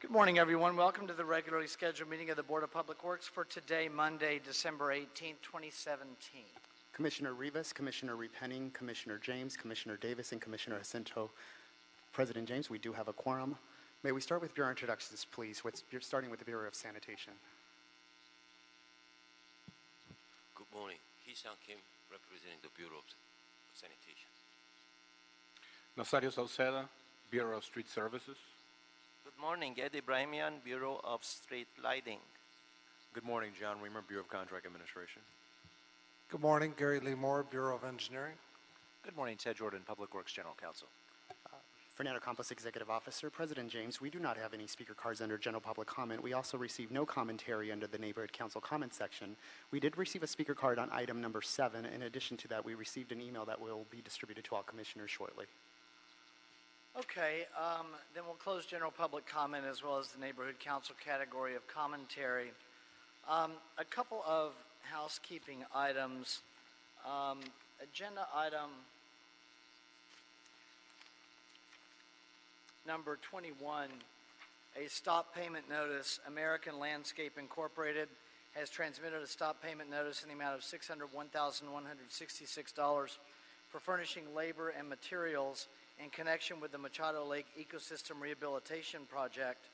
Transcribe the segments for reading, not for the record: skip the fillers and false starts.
Good morning, everyone. Welcome to the regularly scheduled meeting of the Board of Public Works for today, Monday, December 18, 2017. Commissioner Rivas, Commissioner Repenning, Commissioner James, Commissioner Davis, and Commissioner Jacinto. President James, we do have a quorum. May we start with bureau introductions, please? Starting with the Bureau of Sanitation. Good morning. Hee-Sang Kim, representing the Bureau of Sanitation. Nazario Sauceda, Bureau of Street Services. Good morning, Eddie Brahimian, Bureau of Street Lighting. Good morning, John Weimer, Bureau of Contract Administration. Good morning, Gary Lee Moore, Bureau of Engineering. Good morning, Ted Jordan, Public Works General Counsel. Fernando Campos, Executive Officer. President James, we do not have any speaker cards under general public comment. We also received no commentary under the Neighborhood Council comment section. We did receive a speaker card on item number 7. In addition to that, we received an email that will be distributed to all commissioners shortly. Okay, then we'll close general public comment as well as the Neighborhood Council category of commentary. A couple of housekeeping items. Agenda item number 21, a stop payment notice. American Landscape Incorporated has transmitted a stop payment notice in the amount of $601,166 for furnishing labor and materials in connection with the Machado Lake Ecosystem Rehabilitation Project.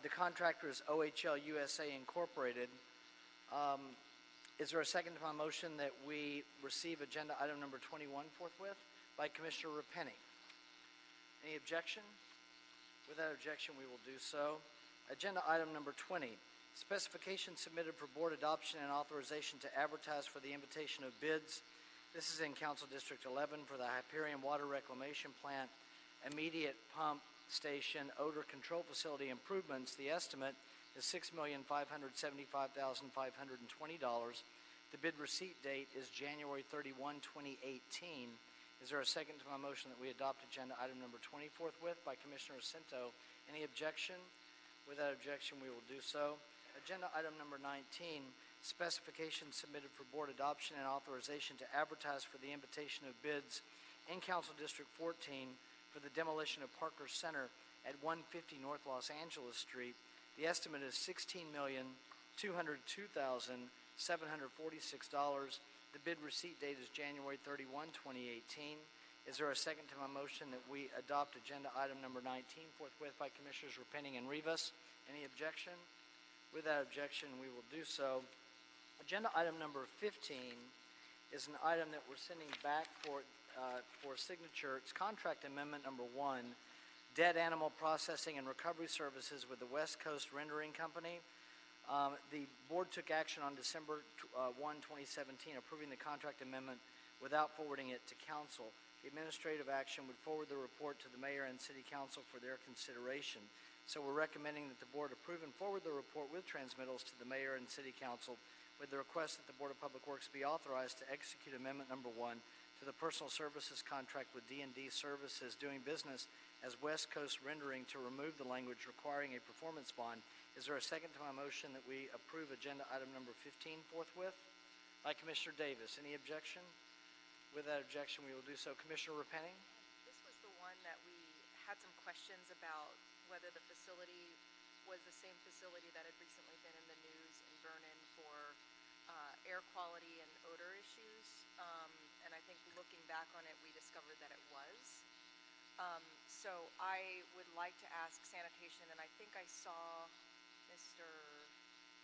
The contractor is OHL USA Incorporated. Is there a second to my motion that we receive agenda item number 21 forthwith by Commissioner Repenning? Any objection? Without objection, we will do so. Agenda item number 20, specifications submitted for board adoption and authorization to advertise for the invitation of bids. This is in Council District 11 for the Hyperion Water Reclamation Plant, immediate pump station, odor control facility improvements. The estimate is $6,575,520. The bid receipt date is January 31, 2018. Is there a second to my motion that we adopt agenda item number 20 forthwith by Commissioner Jacinto? Any objection? Without objection, we will do so. Agenda item number 19, specifications submitted for board adoption and authorization to advertise for the invitation of bids in Council District 14 for the demolition of Parker Center at 150 North Los Angeles Street. The estimate is $16,202,746. The bid receipt date is January 31, 2018. Is there a second to my motion that we adopt agenda item number 19 forthwith by Commissioners Repenning and Rivas? Any objection? Without objection, we will do so. Agenda item number 15 is an item that we're sending back for signature. It's contract amendment number 1, dead animal processing and recovery services with the West Coast Rendering Company. The board took action on December 1, 2017, approving the contract amendment without forwarding it to council. The administrative action would forward the report to the mayor and city council for their consideration. So we're recommending that the board approve and forward the report with transmittals to the mayor and city council with the request that the Board of Public Works be authorized to execute amendment number 1 to the personal services contract with D&D Services doing business as West Coast Rendering to remove the language requiring a performance bond. Is there a second to my motion that we approve agenda item number 15 forthwith? By Commissioner Davis. Any objection? Without objection, we will do so. Commissioner Repenning? This was the one that we had some questions about whether the facility was the same facility that had recently been in the news in Vernon for air quality and odor issues. And I think looking back on it, we discovered that it was. So I would like to ask sanitation, and I think I saw Mr.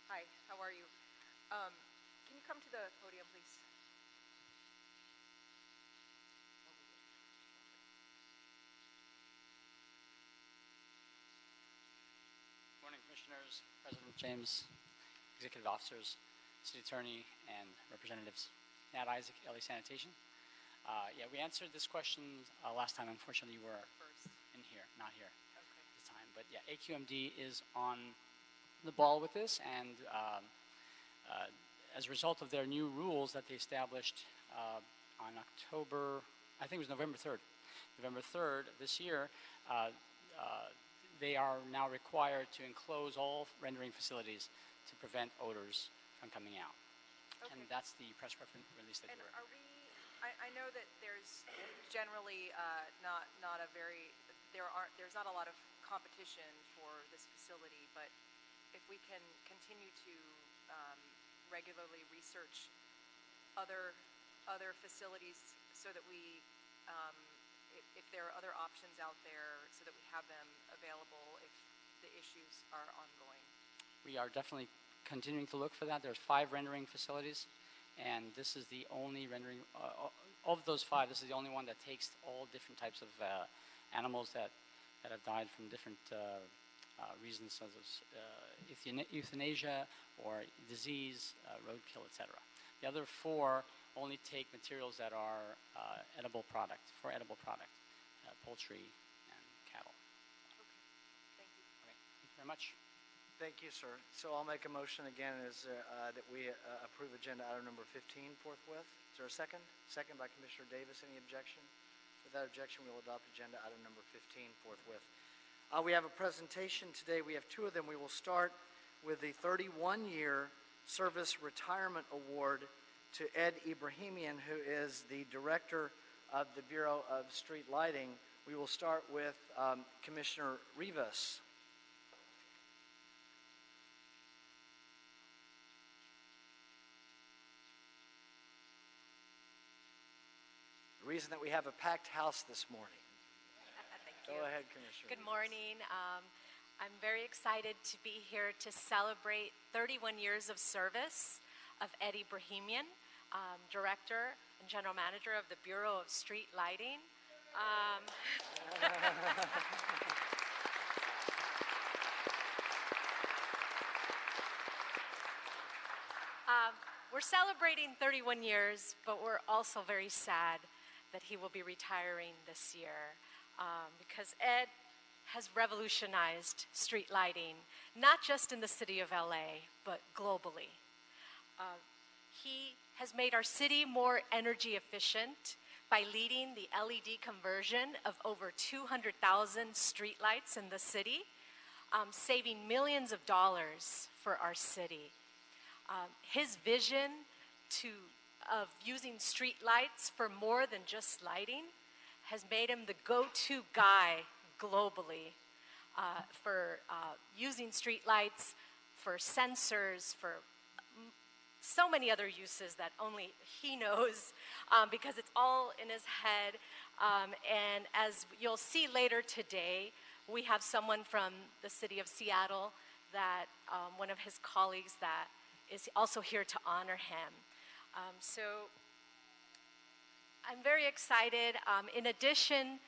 Hi, how are you? Can you come to the podium, please? Morning, Commissioners, President James, Executive Officers, City Attorney, and Representatives. Nat Isaac, LA Sanitation. Yeah, we answered this question last time. Unfortunately, you were in here, not here at the time. But yeah, AQMD is on the ball with this, and as a result of their new rules that they established on October, I think it was November 3rd. November 3rd this year, they are now required to enclose all rendering facilities to prevent odors from coming out. Okay. And that's the press release that you were. I know that there's generally not a very there's not a lot of competition for this facility, but if we can continue to regularly research other facilities so that we, if there are other options out there, so that we have them available if the issues are ongoing. We are definitely continuing to look for that. There's 5 rendering facilities, and this is the only rendering, of those 5, this is the only one that takes all different types of animals that have died from different reasons, such as euthanasia or disease, roadkill, etc. The other 4 only take materials that are edible product, poultry and cattle. Okay, thank you. Okay, thank you very much. Thank you, sir. So I'll make a motion again that we approve agenda item number 15 forthwith. Is there a second? Second by Commissioner Davis. Any objection? Without objection, we will adopt agenda item number 15 forthwith. We have a presentation today. We have 2 of them. We will start with the 31-year Service Retirement Award to Ed Ibrahimian, who is the Director of the Bureau of Street Lighting. We will start with Commissioner Rivas. The reason that we have a packed house this morning. Thank you. Go ahead, Commissioner. Good morning. I'm very excited to be here to celebrate 31 years of service of Ed Ibrahimian, Director and General Manager of the Bureau of Street Lighting. We're celebrating 31 years, but we're also very sad that he will be retiring this year because Ed has revolutionized street lighting, not just in the city of LA, but globally. He has made our city more energy efficient by leading the LED conversion of over 200,000 streetlights in the city, saving millions of dollars for our city. His vision of using streetlights for more than just lighting has made him the go-to guy globally for using streetlights, for sensors, for so many other uses that only he knows because it's all in his head. And as you'll see later today, we have someone from the city of Seattle, that one of his colleagues that is also here to honor him. So I'm very excited. In addition,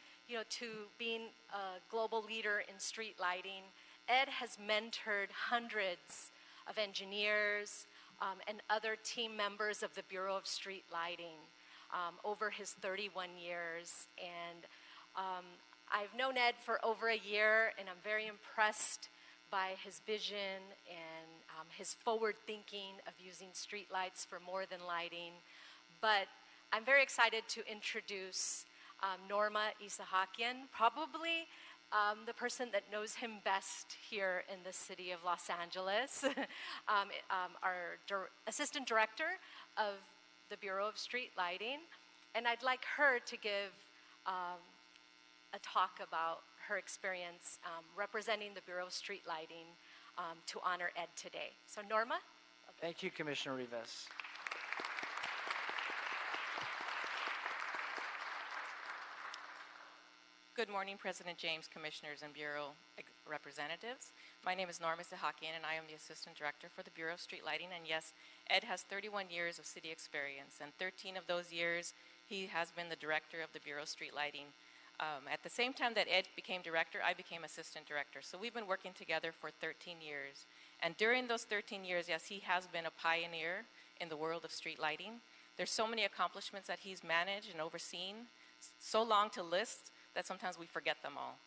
to being a global leader in street lighting, Ed has mentored hundreds of engineers and other team members of the Bureau of Street Lighting over his 31 years. And I've known Ed for over a year, and I'm very impressed by his vision and his forward thinking of using streetlights for more than lighting. But I'm very excited to introduce Norma Isahakian, probably the person that knows him best here in the city of Los Angeles, our Assistant Director of the Bureau of Street Lighting. And I'd like her to give a talk about her experience representing the Bureau of Street Lighting to honor Ed today. So Norma? Thank you, Commissioner Rivas. Good morning, President James, Commissioners, and Bureau representatives. My name is Norma Sahakian, and I am the Assistant Director for the Bureau of Street Lighting. And yes, Ed has 31 years of city experience, and 13 of those years, he has been the Director of the Bureau of Street Lighting. At the same time that Ed became Director, I became Assistant Director. So we've been working together for 13 years. And during those 13 years, yes, he has been a pioneer in the world of street lighting. There's so many accomplishments that he's managed and overseen, so long to list that sometimes we forget them all.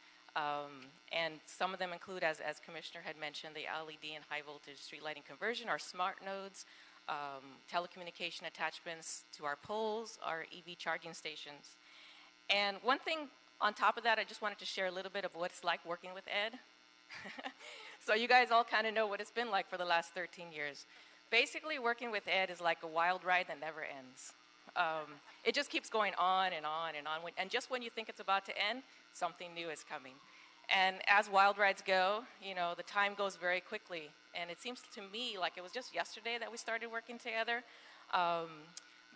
And some of them include, as Commissioner had mentioned, the LED and high voltage street lighting conversion, our smart nodes, telecommunication attachments to our poles, our EV charging stations. And one thing on top of that, I just wanted to share a little bit of what it's like working with Ed. So you guys all kind of know what it's been like for the last 13 years. Basically, working with Ed is like a wild ride that never ends. It just keeps going on and on and on. And just when you think it's about to end, something new is coming. And as wild rides go, the time goes very quickly. And it seems to me like it was just yesterday that we started working together.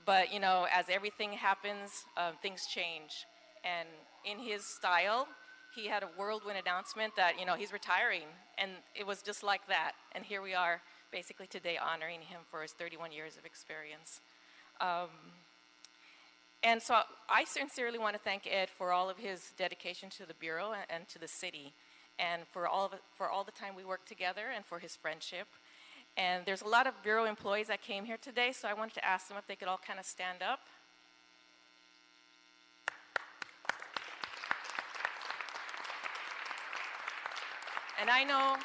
But, as everything happens, things change. And in his style, he had a whirlwind announcement that, he's retiring. And it was just like that. And here we are, basically today, honoring him for his 31 years of experience. And so I sincerely want to thank Ed for all of his dedication to the Bureau and to the city, and for all the time we worked together, and for his friendship. And there's a lot of Bureau employees that came here today, so I wanted to ask them if they could all kind of stand up. And I know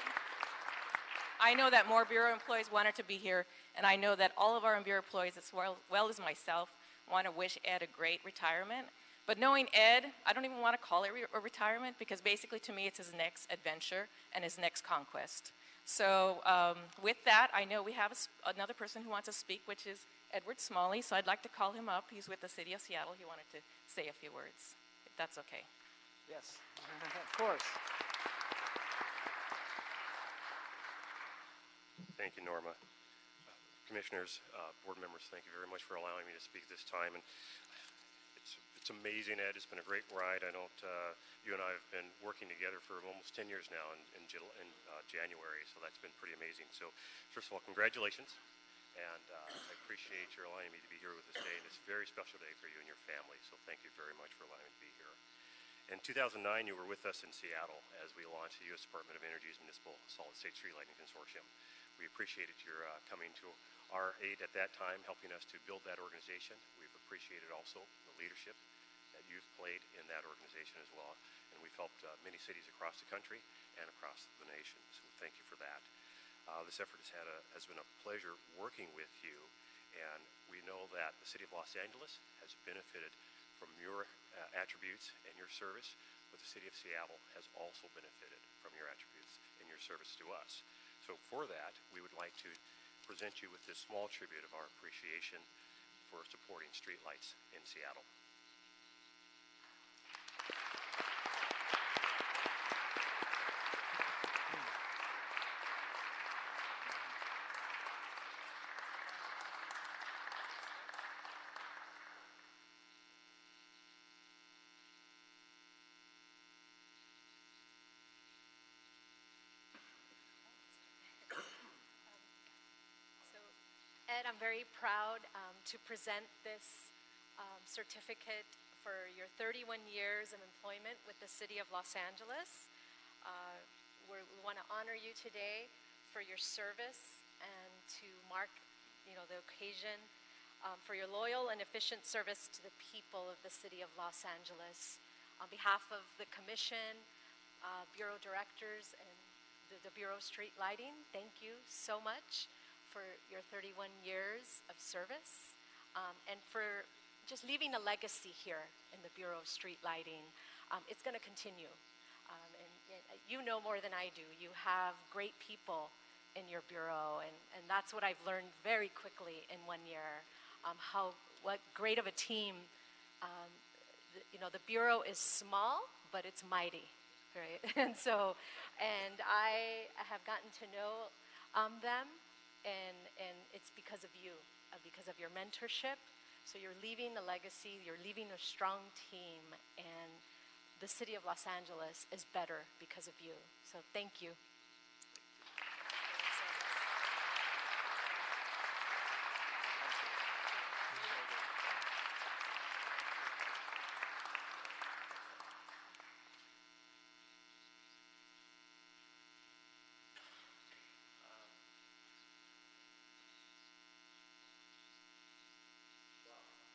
that more Bureau employees wanted to be here, and I know that all of our Bureau employees, as well as myself, want to wish Ed a great retirement. But knowing Ed, I don't even want to call it a retirement, because basically to me it's his next adventure and his next conquest. So with that, I know we have another person who wants to speak, which is Edward Smalley. So I'd like to call him up. He's with the City of Seattle. He wanted to say a few words, if that's okay. Yes, of course. Thank you, Norma. Commissioners, board members, thank you very much for allowing me to speak this time. And it's amazing, Ed. It's been a great ride. You and I have been working together for almost 10 years now in January, so that's been pretty amazing. So first of all, congratulations. And I appreciate your allowing me to be here with us today. And it's a very special day for you and your family, so thank you very much for allowing me to be here. In 2009, you were with us in Seattle as we launched the U.S. Department of Energy's Municipal Solid State Street Lighting Consortium. We appreciated your coming to our aid at that time, helping us to build that organization. We've appreciated also the leadership that you've played in that organization as well. And we've helped many cities across the country and across the nation. So thank you for that. This effort has been a pleasure working with you. And we know that the city of Los Angeles has benefited from your attributes and your service, but the city of Seattle has also benefited from your attributes and your service to us. So for that, we would like to present you with this small tribute of our appreciation for supporting streetlights in Seattle. Ed, I'm very proud to present this certificate for your 31 years of employment with the City of Los Angeles. We want to honor you today for your service and to mark, the occasion for your loyal and efficient service to the people of the City of Los Angeles. On behalf of the Commission, Bureau Directors, and the Bureau Street Lighting, thank you so much for your 31 years of service, and for just leaving a legacy here in the Bureau of Street Lighting. It's going to continue, and you know more than I do. You have great people in your Bureau, and that's what I've learned very quickly in 1 year, what great of a team. The Bureau is small, but it's mighty, right? And I have gotten to know them, and it's because of you, because of your mentorship. So you're leaving a legacy, you're leaving a strong team, and the City of Los Angeles is better because of you. So thank you.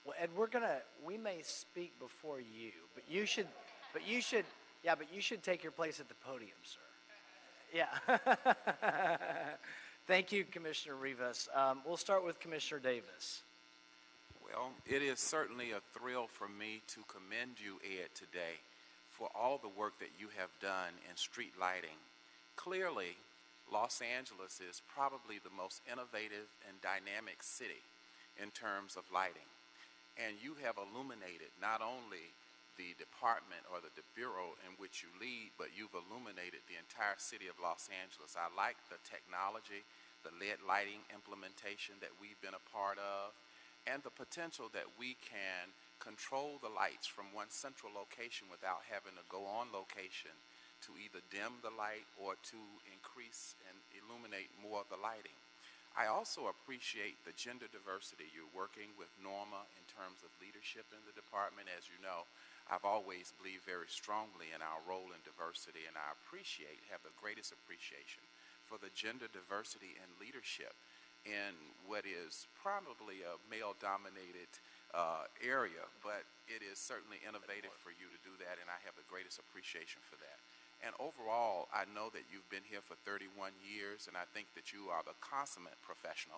Well, Ed, we may speak before you, but you should take your place at the podium, sir. Yeah. Thank you, Commissioner Rivas. We'll start with Commissioner Davis. Well, it is certainly a thrill for me to commend you, Ed, today for all the work that you have done in street lighting. Clearly, Los Angeles is probably the most innovative and dynamic city in terms of lighting. and you have illuminated not only the department or the bureau in which you lead, but you've illuminated the entire city of Los Angeles. I like the technology, the LED lighting implementation that we've been a part of, and the potential that we can control the lights from one central location without having to go on location to either dim the light or to increase and illuminate more of the lighting. I also appreciate the gender diversity. You're working with Norma in terms of leadership in the department. As you know, I've always believed very strongly in our role in diversity, and I have the greatest appreciation for the gender diversity and leadership in what is probably a male-dominated area, but it is certainly innovative for you to do that, and I have the greatest appreciation for that. And overall, I know that you've been here for 31 years, and I think that you are the consummate professional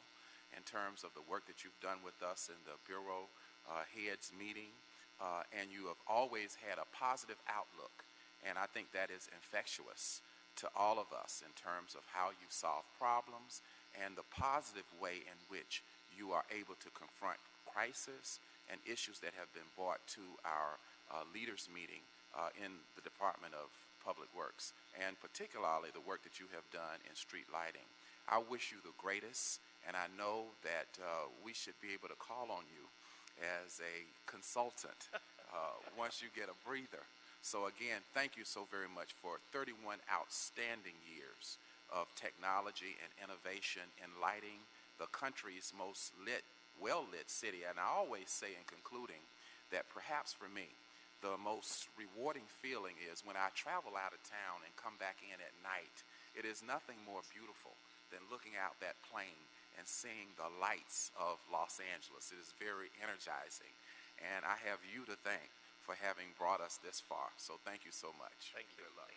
in terms of the work that you've done with us in the Bureau Heads meeting, and you have always had a positive outlook, and I think that is infectious to all of us in terms of how you solve problems and the positive way in which you are able to confront crisis and issues that have been brought to our leaders meeting in the Department of Public Works, and particularly the work that you have done in street lighting. I wish you the greatest, and I know that we should be able to call on you as a consultant once you get a breather. So again, thank you so very much for 31 outstanding years of technology and innovation in lighting the country's most well-lit city. And I always say in concluding that perhaps for me, the most rewarding feeling is when I travel out of town and come back in at night. It is nothing more beautiful than looking out that plane and seeing the lights of Los Angeles. It is very energizing, and I have you to thank for having brought us this far. So thank you so much. Thank you. Good luck.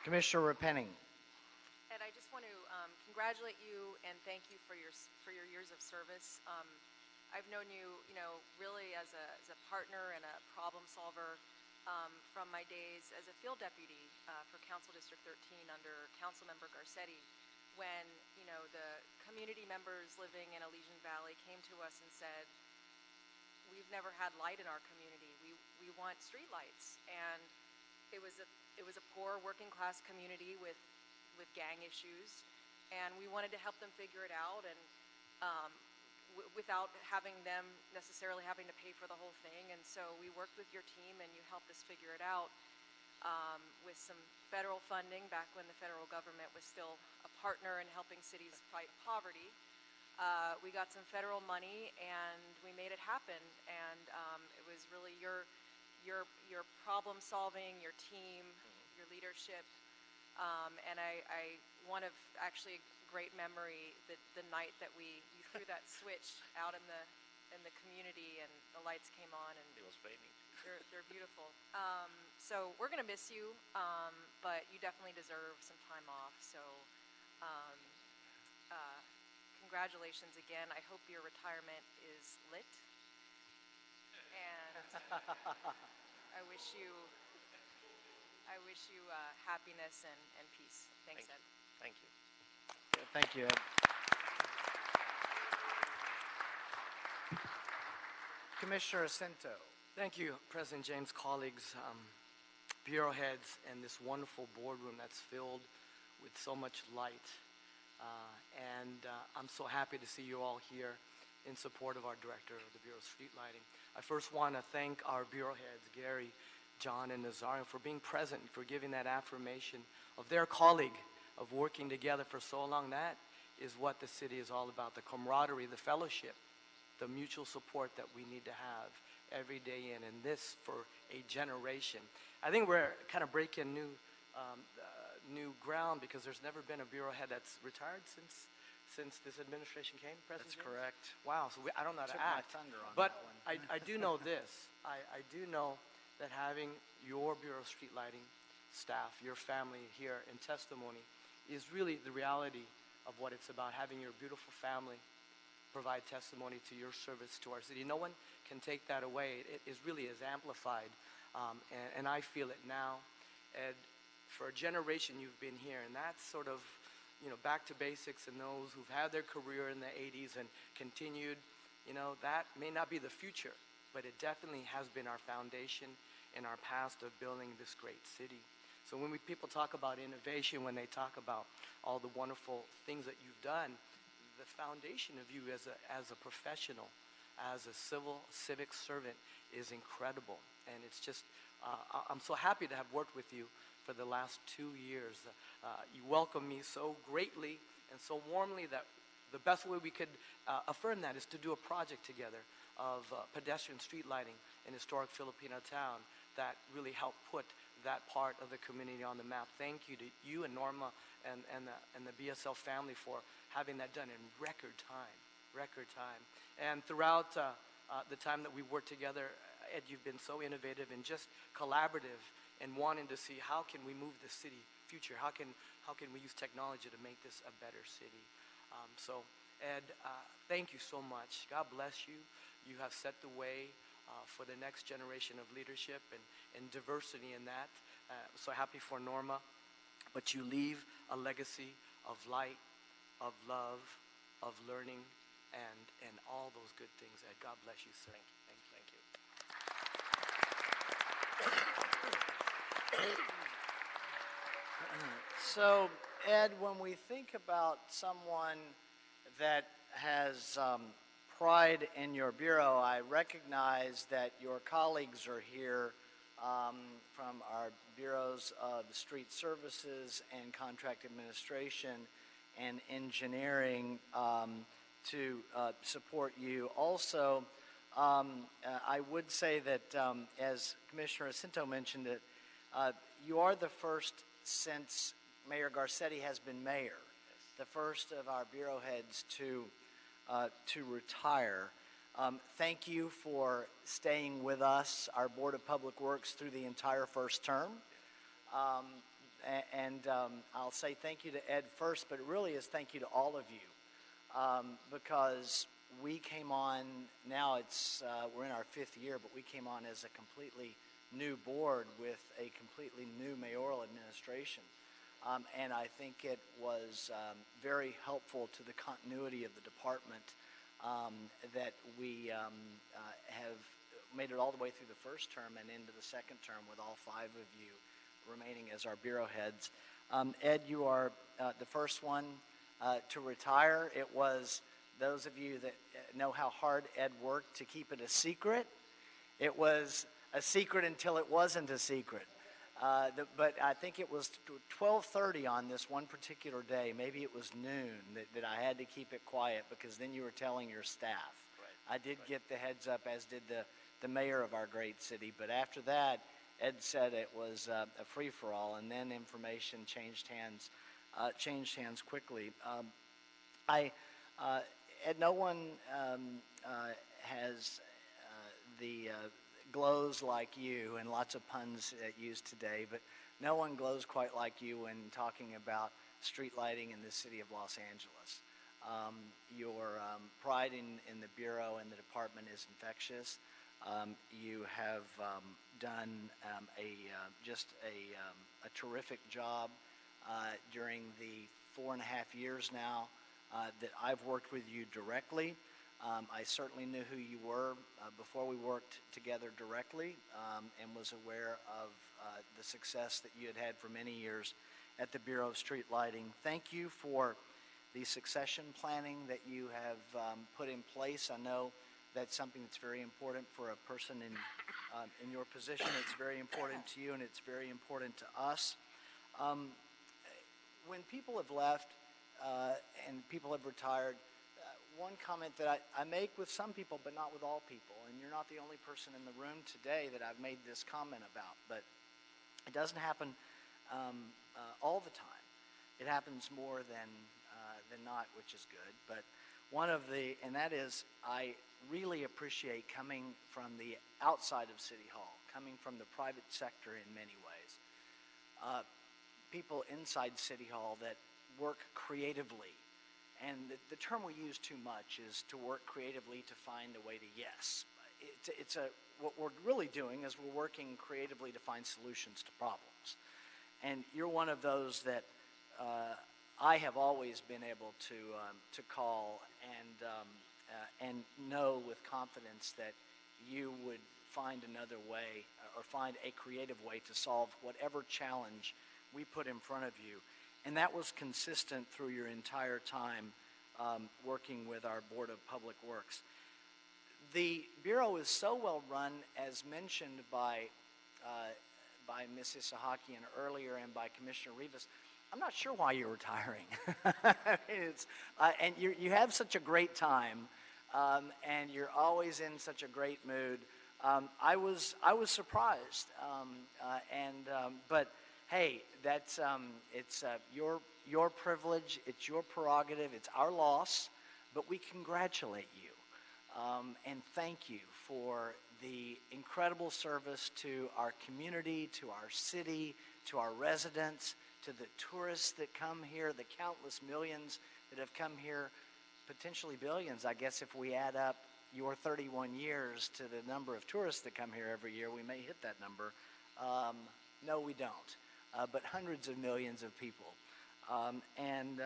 Commissioner Repenning. Ed, I just want to congratulate you and thank you for your years of service. I've known you, really as a partner and a problem solver from my days as a field deputy for Council District 13 under Councilmember Garcetti, when the community members living in Elysian Valley came to us and said, "We've never had light in our community. We want street lights." And it was a poor working class community with gang issues, and we wanted to help them figure it out, and without having them necessarily having to pay for the whole thing. And so we worked with your team, and you helped us figure it out with some federal funding back when the federal government was still a partner in helping cities fight poverty. We got some federal money, and we made it happen. And it was really your problem solving, your team, your leadership. And one of actually a great memory, the night that you threw that switch out in the community and the lights came on, and It was raining. they're beautiful. So we're gonna miss you, but you definitely deserve some time off. So congratulations again. I hope your retirement is lit, and I wish you happiness and peace. Thanks, Ed. Thank you. Yeah, thank you, Ed. Commissioner Ascento. Thank you, President James, colleagues, bureau heads, and this wonderful boardroom that's filled with so much light. I'm so happy to see you all here in support of our Director of the Bureau of Street Lighting. I first want to thank our bureau heads, Gary, John, and Nazario, for being present, for giving that affirmation of their colleague, of working together for so long. That is what the city is all about, the camaraderie, the fellowship, the mutual support that we need to have every day in, and this for a generation. I think we're kind of breaking new ground, because there's never been a bureau head that's retired since this administration came, President That's James? correct. Wow, so I don't know how to Took my act. thunder on But that one. I do know this. I do know that having your Bureau of Street Lighting staff, your family here in testimony, is really the reality of what it's about, having your beautiful family provide testimony to your service to our city. No one can take that away. It is really is amplified, and I feel it now. And for a generation you've been here, and that's sort of, back to basics, and those who've had their career in the 80s and continued, that may not be the future, but it definitely has been our foundation in our past of building this great city. So when people talk about innovation, when they talk about all the wonderful things that you've done, the foundation of you as a professional, as a civic servant is incredible. And it's just, I'm so happy to have worked with you for the last 2 years. You welcome me so greatly and so warmly that the best way we could affirm that is to do a project together of pedestrian street lighting in historic Filipino town that really helped put that part of the community on the map. Thank you to you and Norma and the BSL family for having that done in record time. And throughout the time that we worked together, Ed, you've been so innovative and just collaborative and wanting to see how can we move the city future, how can we use technology to make this a better city. So Ed, thank you so much. God bless you. You have set the way for the next generation of leadership and diversity in that. So happy for Norma. But you leave a legacy of light, of love, of learning, and all those good things. Ed, God bless you, sir. Thank you. So, Ed, when we think about someone that has pride in your bureau, I recognize that your colleagues are here from our bureaus of street services and contract administration and engineering to support you. Also, I would say that, as Commissioner Jacinto mentioned it, you are the first since Mayor Garcetti has been mayor, the first of our bureau heads to retire. Thank you for staying with us, our Board of Public Works, through the entire first term. I'll say thank you to Ed first, but it really is thank you to all of you, because we came on, now we're in our 5th year, but we came on as a completely new board with a completely new mayoral administration. And I think it was very helpful to the continuity of the department that we have made it all the way through the first term and into the second term with all 5 of you remaining as our bureau heads. Ed, you are the first one to retire. It was those of you that know how hard Ed worked to keep it a secret. It was a secret until it wasn't a secret. But I think it was 12:30 on this one particular day, maybe it was noon, that I had to keep it quiet because then you were telling your staff. Right. I did get the heads up, as did the mayor of our great city. But after that, Ed said it was a free-for-all, and then information changed hands quickly. Ed, no one has the glows like you, and lots of puns used today, but no one glows quite like you when talking about street lighting in the city of Los Angeles. Your pride in the bureau and the department is infectious. You have done a terrific job during the 4.5 years now that I've worked with you directly. I certainly knew who you were before we worked together directly, and was aware of the success that you had for many years at the Bureau of Street Lighting. Thank you for the succession planning that you have put in place. I know that's something that's very important for a person in your position. It's very important to you, and it's very important to us. When people have left and people have retired, one comment that I make with some people, but not with all people, and you're not the only person in the room today that I've made this comment about, but it doesn't happen all the time. It happens more than not, which is good. But and that is, I really appreciate coming from the outside of City Hall, coming from the private sector in many ways. People inside City Hall that work creatively. And the term we use too much is to work creatively to find a way to yes. What we're really doing is we're working creatively to find solutions to problems. And you're one of those that I have always been able to call and know with confidence that you would find another way or find a creative way to solve whatever challenge we put in front of you. And that was consistent through your entire time working with our Board of Public Works. The Bureau is so well run, as mentioned by Mrs. Sahakian earlier and by Commissioner Rivas. I'm not sure why you're retiring. And you have such a great time, and you're always in such a great mood. I was surprised, but hey, that's it's your privilege, it's your prerogative, it's our loss, but we congratulate you and thank you for the incredible service to our community, to our city, to our residents, to the tourists that come here, the countless millions that have come here, potentially billions, I guess, if we add up your 31 years to the number of tourists that come here every year. We may hit that number. No, we don't. But hundreds of millions of people. And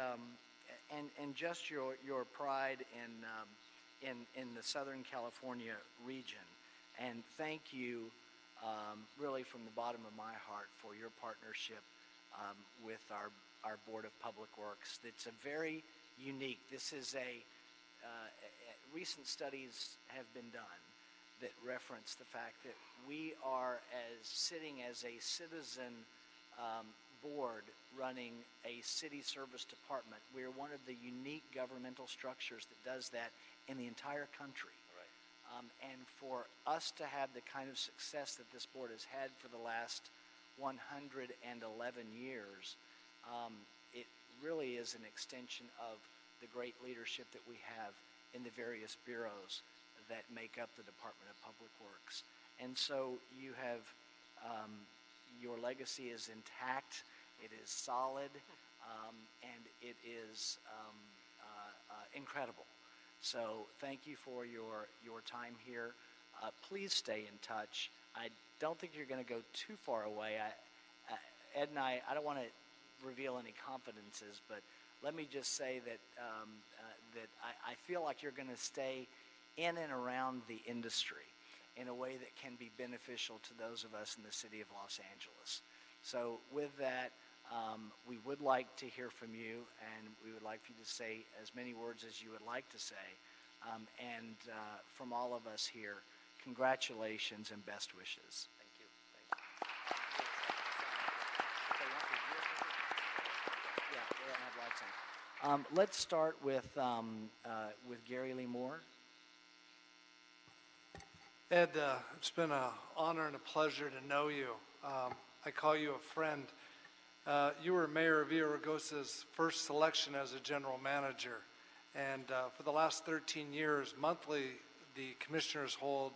just your pride in the Southern California region. And thank you really from the bottom of my heart for your partnership with our Board of Public Works. It's a very unique, this is recent studies have been done that reference the fact that we are sitting as a citizen board running a city service department. We're one of the unique governmental structures that does that in the entire country. And for us to have the kind of success that this board has had for the last 111 years, it really is an extension of the great leadership that we have in the various bureaus that make up the Department of Public Works. And so you have, your legacy is intact, it is solid, and it is incredible. So thank you for your time here. Please stay in touch. I don't think you're going to go too far away. Ed and I don't want to reveal any confidences, but let me just say that that I feel like you're going to stay in and around the industry in a way that can be beneficial to those of us in the city of Los Angeles. So with that, we would like to hear from you, and we would like for you to say as many words as you would like to say. And from all of us here, congratulations and best wishes. Thank you. Yeah, we don't have lights on. Let's start with Gary Lee Moore. Ed, it's been an honor and a pleasure to know you. I call you a friend. You were Mayor of Villaraigosa's first selection as a general manager. And for the last 13 years, monthly, the commissioners hold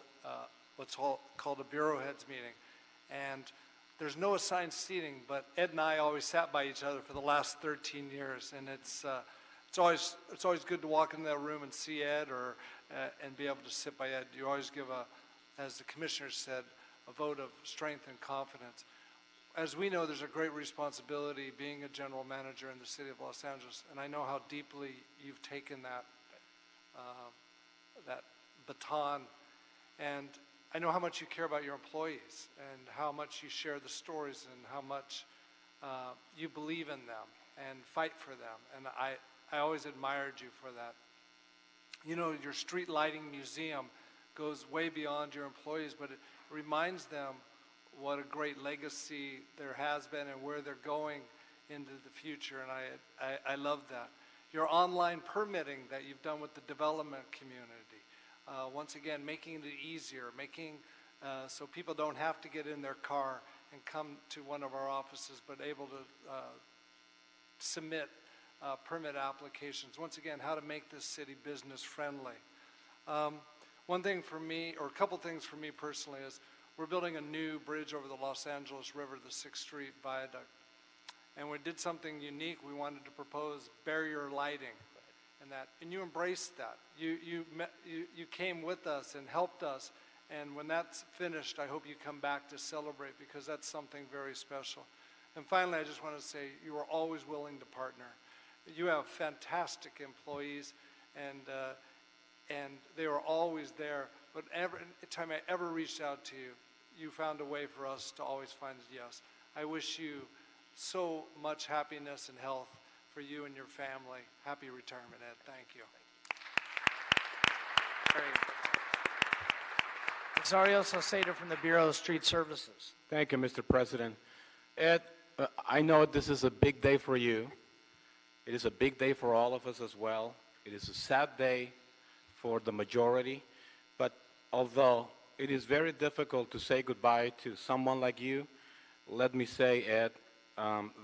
what's called a Bureau Heads meeting. And there's no assigned seating, but Ed and I always sat by each other for the last 13 years. And it's always good to walk into that room and see Ed and be able to sit by Ed. You always give as the commissioners said, a vote of strength and confidence. As we know, there's a great responsibility being a general manager in the city of Los Angeles, and I know how deeply you've taken that baton, and I know how much you care about your employees and how much you share the stories and how much you believe in them and fight for them, and I always admired you for that. You know, your street lighting museum goes way beyond your employees, but it reminds them what a great legacy there has been and where they're going into the future, and I love that. Your online permitting that you've done with the development community, once again, making it easier, making so people don't have to get in their car and come to one of our offices, but able to submit permit applications. Once again, how to make this city business friendly. One thing for me, or a couple things for me personally, is we're building a new bridge over the Los Angeles River, the 6th Street Viaduct. And we did something unique. We wanted to propose barrier lighting, and you embraced that. You came with us and helped us. And when that's finished, I hope you come back to celebrate, because that's something very special. And finally, I just want to say you were always willing to partner. You have fantastic employees, and they were always there. But every time I ever reached out to you, you found a way for us to always find a yes. I wish you so much happiness and health for you and your family. Happy retirement, Ed. Thank you. Rosario Salcedo from the Bureau of Street Services. Thank you, Mr. President. Ed, I know this is a big day for you. It is a big day for all of us as well. It is a sad day for the majority, but although it is very difficult to say goodbye to someone like you, let me say, Ed,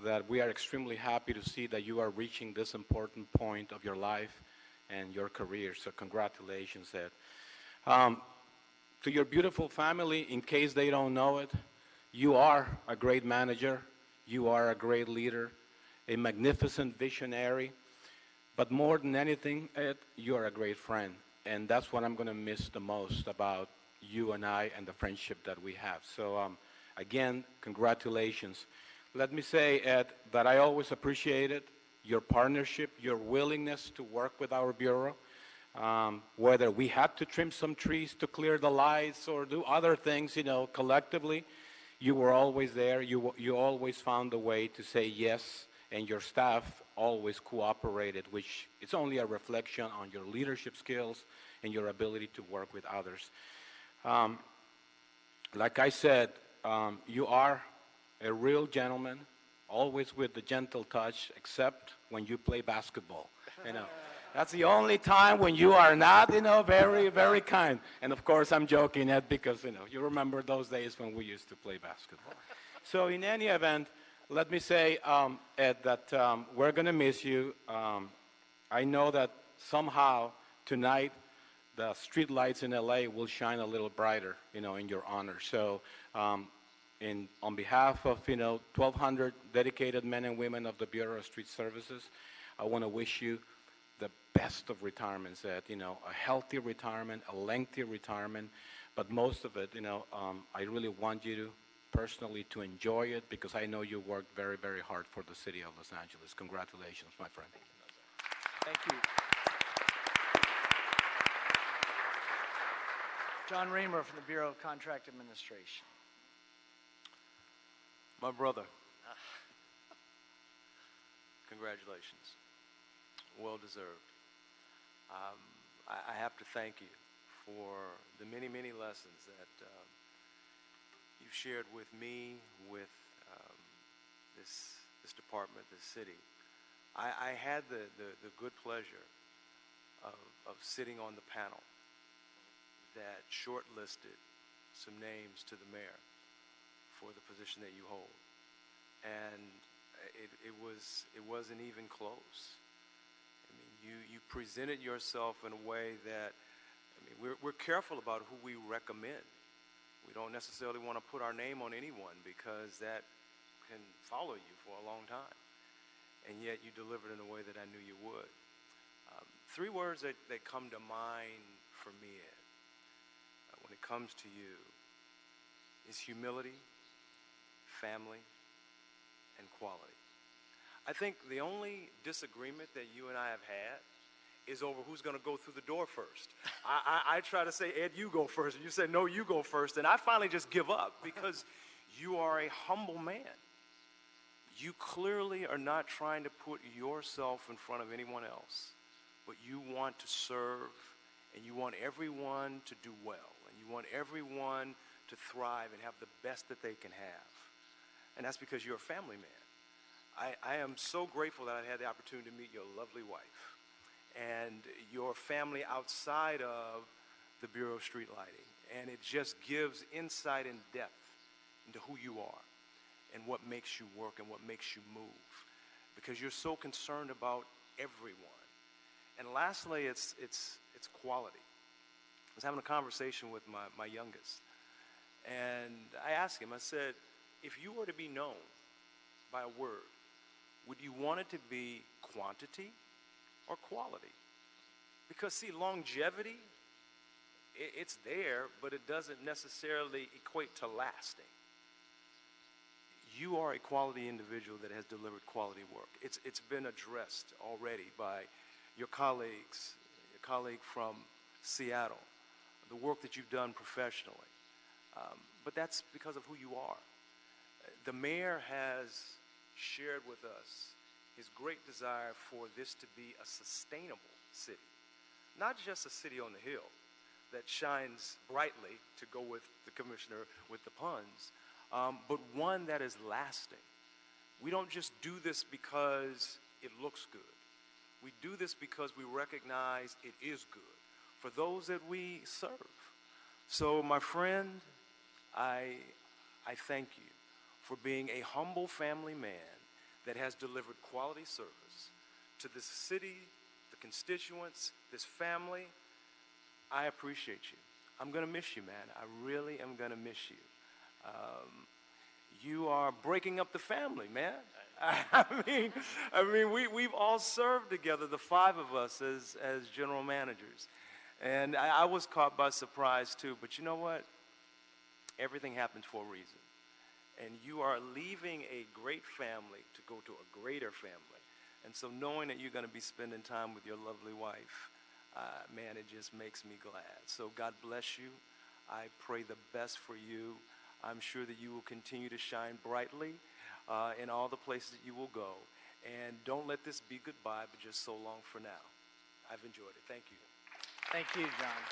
that we are extremely happy to see that you are reaching this important point of your life and your career. So congratulations, Ed. To your beautiful family, in case they don't know it, you are a great manager, you are a great leader, a magnificent visionary, but more than anything, Ed, you are a great friend. And that's what I'm going to miss the most about you and I and the friendship that we have. So again, congratulations. Let me say, Ed, that I always appreciated your partnership, your willingness to work with our Bureau. Whether we had to trim some trees to clear the lights or do other things, collectively, you were always there. You always found a way to say yes, and your staff always cooperated, which it's only a reflection on your leadership skills and your ability to work with others. Like I said, you are a real gentleman, always with the gentle touch, except when you play basketball. That's the only time when you are not, very, very kind. And of course, I'm joking, Ed, because, you remember those days when we used to play basketball. So in any event, let me say, Ed, that we're going to miss you. I know that somehow tonight the street lights in LA will shine a little brighter, in your honor. So on behalf of, 1,200 dedicated men and women of the Bureau of Street Services, I want to wish you the best of retirements, Ed, a healthy retirement, a lengthy retirement, but most of it, I really want you to personally to enjoy it because I know you worked very, very hard for the city of Los Angeles. Congratulations, my friend. Thank you. John Reamer from the Bureau of Contract Administration. My brother, congratulations. Well deserved. I have to thank you for the many, many lessons that you've shared with me, with this department, this city. I had the good pleasure of sitting on the panel that shortlisted some names to the mayor for the position that you hold, and it wasn't even close. I mean, you presented yourself in a way that, we're careful about who we recommend. We don't necessarily want to put our name on anyone because that can follow you for a long time, and yet you delivered in a way that I knew you would. Three words that come to mind for me, Ed, when it comes to you, is humility, family, and quality. I think the only disagreement that you and I have had is over who's going to go through the door first. I try to say, Ed, you go first, and you say, no, you go first, and I finally just give up because you are a humble man. You clearly are not trying to put yourself in front of anyone else, but you want to serve, and you want everyone to do well, and you want everyone to thrive and have the best that they can have. And that's because you're a family man. I am so grateful that I had the opportunity to meet your lovely wife and your family outside of the Bureau of Street Lighting. And it just gives insight and depth into who you are and what makes you work and what makes you move, because you're so concerned about everyone. And lastly, it's quality. I was having a conversation with my youngest, and I asked him, I said, if you were to be known by a word, would you want it to be quantity or quality? Because, see, longevity, it's there, but it doesn't necessarily equate to lasting. you are a quality individual that has delivered quality work. It's been addressed already by your colleague from Seattle, the work that you've done professionally. But that's because of who you are. The mayor has shared with us his great desire for this to be a sustainable city, not just a city on the hill that shines brightly, to go with the commissioner with the puns, but one that is lasting. We don't just do this because it looks good. We do this because we recognize it is good for those that we serve. So, my friend, I thank you for being a humble family man that has delivered quality service to this city, the constituents, this family. I appreciate you. I'm going to miss you, man. I really am going to miss you. You are breaking up the family, man. I mean, we've all served together, the five of us as general managers. And I was caught by surprise too, but you know what? Everything happens for a reason. And you are leaving a great family to go to a greater family. And so knowing that you're going to be spending time with your lovely wife, man, it just makes me glad. So God bless you. I pray the best for you. I'm sure that you will continue to shine brightly in all the places that you will go. And don't let this be goodbye, but just so long for now. I've enjoyed it. Thank you. Thank you, John.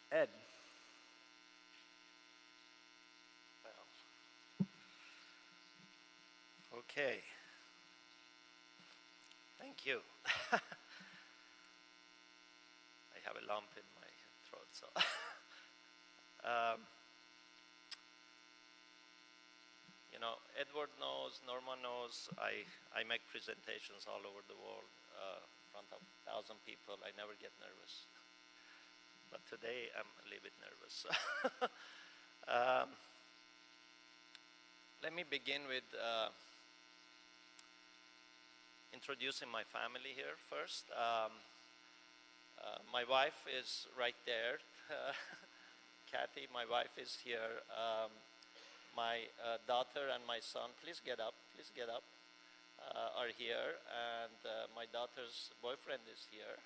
Ed. Okay. Thank you. I have a lump in my throat, so. You know, Edward knows, Norma knows, I make presentations all over the world in front of 1,000 people. I never get nervous. But today I'm a little bit nervous. Let me begin with introducing my family here first. My wife is right there. Kathy, my wife is here. My daughter and my son, please get up, are here. And my daughter's boyfriend is here.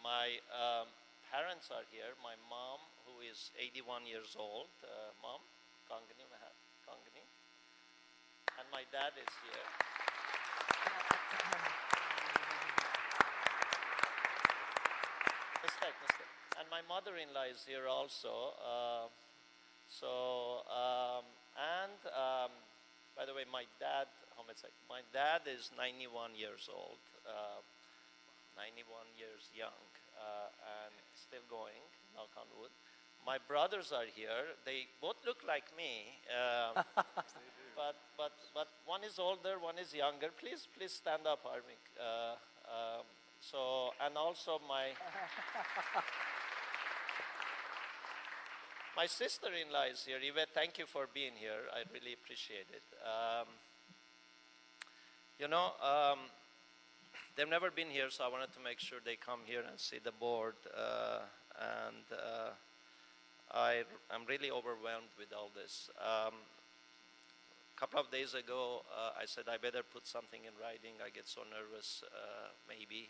My parents are here. My mom, who is 81 years old. Mom, Kangani Mahat, Kangani. And my dad is here. And my mother-in-law is here also. By the way, my dad is 91 years old, 91 years young, and still going, knock on wood. My brothers are here. They both look like me, but one is older, one is younger. Please stand up, Harvik. And also my sister-in-law is here. Yvette, thank you for being here. I really appreciate it. They've never been here, so I wanted to make sure they come here and see the board. I'm really overwhelmed with all this. A couple of days ago, I said I better put something in writing. I get so nervous, maybe.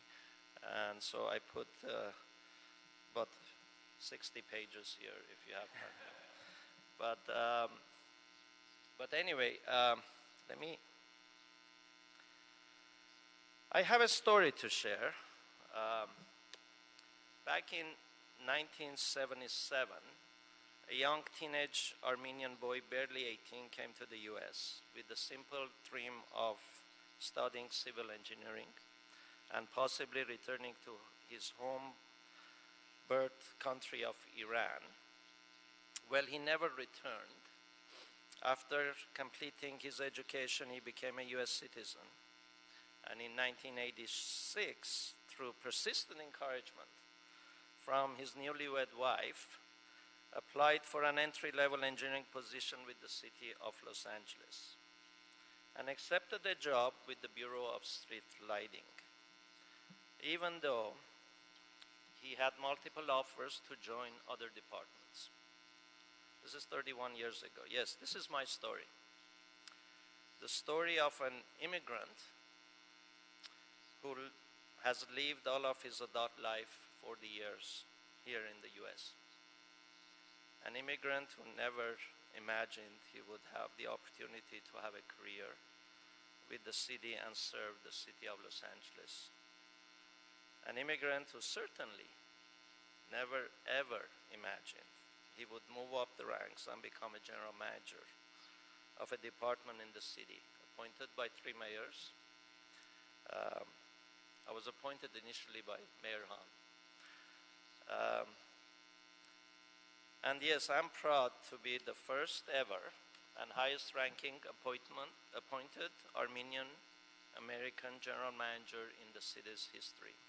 And so I put about 60 pages here, if you have time. But anyway, I have a story to share. Back in 1977, a young teenage Armenian boy, barely 18, came to the U.S. with the simple dream of studying civil engineering and possibly returning to his home birth country of Iran. Well, he never returned. After completing his education, he became a U.S. citizen. And in 1986, through persistent encouragement from his newlywed wife, applied for an entry-level engineering position with the city of Los Angeles and accepted a job with the Bureau of Street Lighting. even though he had multiple offers to join other departments. This is 31 years ago. Yes, this is my story. The story of an immigrant who has lived all of his adult life, 40 years, here in the US. An immigrant who never imagined he would have the opportunity to have a career with the city and serve the city of Los Angeles. An immigrant who certainly never ever imagined he would move up the ranks and become a general manager of a department in the city, appointed by 3 mayors. I was appointed initially by Mayor Hahn. And yes, I'm proud to be the first ever and highest ranking appointed Armenian American general manager in the city's history.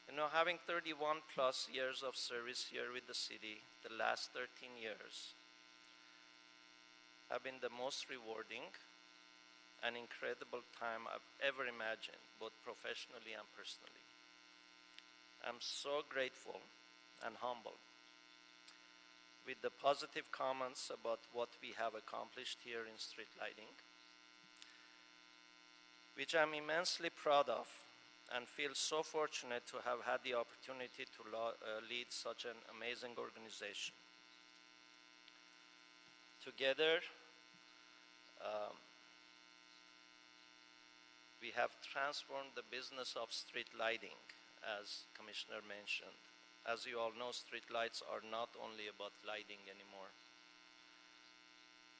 You know, having 31 plus years of service here with the city, the last 13 years have been the most rewarding and incredible time I've ever imagined, both professionally and personally. I'm so grateful and humbled with the positive comments about what we have accomplished here in street lighting, which I'm immensely proud of and feel so fortunate to have had the opportunity to lead such an amazing organization. Together, we have transformed the business of street lighting, as Commissioner mentioned. As you all know, street lights are not only about lighting anymore.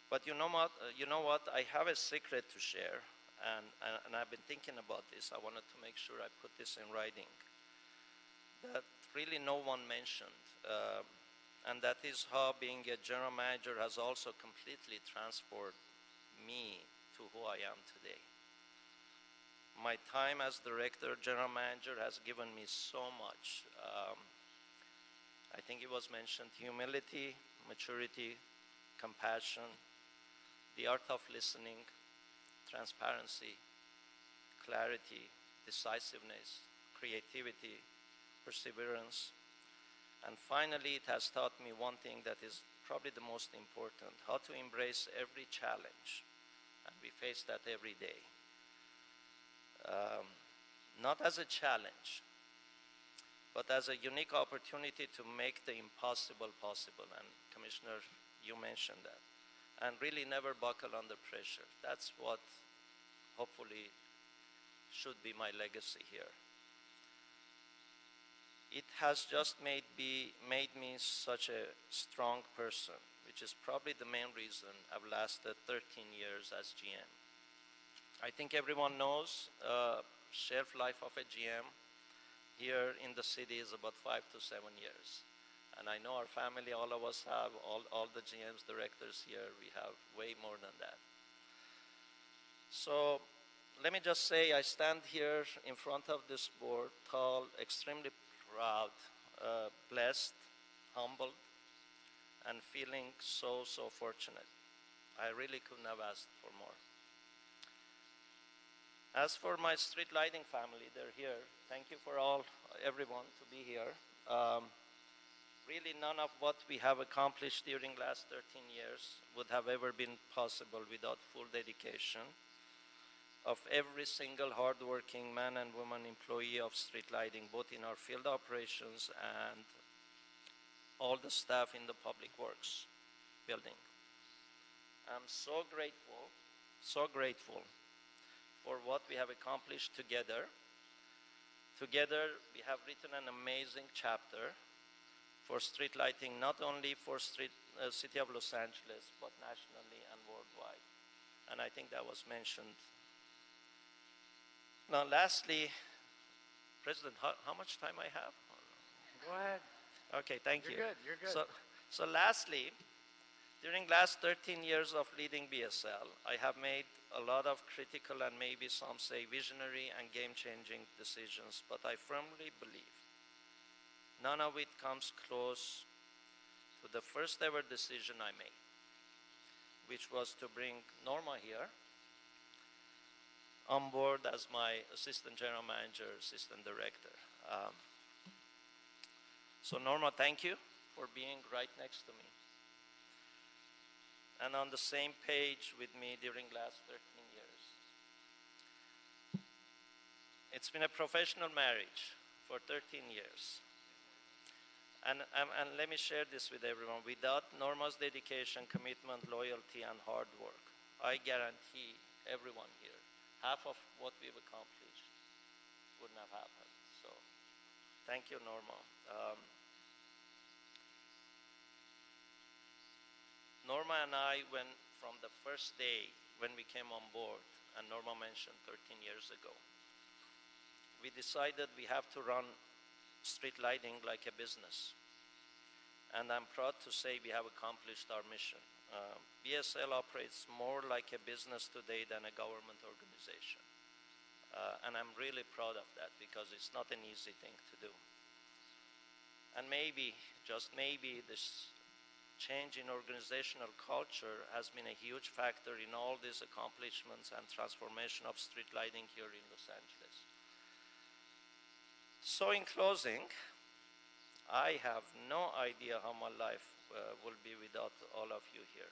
But you know what? I have a secret to share, and I've been thinking about this. I wanted to make sure I put this in writing, that really no one mentioned, and that is how being a general manager has also completely transformed me to who I am today. My time as director, general manager has given me so much. I think it was mentioned, humility, maturity, compassion, the art of listening, transparency, clarity, decisiveness, creativity, perseverance. And finally, it has taught me one thing that is probably the most important, how to embrace every challenge. And we face that every day. Not as a challenge, but as a unique opportunity to make the impossible possible. And Commissioner, you mentioned that. And really never buckle under pressure. That's what hopefully should be my legacy here. It has just made me such a strong person, which is probably the main reason I've lasted 13 years as GM. I think everyone knows shelf life of a GM here in the city is about 5 to 7 years. And I know our family, all of us have, all the GMs, directors here, we have way more than that. So let me just say, I stand here in front of this board, tall, extremely proud, blessed, humbled, and feeling so fortunate. I really couldn't have asked for more. As for my street lighting family, they're here. Thank you for everyone to be here. Really none of what we have accomplished during last 13 years would have ever been possible without full dedication of every single hardworking man and woman employee of street lighting, both in our field operations and all the staff in the public works building. I'm so grateful for what we have accomplished together. Together, we have written an amazing chapter for street lighting, not only for City of Los Angeles, but nationally and worldwide. And I think that was mentioned. Now, lastly, President, how much time I have? Go ahead. Okay, thank you. You're good. So lastly, during last 13 years of leading BSL, I have made a lot of critical and maybe some say visionary and game-changing decisions, but I firmly believe none of it comes close to the first ever decision I made, which was to bring Norma here on board as my assistant general manager, assistant director. So Norma, thank you for being right next to me and on the same page with me during last 13 years. It's been a professional marriage for 13 years. And let me share this with everyone. Without Norma's dedication, commitment, loyalty, and hard work, I guarantee everyone here, half of what we've accomplished wouldn't have happened. So thank you, Norma. Norma and I, when from the first day when we came on board, and Norma mentioned 13 years ago, we decided we have to run street lighting like a business. And I'm proud to say we have accomplished our mission. BSL operates more like a business today than a government organization. And I'm really proud of that because it's not an easy thing to do. And maybe, just maybe, this change in organizational culture has been a huge factor in all these accomplishments and transformation of street lighting here in Los Angeles. So in closing, I have no idea how my life will be without all of you here.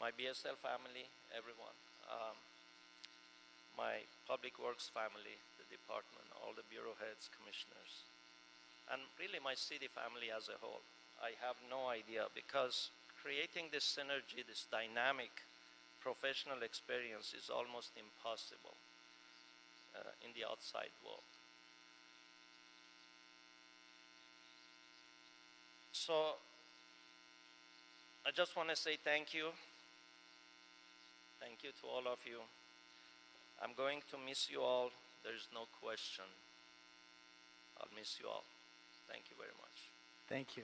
My BSL family, everyone, my public works family, the department, all the bureau heads, commissioners, and really my city family as a whole. I have no idea because creating this synergy, this dynamic professional experience is almost impossible in the outside world. So I just want to say thank you. Thank you to all of you. I'm going to miss you all. There's no question. I'll miss you all. Thank you very much. Thank you.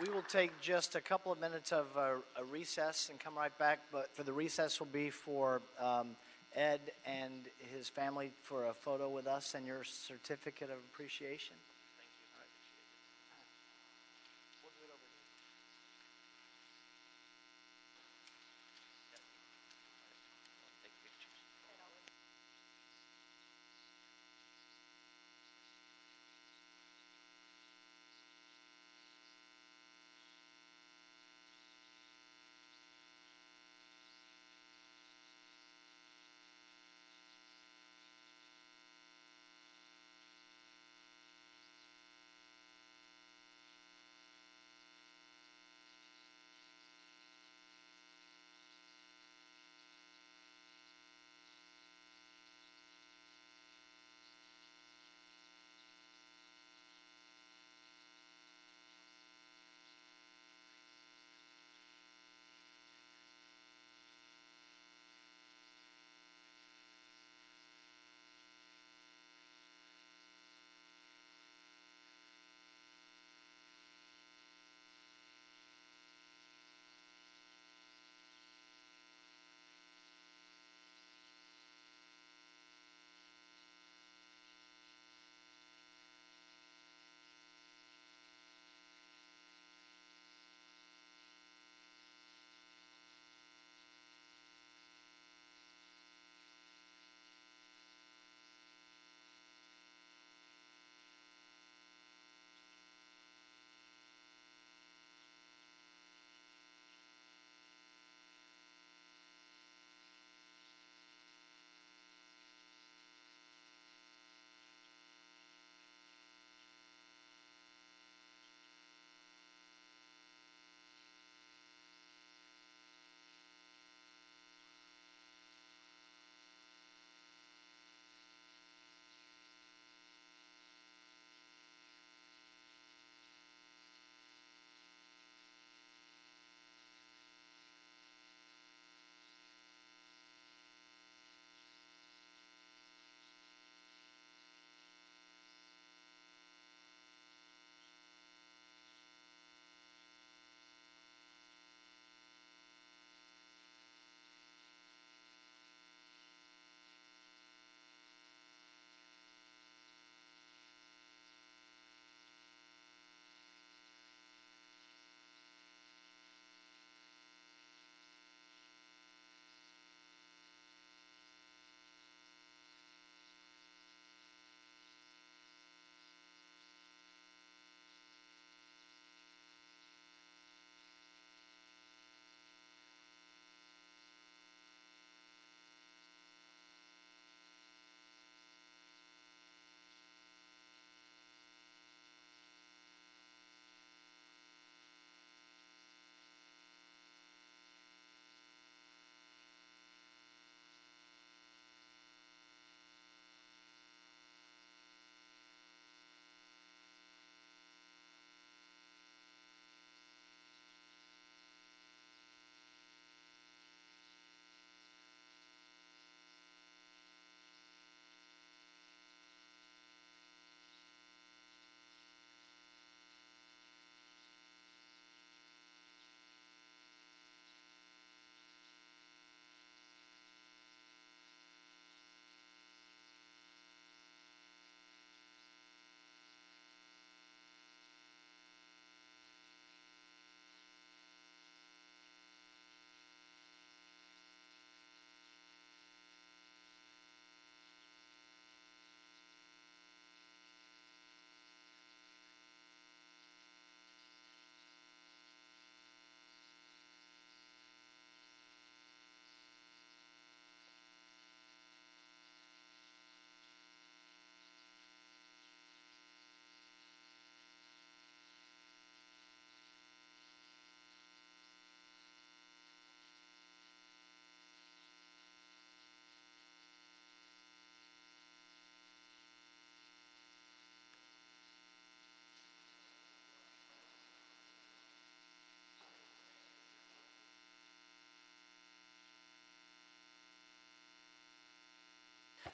We will take just a couple of minutes of a recess and come right back, but for the recess will be for Ed and his family for a photo with us and your certificate of appreciation.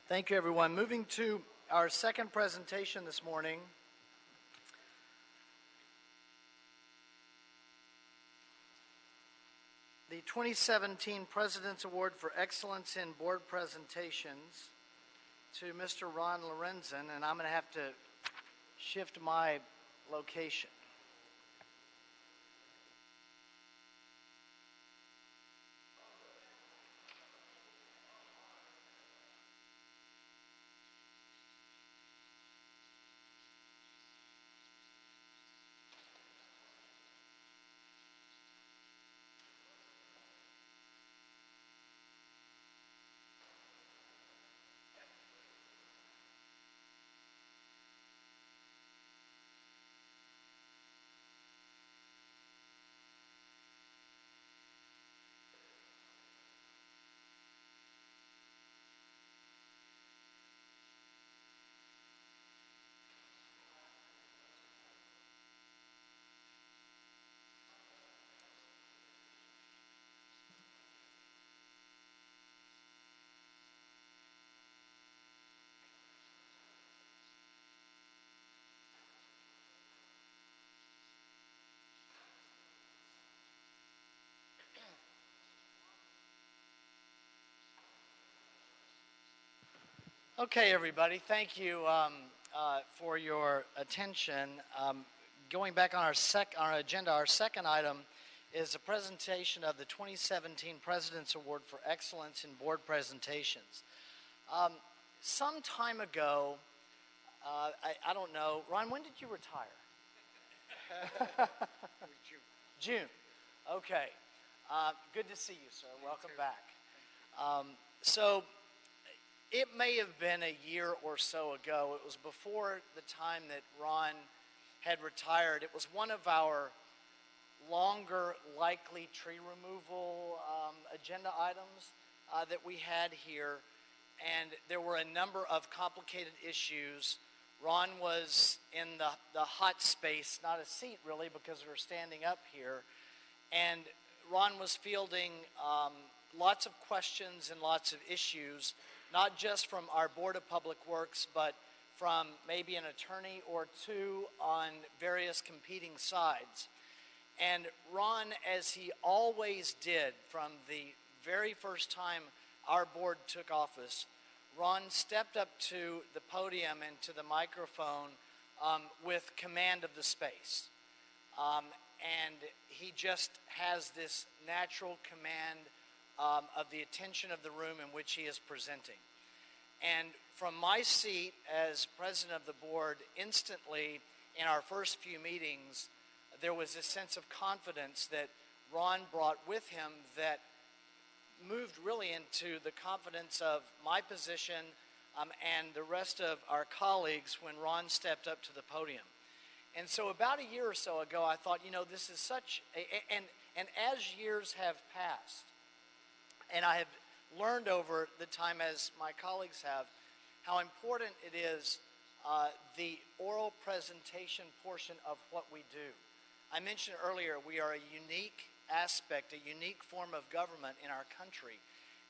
Thank you, everyone. Moving to our second presentation this morning. The 2017 President's Award for Excellence in Board Presentations to Mr. Ron Lorenzen, and I'm going to have to shift my location. Okay, everybody, thank you for your attention. Going back on our agenda, our second item is a presentation of the 2017 President's Award for Excellence in Board Presentations. Some time ago, I don't know, Ron, when did you retire? June. Okay. Good to see you, sir. Welcome back. So it may have been a year or so ago. It was before the time that Ron had retired. It was one of our longer likely tree removal agenda items that we had here. And there were a number of complicated issues. Ron was in the hot space, not a seat really, because we were standing up here. And Ron was fielding lots of questions and lots of issues, not just from our Board of Public Works, but from maybe an attorney or two on various competing sides. And Ron, as he always did from the very first time our board took office, Ron stepped up to the podium and to the microphone with command of the space. And he just has this natural command of the attention of the room in which he is presenting. And from my seat as president of the board, instantly in our first few meetings, there was a sense of confidence that Ron brought with him that moved really into the confidence of my position and the rest of our colleagues when Ron stepped up to the podium. And so about a year or so ago, I thought, you know, this is such a, and as years have passed, and I have learned over the time, as my colleagues have, how important it is the oral presentation portion of what we do. I mentioned earlier, we are a unique aspect, a unique form of government in our country.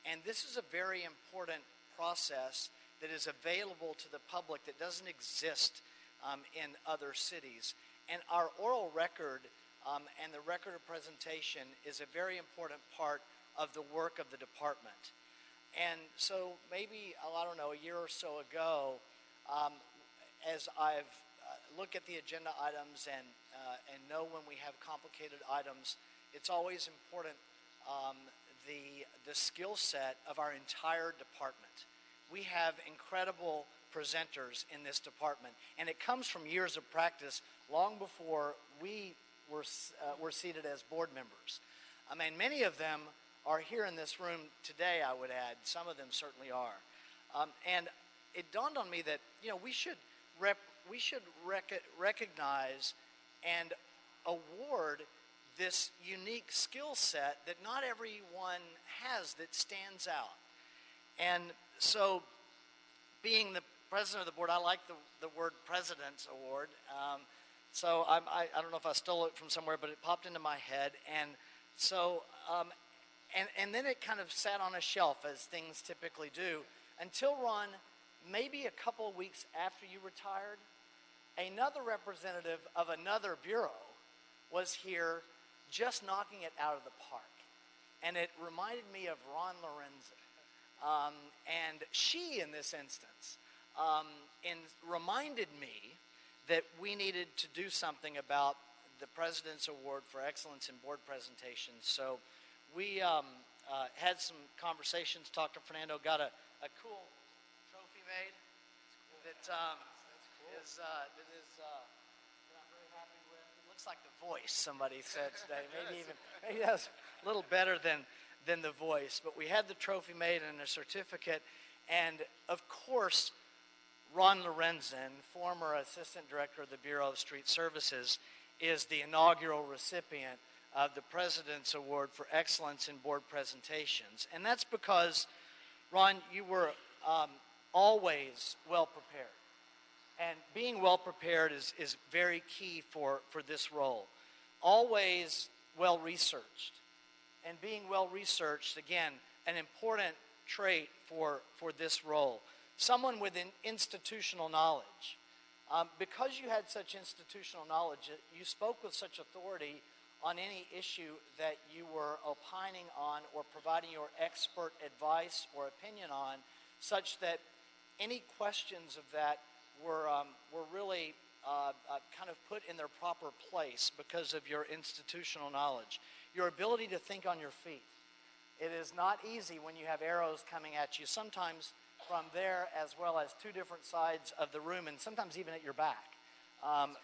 And this is a very important process that is available to the public that doesn't exist in other cities. And our oral record and the record of presentation is a very important part of the work of the department. And so maybe, I don't know, a year or so ago, as I've looked at the agenda items and know when we have complicated items, it's always important the skill set of our entire department. We have incredible presenters in this department, and it comes from years of practice long before we were seated as board members. I mean, many of them are here in this room today, I would add. Some of them certainly are. And it dawned on me that, you know, we should recognize and award this unique skill set that not everyone has that stands out. And so, being the president of the board, I like the word President's Award. So I don't know if I stole it from somewhere, but it popped into my head. And so, and then it kind of sat on a shelf, as things typically do, until Ron maybe a couple of weeks after you retired, another representative of another bureau was here just knocking it out of the park. And it reminded me of Ron Lorenzen. And she, in this instance, reminded me that we needed to do something about the President's Award for Excellence in Board Presentations. So we had some conversations, talked to Fernando, got a cool trophy made that is not very happy with. It looks like The Voice, somebody said today. Maybe that's a little better than The Voice. But we had the trophy made and a certificate. And, of course, Ron Lorenzen, former Assistant Director of the Bureau of Street Services, is the inaugural recipient of the President's Award for Excellence in Board Presentations. And that's because, Ron, you were always well prepared. And being well prepared is very key for this role. Always well researched. And being well researched, again, an important trait for this role. Someone with institutional knowledge. Because you had such institutional knowledge, you spoke with such authority on any issue that you were opining on or providing your expert advice or opinion on, such that any questions of that were really kind of put in their proper place because of your institutional knowledge. Your ability to think on your feet. It is not easy when you have arrows coming at you, sometimes from there as well as two different sides of the room, and sometimes even at your back,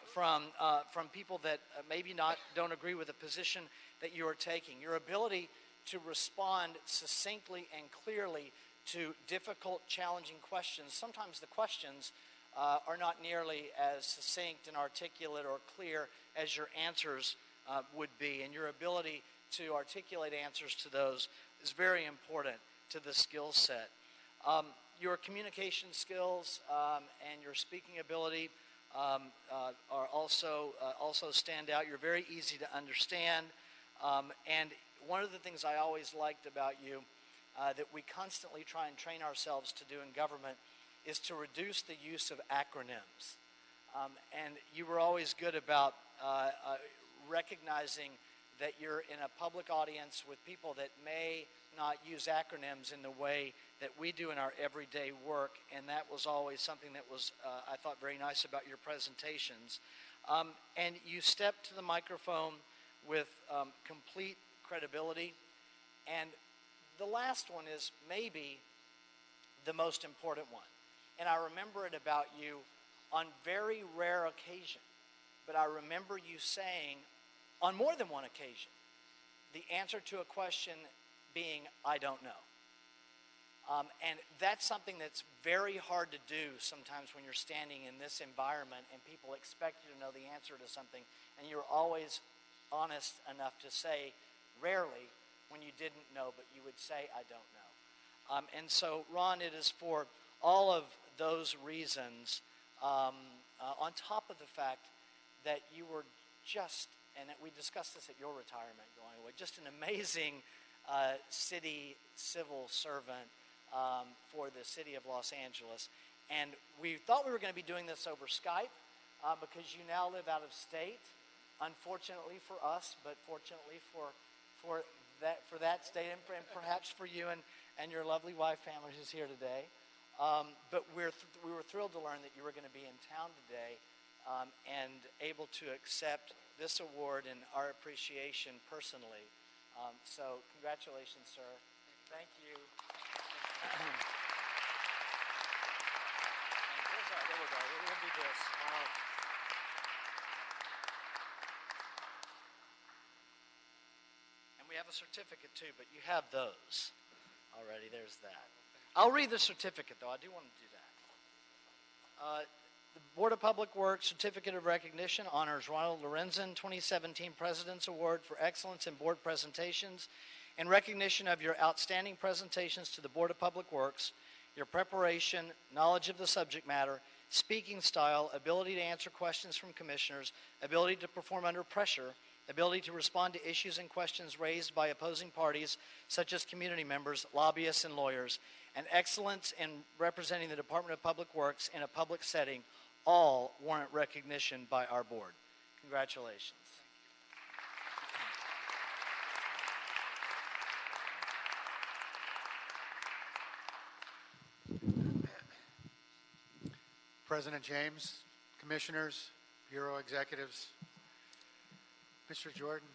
from people that maybe don't agree with the position that you are taking. Your ability to respond succinctly and clearly to difficult, challenging questions. Sometimes the questions are not nearly as succinct and articulate or clear as your answers would be, and your ability to articulate answers to those is very important to the skill set. Your communication skills and your speaking ability are also stand out. You're very easy to understand, and one of the things I always liked about you that we constantly try and train ourselves to do in government is to reduce the use of acronyms. And you were always good about recognizing that you're in a public audience with people that may not use acronyms in the way that we do in our everyday work, and that was always something that was, I thought, very nice about your presentations. And you stepped to the microphone with complete credibility. And the last one is maybe the most important one. And I remember it about you on very rare occasion, but I remember you saying on more than one occasion, the answer to a question being, I don't know. And that's something that's very hard to do sometimes when you're standing in this environment and people expect you to know the answer to something, and you're always honest enough to say, rarely, when you didn't know, but you would say, I don't know. And so, Ron, it is for all of those reasons, on top of the fact that you were just, and we discussed this at your retirement going away, just an amazing city civil servant for the city of Los Angeles. And we thought we were going to be doing this over Skype because you now live out of state, unfortunately for us, but fortunately for that state, and perhaps for you and your lovely wife, family who's here today. But we were thrilled to learn that you were going to be in town today and able to accept this award in our appreciation personally. So congratulations, sir. Thank you. There we go. We'll do this. And we have a certificate too, but you have those already. There's that. I'll read the certificate, though. I do want to do that. The Board of Public Works Certificate of Recognition honors Ronald Lorenzen, 2017 President's Award for Excellence in Board Presentations. In recognition of your outstanding presentations to the Board of Public Works, your preparation, knowledge of the subject matter, speaking style, ability to answer questions from commissioners, ability to perform under pressure, ability to respond to issues and questions raised by opposing parties such as community members, lobbyists, and lawyers, and excellence in representing the Department of Public Works in a public setting all warrant recognition by our board. Congratulations. President James, commissioners, bureau executives, Mr. Jordan,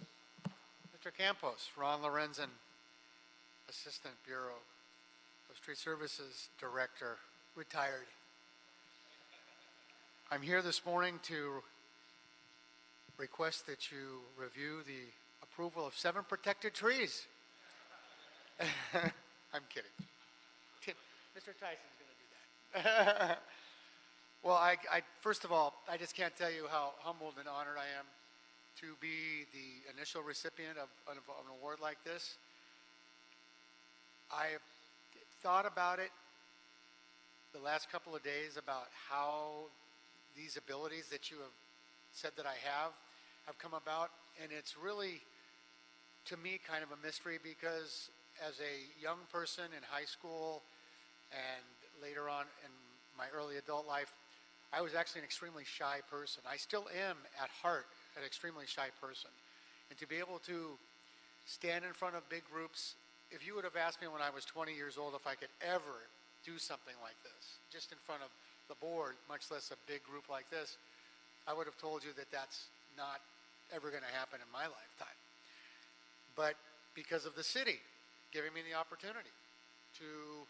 Mr. Campos, Ron Lorenzen, Assistant Bureau of Street Services Director, retired. I'm here this morning to request that you review the approval of 7 protected trees. I'm kidding. Mr. Tyson's going to do that. Well, first of all, I just can't tell you how humbled and honored I am to be the initial recipient of an award like this. I thought about it the last couple of days about how these abilities that you have said that I have come about, and it's really, to me, kind of a mystery because as a young person in high school and later on in my early adult life, I was actually an extremely shy person. I still am, at heart, an extremely shy person. And to be able to stand in front of big groups, if you would have asked me when I was 20 years old if I could ever do something like this, just in front of the board, much less a big group like this, I would have told you that that's not ever going to happen in my lifetime. But because of the city giving me the opportunity to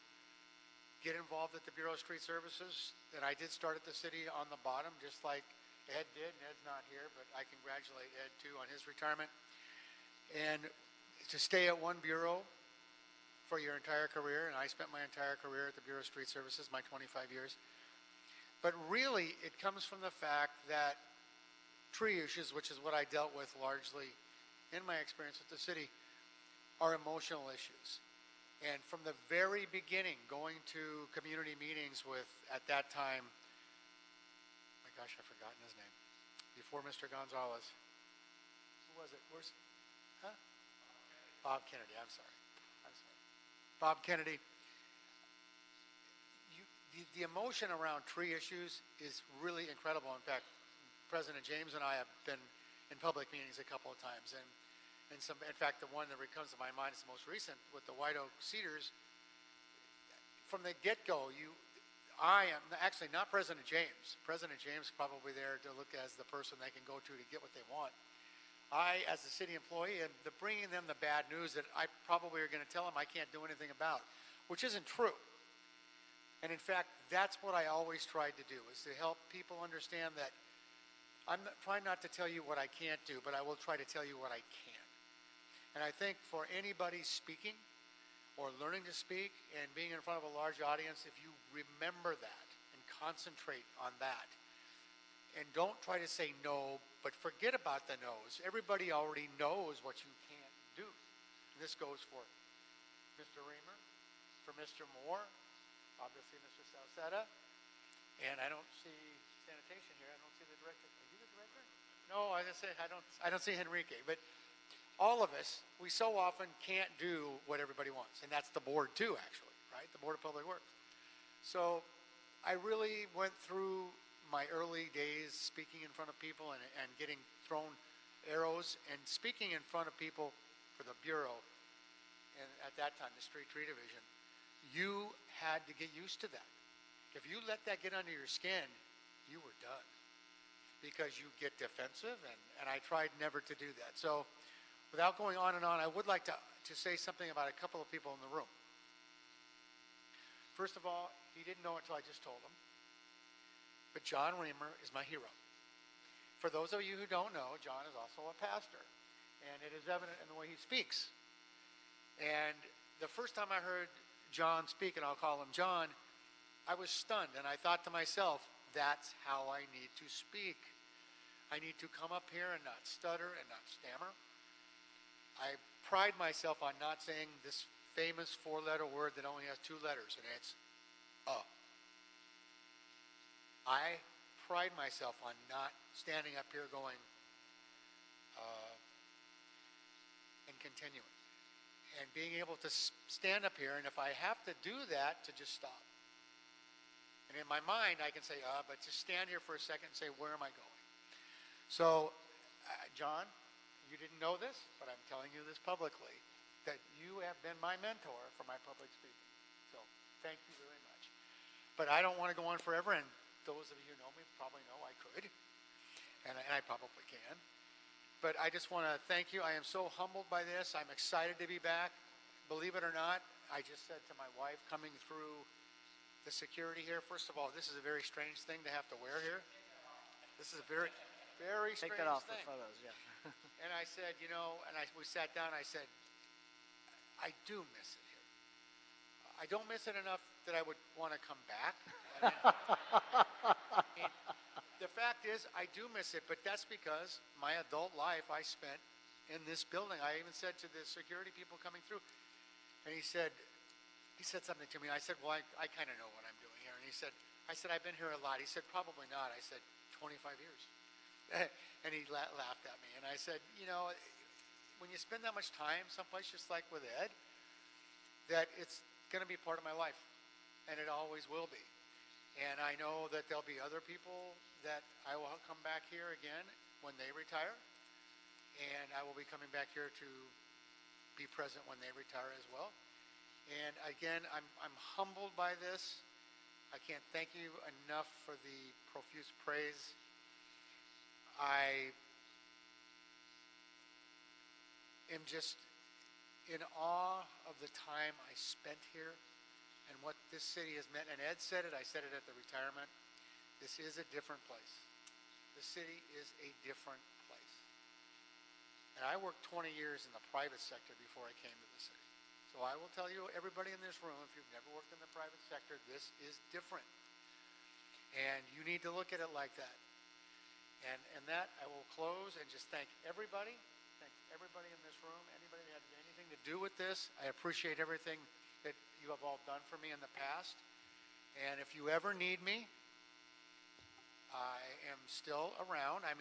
get involved at the Bureau of Street Services, that I did start at the city on the bottom, just like Ed did, and Ed's not here, but I congratulate Ed too on his retirement. And to stay at one bureau for your entire career, and I spent my entire career at the Bureau of Street Services, my 25 years. But really, it comes from the fact that tree issues, which is what I dealt with largely in my experience with the city, are emotional issues. And from the very beginning, going to community meetings with, at that time, my gosh, I've forgotten his name, before Mr. Gonzalez. Who was it? Bob Kennedy, I'm sorry. Bob Kennedy. The emotion around tree issues is really incredible. In fact, President James and I have been in public meetings a couple of times, and in fact, the one that comes to my mind is the most recent with the White Oak Cedars. From the get-go, I am actually not President James. President James is probably there to look as the person they can go to get what they want. I, as a city employee, am bringing them the bad news that I probably are going to tell them I can't do anything about, which isn't true. And in fact, that's what I always tried to do, is to help people understand that I'm trying not to tell you what I can't do, but I will try to tell you what I can. And I think for anybody speaking or learning to speak and being in front of a large audience, if you remember that and concentrate on that, and don't try to say no, but forget about the no's. Everybody already knows what you can't do. And this goes for Mr. Reamer, for Mr. Moore, obviously Mr. Salcetta, and I don't see sanitation here. I don't see the director. Are you the director? No, I just say I don't see Henrique, but all of us, we so often can't do what everybody wants. And that's the board too, actually, right? The Board of Public Works. So I really went through my early days speaking in front of people and getting thrown arrows and speaking in front of people for the Bureau. And at that time, the Street Tree Division, you had to get used to that. If you let that get under your skin, you were done. Because you get defensive, and I tried never to do that. So without going on and on, I would like to say something about a couple of people in the room. First of all, he didn't know it until I just told him, but John Reamer is my hero. For those of you who don't know, John is also a pastor, and it is evident in the way he speaks. And the first time I heard John speak, and I'll call him John, I was stunned, and I thought to myself, that's how I need to speak. I need to come up here and not stutter and not stammer. I pride myself on not saying this famous 4-letter word that only has 2 letters, and it's I pride myself on not standing up here going and continuing. and being able to stand up here, and if I have to do that, to just stop. And in my mind, I can say, but just stand here for a second and say, where am I going? So, John, you didn't know this, but I'm telling you this publicly, that you have been my mentor for my public speaking. So, thank you very much. But I don't want to go on forever, and those of you who know me probably know I could, and I probably can. But I just want to thank you. I am so humbled by this. I'm excited to be back. Believe it or not, I just said to my wife coming through the security here, first of all, this is a very strange thing to have to wear here. This is a very, very strange Take that off thing. for photos, yeah. And I said, you know, and we sat down, I said, I do miss it here. I don't miss it enough that I would want to come back. I mean, the fact is, I do miss it, but that's because my adult life I spent in this building. I even said to the security people coming through, and he said something to me. I said, well, I kind of know what I'm doing here. And I said, I've been here a lot. He said, probably not. I said, 25 years. And he laughed at me. And I said, you know, when you spend that much time someplace just like with Ed, that it's going to be part of my life. And it always will be. And I know that there'll be other people that I will come back here again when they retire. And I will be coming back here to be present when they retire as well. And again, I'm humbled by this. I can't thank you enough for the profuse praise. I am just in awe of the time I spent here and what this city has meant. And Ed said it, I said it at the retirement. This is a different place. The city is a different place. And I worked 20 years in the private sector before I came to the city. So I will tell you, everybody in this room, if you've never worked in the private sector, this is different. And you need to look at it like that. And that, I will close and just thank everybody in this room, anybody that had anything to do with this. I appreciate everything that you have all done for me in the past. And if you ever need me, I am still around. I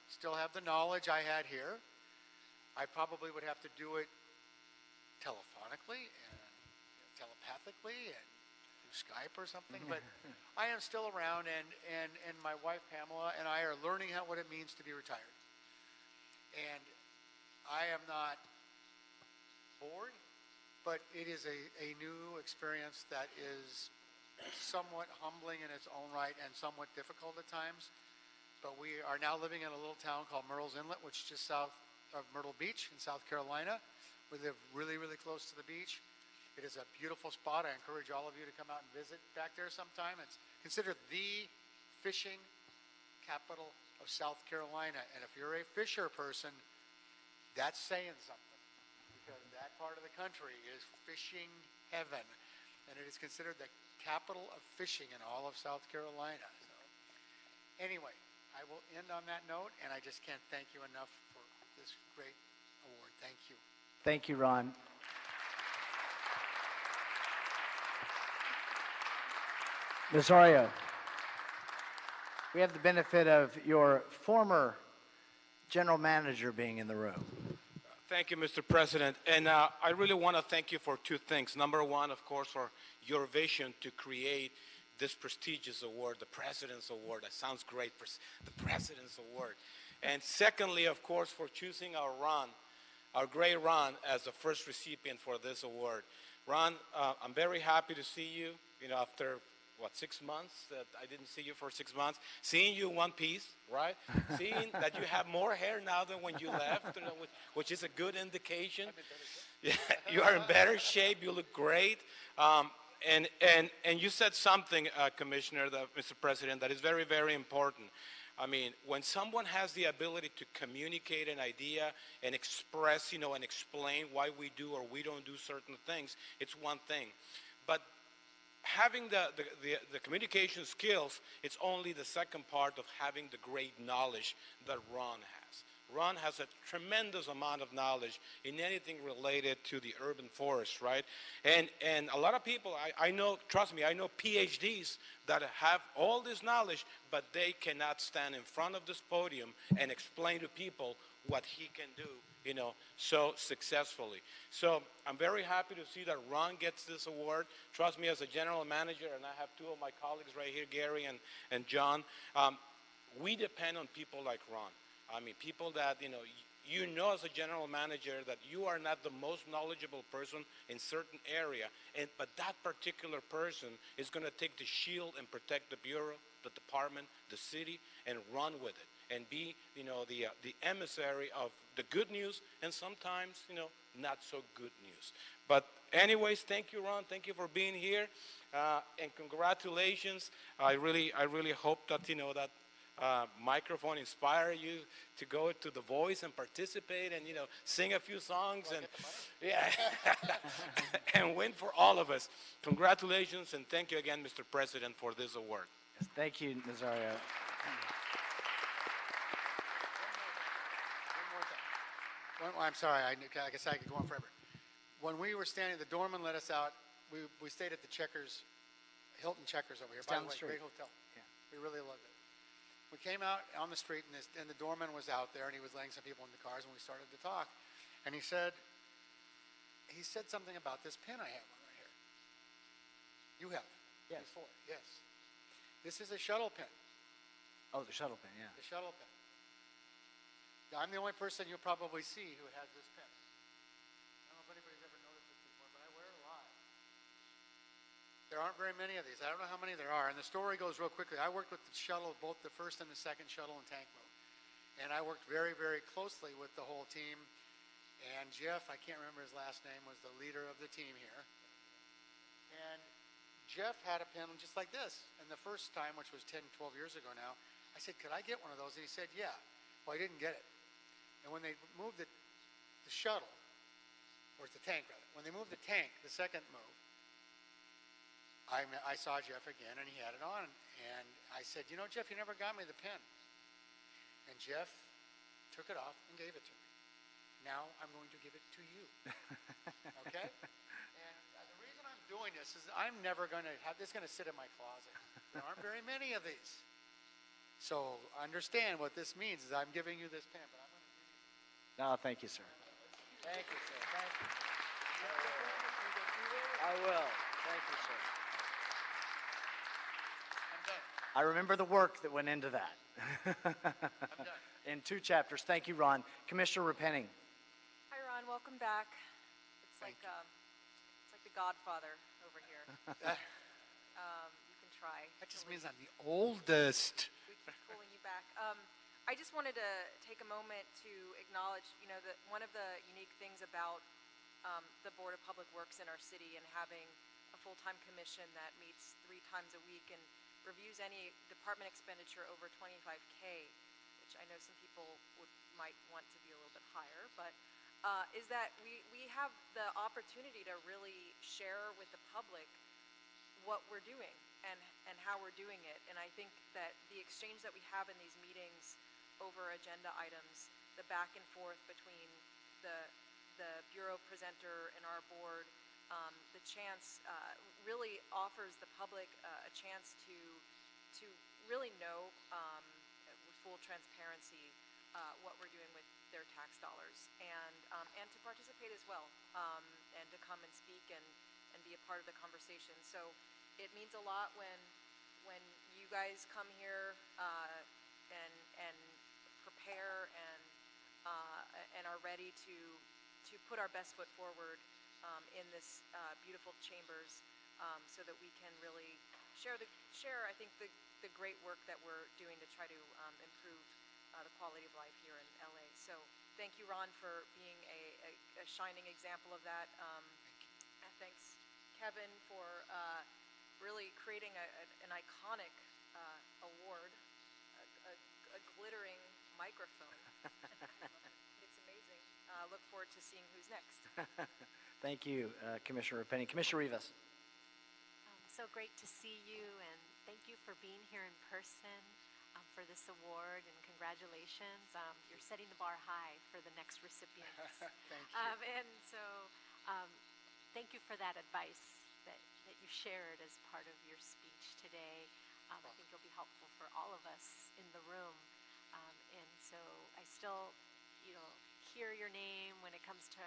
still have the knowledge I had here. I probably would have to do it telephonically and telepathically and through Skype or something, but I am still around, and my wife Pamela and I are learning what it means to be retired. And I am not bored, but it is a new experience that is somewhat humbling in its own right and somewhat difficult at times. But we are now living in a little town called Myrtle's Inlet, which is just south of Myrtle Beach in South Carolina. We live really, really close to the beach. It is a beautiful spot. I encourage all of you to come out and visit back there sometime. It's considered the fishing capital of South Carolina. And if you're a fisher person, that's saying something, because that part of the country is fishing heaven. And it is considered the capital of fishing in all of South Carolina. So, anyway, I will end on that note, and I just can't thank you enough for this great award. Thank you. Thank you, Ron. Ms. Arroyo, we have the benefit of your former general manager being in the room. Thank you, Mr. President. And I really want to thank you for two things. Number one, of course, for your vision to create this prestigious award, the President's Award. That sounds great, the President's Award. And secondly, of course, for choosing our great Ron, as the first recipient for this award. Ron, I'm very happy to see you, after, 6 months? That I didn't see you for 6 months. Seeing you in one piece, right? Seeing that you have more hair now than when you left, which is a good indication. Yeah, you are in better shape. You look great. And you said something, Commissioner, Mr. President, that is very, very important. I mean, when someone has the ability to communicate an idea and express, and explain why we do or we don't do certain things, it's one thing. But having the communication skills, it's only the second part of having the great knowledge that Ron has. Ron has a tremendous amount of knowledge in anything related to the urban forest, right? And a lot of people, I know, trust me, I know PhDs that have all this knowledge, but they cannot stand in front of this podium and explain to people what he can do, you know, so successfully. So I'm very happy to see that Ron gets this award. Trust me, as a general manager, and I have two of my colleagues right here, Gary and John, we depend on people like Ron. I mean, people that, you know as a general manager that you are not the most knowledgeable person in certain area, but that particular person is going to take the shield and protect the bureau, the department, the city, and run with it, and be, the emissary of the good news and sometimes, not so good news. But anyways, thank you, Ron. Thank you for being here, and congratulations. I really hope that, that microphone inspire you to go to The Voice and participate and sing a few songs and and win for all of us. Congratulations and thank you again, Mr. President, for this award. Yes, thank you, Nazario. I'm sorry, I guess I could go on forever. When we were standing, the doorman let us out. We stayed at the Checkers, Hilton Checkers over here. It's down By the the way, street. great hotel. Yeah. We really loved it. We came out on the street, and the doorman was out there, and he was letting some people in the cars, and we started to talk. And he said something about this pin I have on right here. You have? Yes. Before, yes. This is a shuttle pin. Oh, the shuttle pin, yeah. The shuttle pin. I'm the only person you'll probably see who has this pin. I don't know if anybody's ever noticed this before, but I wear it a lot. There aren't very many of these. I don't know how many there are. And the story goes real quickly. I worked with the shuttle, both the first and the second shuttle and tank move. And I worked very, very closely with the whole team. And Jeff, I can't remember his last name, was the leader of the team here. And Jeff had a pin just like this. And the first time, which was 10, 12 years ago now, I said, could I get one of those? And he said, yeah. Well, I didn't get it. And when they moved the shuttle, or it's the tank rather, when they moved the tank, the second move, I saw Jeff again, and he had it on, and I said, Jeff, you never got me the pin. And Jeff took it off and gave it to me. Now I'm going to give it to you. Okay? And the reason I'm doing this is I'm never going to have this going to sit in my closet. There aren't very many of these. So understand what this means is I'm giving you this pin, but I'm going to give you. No, thank you, sir. Thank you, sir. Thank you. I will. Thank you, sir. I'm done. I remember the work that went into that. I'm done. In 2 chapters. Thank you, Ron. Commissioner Repenning. Hi, Ron. Welcome back. It's like the Godfather over here. You can try. That just means I'm the oldest. We keep pulling you back. I just wanted to take a moment to acknowledge, that one of the unique things about the Board of Public Works in our city and having a full-time commission that meets 3 times a week and reviews any department expenditure over $25K, which I know some people might want to be a little bit higher, but is that we have the opportunity to really share with the public what we're doing and how we're doing it. And I think that the exchange that we have in these meetings over agenda items, the back and forth between the bureau presenter and our board, the chance really offers the public a chance to really know with full transparency what we're doing with their tax dollars and to participate as well and to come and speak and be a part of the conversation. So it means a lot when you guys come here and prepare and are ready to put our best foot forward in this beautiful chambers so that we can really share I think the great work that we're doing to try to improve the quality of life here in LA. So thank you, Ron, for being a shining example of that. And thanks, Kevin, for really creating an iconic award, a glittering microphone. It's amazing. Look forward to seeing who's next. Thank you, Commissioner Penny. Commissioner Rivas. So great to see you, and thank you for being here in person. for this award, and congratulations. You're setting the bar high for the next recipients. Thank you. And so, thank you for that advice that you shared as part of your speech today. I think it'll be helpful for all of us in the room. And so I still, hear your name when it comes to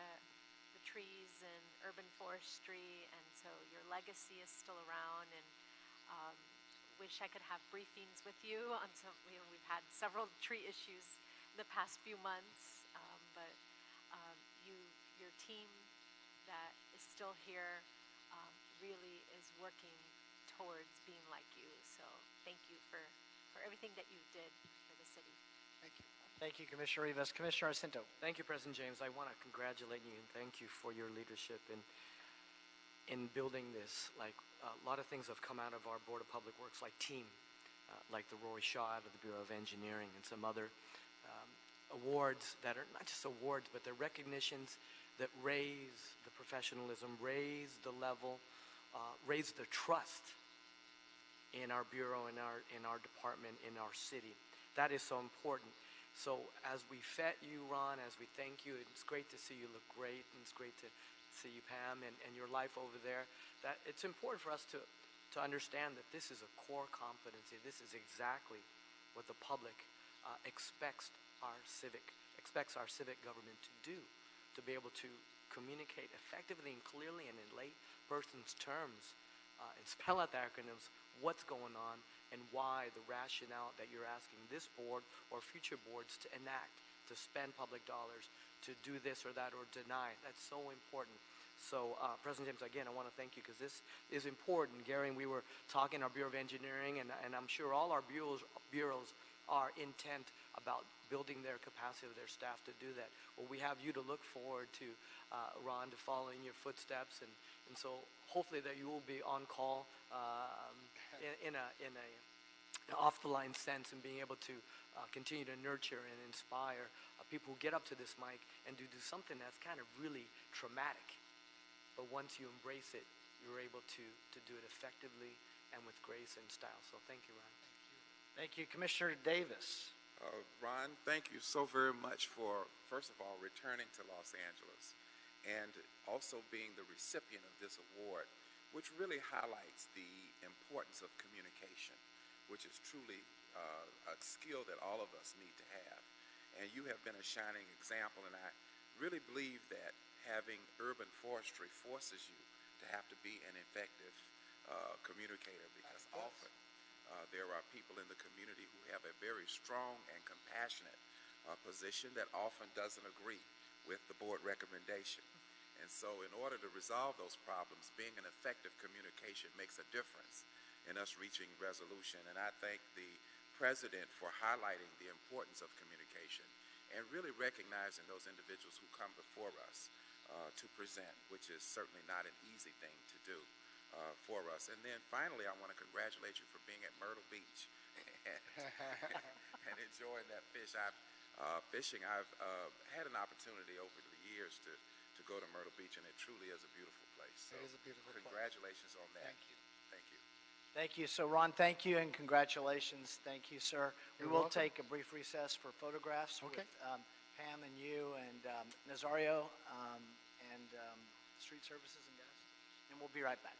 the trees and urban forestry, and so your legacy is still around. And wish I could have briefings with you on some. We've had several tree issues in the past few months, but your team that is still here really is working towards being like you. So thank you for everything that you did for the city. Thank you. Thank you, Commissioner Rivas. Commissioner Jacinto. Thank you, President James. I want to congratulate you and thank you for your leadership in building this. Like a lot of things have come out of our Board of Public Works, like TEAM, like the Rory Shaw out of the Bureau of Engineering, and some other awards that are not just awards, but they're recognitions that raise the professionalism, raise the level, raise the trust in our bureau, in our department, in our city. That is so important. So as we fet you, Ron, as we thank you, it's great to see you look great, and it's great to see you, Pam, and your life over there. That it's important for us to understand that this is a core competency. This is exactly what the public expects our civic government to do, to be able to communicate effectively and clearly and in lay person's terms, and spell out the acronyms, what's going on, and why the rationale that you're asking this board or future boards to enact, to spend public dollars, to do this or that or deny. That's so important. So, President James, again, I want to thank you because this is important. Gary and we were talking our Bureau of Engineering, and I'm sure all our bureaus are intent about building their capacity of their staff to do that. Well, we have you to look forward to, Ron, to follow in your footsteps, and so hopefully that you will be on call in a off-the-line sense, and being able to continue to nurture and inspire people who get up to this mic and do something that's kind of really traumatic. But once you embrace it, you're able to do it effectively and with grace and style. So thank you, Ron. Thank you, Commissioner Davis. Ron, thank you so very much for, first of all, returning to Los Angeles and also being the recipient of this award, which really highlights the importance of communication, which is truly a skill that all of us need to have. And you have been a shining example, and I really believe that having urban forestry forces you to have to be an effective communicator, because often there are people in the community who have a very strong and compassionate position that often doesn't agree with the board recommendation. And so in order to resolve those problems, being an effective communication makes a difference in us reaching resolution. And I thank the President for highlighting the importance of communication and really recognizing those individuals who come before us to present, which is certainly not an easy thing to do for us. And then finally, I want to congratulate you for being at Myrtle Beach and enjoying that fishing. I've had an opportunity over the years to go to Myrtle Beach, and it truly is a beautiful place. So It is a beautiful place. congratulations on that. Thank you. Thank you. Thank you. So, Ron, thank you and congratulations. Thank you, sir. We You're will welcome. take a brief recess for photographs Okay. with Pam and you and Nazario and Street Services and Gas, and we'll be right back.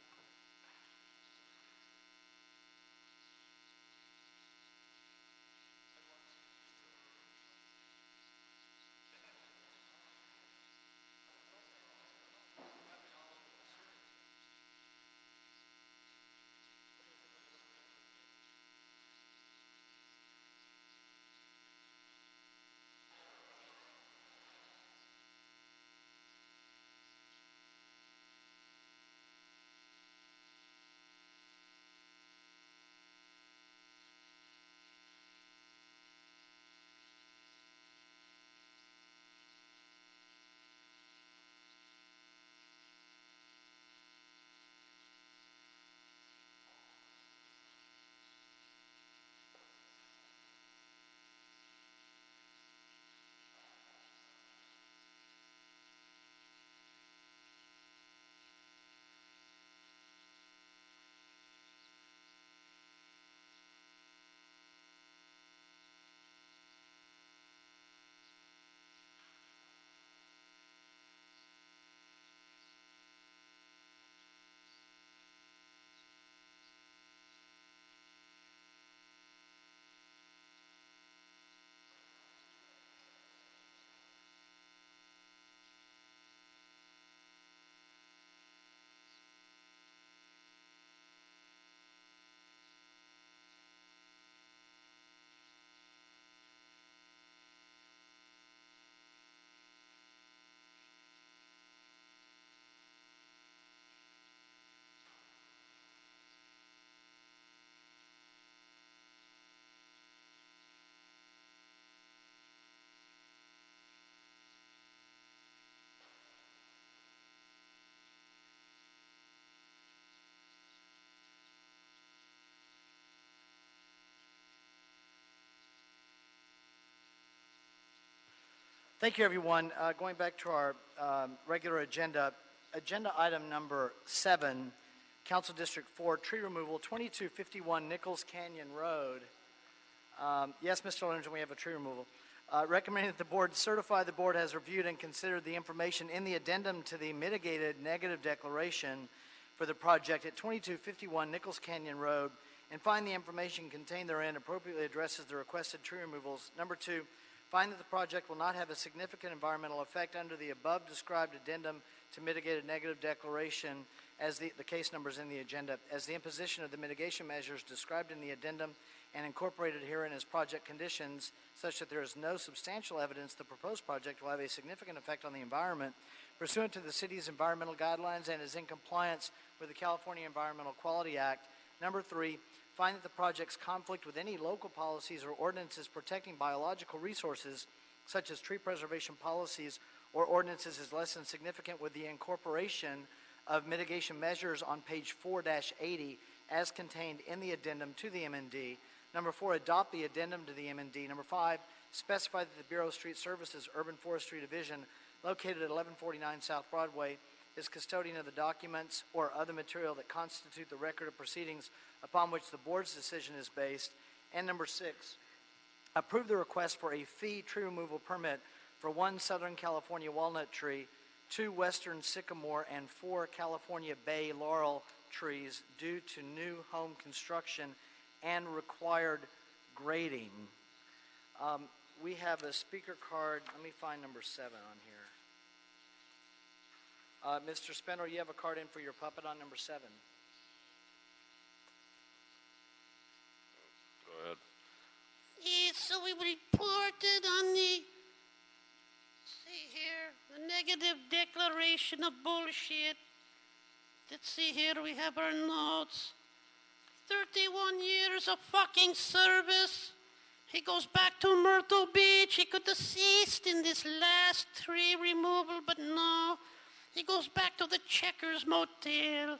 Thank you, everyone. Going back to our regular agenda, agenda item number 7, Council District 4, tree removal, 2251 Nichols Canyon Road. Yes, Mr. Linden, we have a tree removal. Recommending that the board certify the board has reviewed and considered the information in the addendum to the mitigated negative declaration for the project at 2251 Nichols Canyon Road and find the information contained therein appropriately addresses the requested tree removals. Number 2, find that the project will not have a significant environmental effect under the above described addendum to mitigated negative declaration as the case numbers in the agenda, as the imposition of the mitigation measures described in the addendum and incorporated herein as project conditions such that there is no substantial evidence the proposed project will have a significant effect on the environment pursuant to the city's environmental guidelines and is in compliance with the California Environmental Quality Act. Number 3, find that the project's conflict with any local policies or ordinances protecting biological resources, such as tree preservation policies or ordinances, is less than significant with the incorporation of mitigation measures on page 4-80 as contained in the addendum to the MND. Number 4, adopt the addendum to the MND. Number 5, specify that the Bureau of Street Services Urban Forestry Division, located at 1149 South Broadway, is custodian of the documents or other material that constitute the record of proceedings upon which the board's decision is based. And number 6, approve the request for a fee tree removal permit for 1 Southern California walnut tree, 2 Western sycamore, and 4 California bay laurel trees due to new home construction and required grading. We have a speaker card. Let me find number 7 on here. Mr. Spindler, you have a card in for your puppet on number 7. Go ahead. Yeah, so we reported on the, see here, the negative declaration of bullshit. Let's see here, we have our notes. 31 years of fucking service. He goes back to Myrtle Beach. He could assist in this last tree removal, but no. He goes back to the Checkers Motel.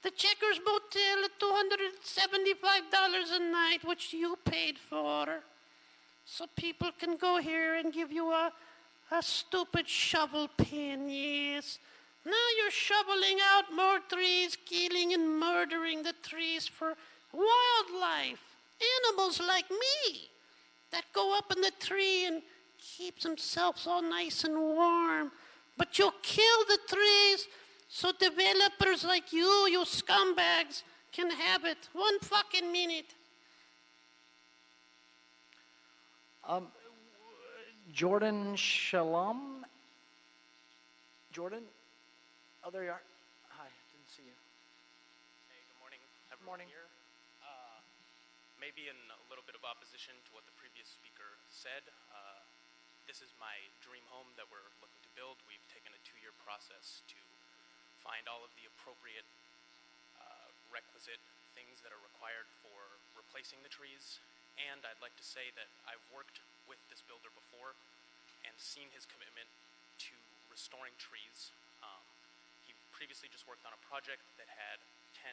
The Checkers Motel at $275 a night, which you paid for. So people can go here and give you a stupid shovel pin, yes. Now you're shoveling out more trees, killing and murdering the trees for wildlife, animals like me, that go up in the tree and keep themselves all nice and warm. But you'll kill the trees so developers like you scumbags, can have it. 1 fucking minute. Jordan Shalom? Jordan? Oh, there you are. Hi, didn't see you. Hey, good morning, everyone. Good morning. Here. Maybe in a little bit of opposition to what the previous speaker said, this is my dream home that we're looking to build. We've taken a 2-year process to find all of the appropriate requisite things that are required for replacing the trees. And I'd like to say that I've worked with this builder before and seen his commitment to restoring trees. He previously just worked on a project that had 10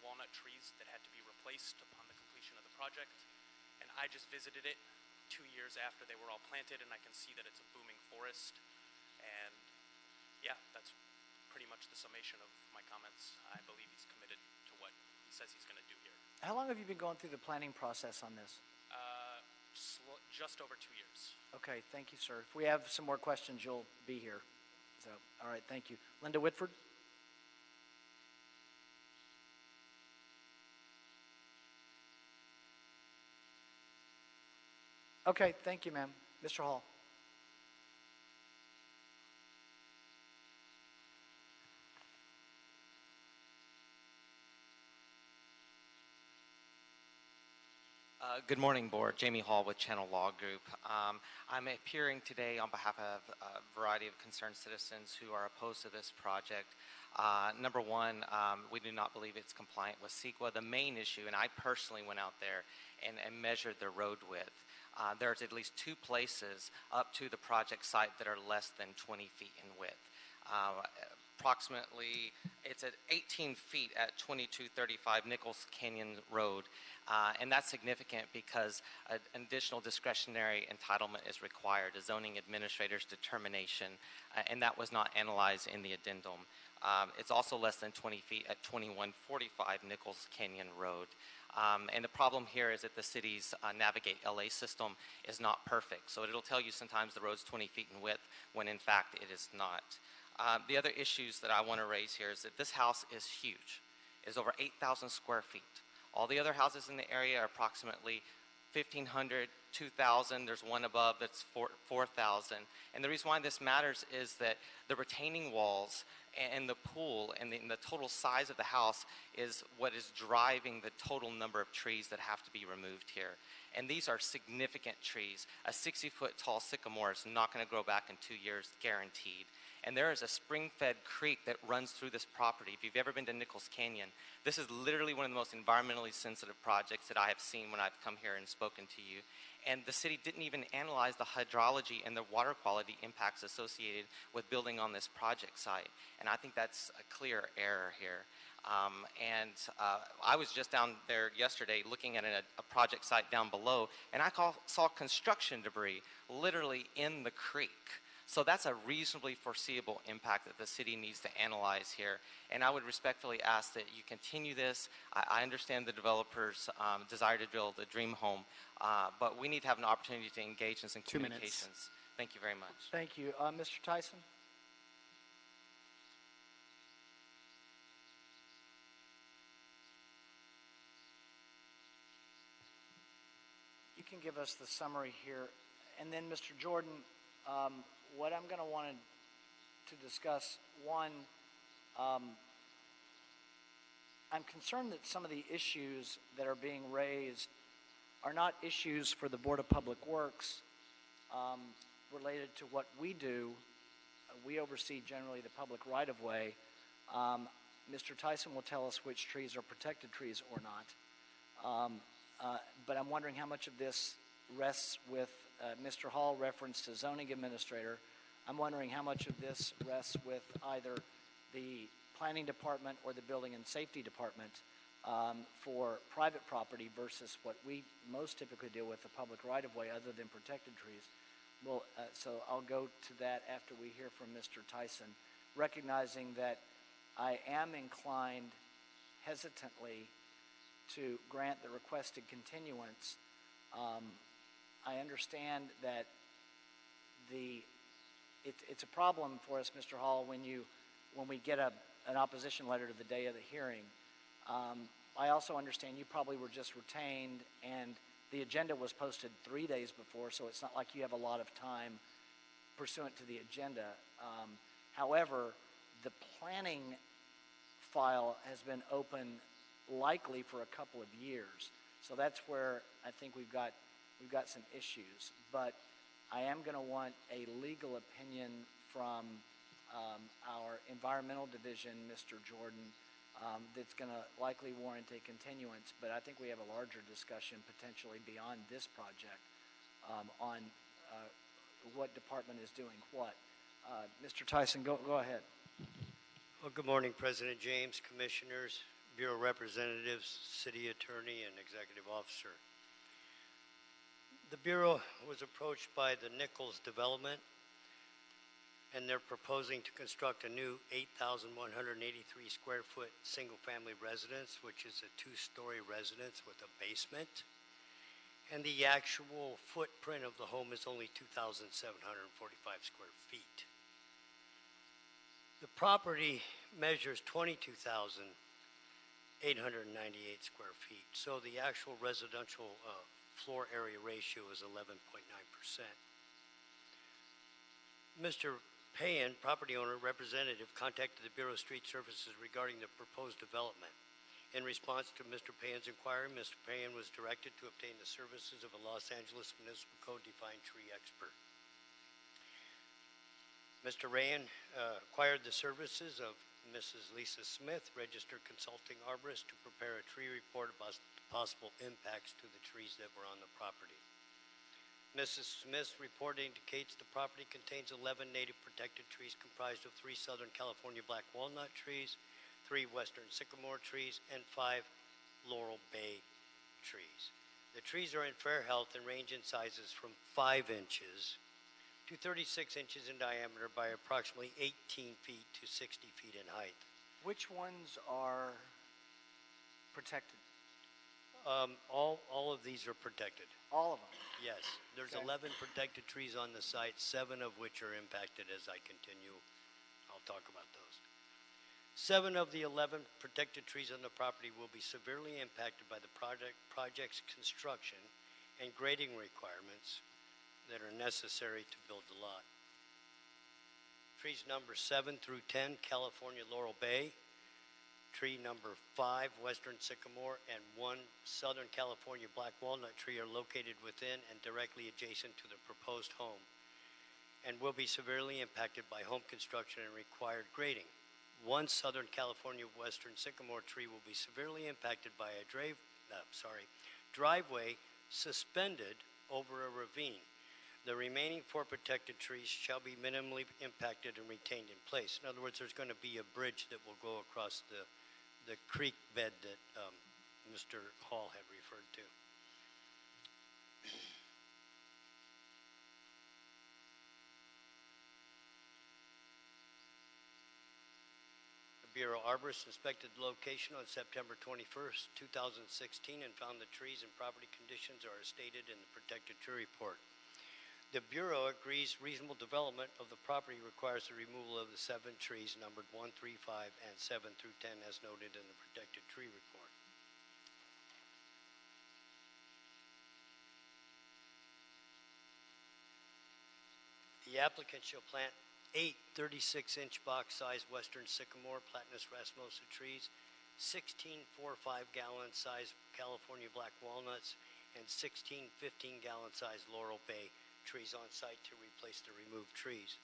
walnut trees that had to be replaced upon the completion of the project. And I just visited it 2 years after they were all planted, and I can see that it's a booming forest. And yeah, that's pretty much the summation of my comments. I believe he's committed to what he says he's going to do here. How long have you been going through the planning process on this? Just over 2 years. Okay, thank you, sir. If we have some more questions, you'll be here. So, all right, thank you. Linda Whitford? Okay, thank you, ma'am. Mr. Hall? Good morning, Board. Jamie Hall with Channel Law Group. I'm appearing today on behalf of a variety of concerned citizens who are opposed to this project. Number one, we do not believe it's compliant with CEQA. The main issue, and I personally went out there and measured the road width. There's at least 2 places up to the project site that are less than 20 feet in width. approximately, it's at 18 feet at 2235 Nichols Canyon Road. And that's significant because an additional discretionary entitlement is required, a zoning administrator's determination, and that was not analyzed in the addendum. It's also less than 20 feet at 2145 Nichols Canyon Road. And the problem here is that the city's Navigate LA system is not perfect. So it'll tell you sometimes the road's 20 feet in width when in fact it is not. The other issues that I want to raise here is that this house is huge. It is over 8,000 square feet. All the other houses in the area are approximately 1,500, 2,000. There's one above that's 4,000. And the reason why this matters is that the retaining walls and the pool and the total size of the house is what is driving the total number of trees that have to be removed here. And these are significant trees. A 60-foot tall sycamore is not going to grow back in 2 years, guaranteed. And there is a spring-fed creek that runs through this property. If you've ever been to Nichols Canyon, this is literally one of the most environmentally sensitive projects that I have seen when I've come here and spoken to you. And the city didn't even analyze the hydrology and the water quality impacts associated with building on this project site. And I think that's a clear error here. I was just down there yesterday looking at a project site down below, and I saw construction debris literally in the creek. So that's a reasonably foreseeable impact that the city needs to analyze here. And I would respectfully ask that you continue this. I understand the developer's desire to build a dream home, but we need to have an opportunity to engage in some 2 minutes. communications. Thank you very much. Thank you. Mr. Tyson? You can give us the summary here. And then, Mr. Jordan, what I'm going to want to discuss, one, I'm concerned that some of the issues that are being raised are not issues for the Board of Public Works related to what we do. We oversee generally the public right-of-way. Mr. Tyson will tell us which trees are protected trees or not. But I'm wondering how much of this rests with Mr. Hall referenced to zoning administrator. I'm wondering how much of this rests with either the planning department or the building and safety department for private property versus what we most typically deal with, the public right-of-way, other than protected trees. Well, so I'll go to that after we hear from Mr. Tyson, recognizing that I am inclined hesitantly to grant the requested continuance. I understand that it's a problem for us, Mr. Hall, when we get an opposition letter to the day of the hearing. I also understand you probably were just retained, and the agenda was posted 3 days before, so it's not like you have a lot of time pursuant to the agenda. However, the planning file has been open likely for a couple of years, so that's where I think we've got some issues. But I am going to want a legal opinion from our environmental division, Mr. Jordan, that's going to likely warrant a continuance. But I think we have a larger discussion potentially beyond this project on what department is doing what. Mr. Tyson, go ahead. Well, good morning, President James, Commissioners, Bureau Representatives, City Attorney, and Executive Officer. The Bureau was approached by the Nichols Development, and they're proposing to construct a new 8,183 square foot single-family residence, which is a 2-story residence with a basement. And the actual footprint of the home is only 2,745 square feet. The property measures 22,898 square feet, so the actual residential floor area ratio is 11.9%. Mr. Payan, property owner representative, contacted the Bureau of Street Services regarding the proposed development. In response to Mr. Payan's inquiry, Mr. Payan was directed to obtain the services of a Los Angeles Municipal Code defined tree expert. Mr. Rayan acquired the services of Mrs. Lisa Smith, registered consulting arborist, to prepare a tree report about possible impacts to the trees that were on the property. Mrs. Smith's report indicates the property contains 11 native protected trees comprised of 3 Southern California black walnut trees, 3 Western sycamore trees, and 5 Laurel Bay trees. The trees are in fair health and range in sizes from 5 inches to 36 inches in diameter by approximately 18 feet to 60 feet in height. Which ones are protected? All of these are protected. All of them? Yes. There's Okay. 11 protected trees on the site, 7 of which are impacted as I continue. I'll talk about those. 7 of the 11 protected trees on the property will be severely impacted by the project's construction and grading requirements that are necessary to build the lot. Trees number 7 through 10, California Laurel Bay. Tree number 5, Western Sycamore, and 1 Southern California Black Walnut tree are located within and directly adjacent to the proposed home and will be severely impacted by home construction and required grading. 1 Southern California Western Sycamore tree will be severely impacted by a driveway suspended over a ravine. The remaining 4 protected trees shall be minimally impacted and retained in place. In other words, there's going to be a bridge that will go across the creek bed that Mr. Hall had referred to. The Bureau Arborist inspected the location on September 21st, 2016, and found the trees and property conditions are as stated in the protected tree report. The Bureau agrees reasonable development of the property requires the removal of the 7 trees numbered 1, 3, 5, and 7 through 10 as noted in the protected tree report. The applicant shall plant 8 36-inch box-sized Western Sycamore Platanus racemosa trees, 16 4-5-gallon-sized California Black Walnuts, and 16 15-gallon-sized Laurel Bay trees on site to replace the removed trees.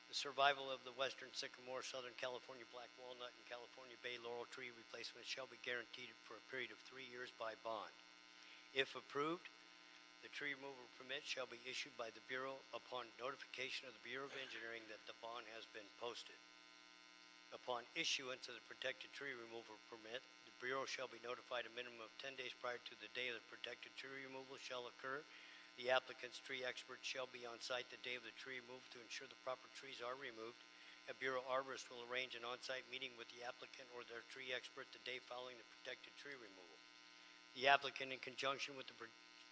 The survival of the Western Sycamore, Southern California Black Walnut, and California Bay Laurel tree replacements shall be guaranteed for a period of 3 years by bond. If approved, the tree removal permit shall be issued by the Bureau upon notification of the Bureau of Engineering that the bond has been posted. Upon issuance of the protected tree removal permit, the Bureau shall be notified a minimum of 10 days prior to the day of the protected tree removal shall occur. The applicant's tree expert shall be on site the day of the tree removal to ensure the proper trees are removed. A Bureau arborist will arrange an on-site meeting with the applicant or their tree expert the day following the protected tree removal. The applicant, in conjunction with the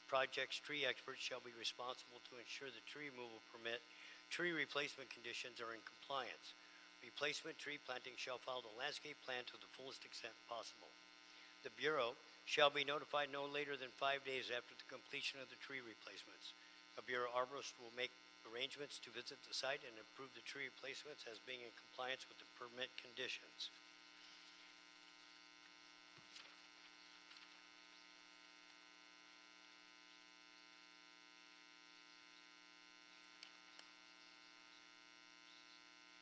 project's tree expert, shall be responsible to ensure the tree removal permit, tree replacement conditions are in compliance. Replacement tree planting shall follow the landscape plan to the fullest extent possible. The Bureau shall be notified no later than 5 days after the completion of the tree replacements. A Bureau arborist will make arrangements to visit the site and approve the tree replacements as being in compliance with the permit conditions.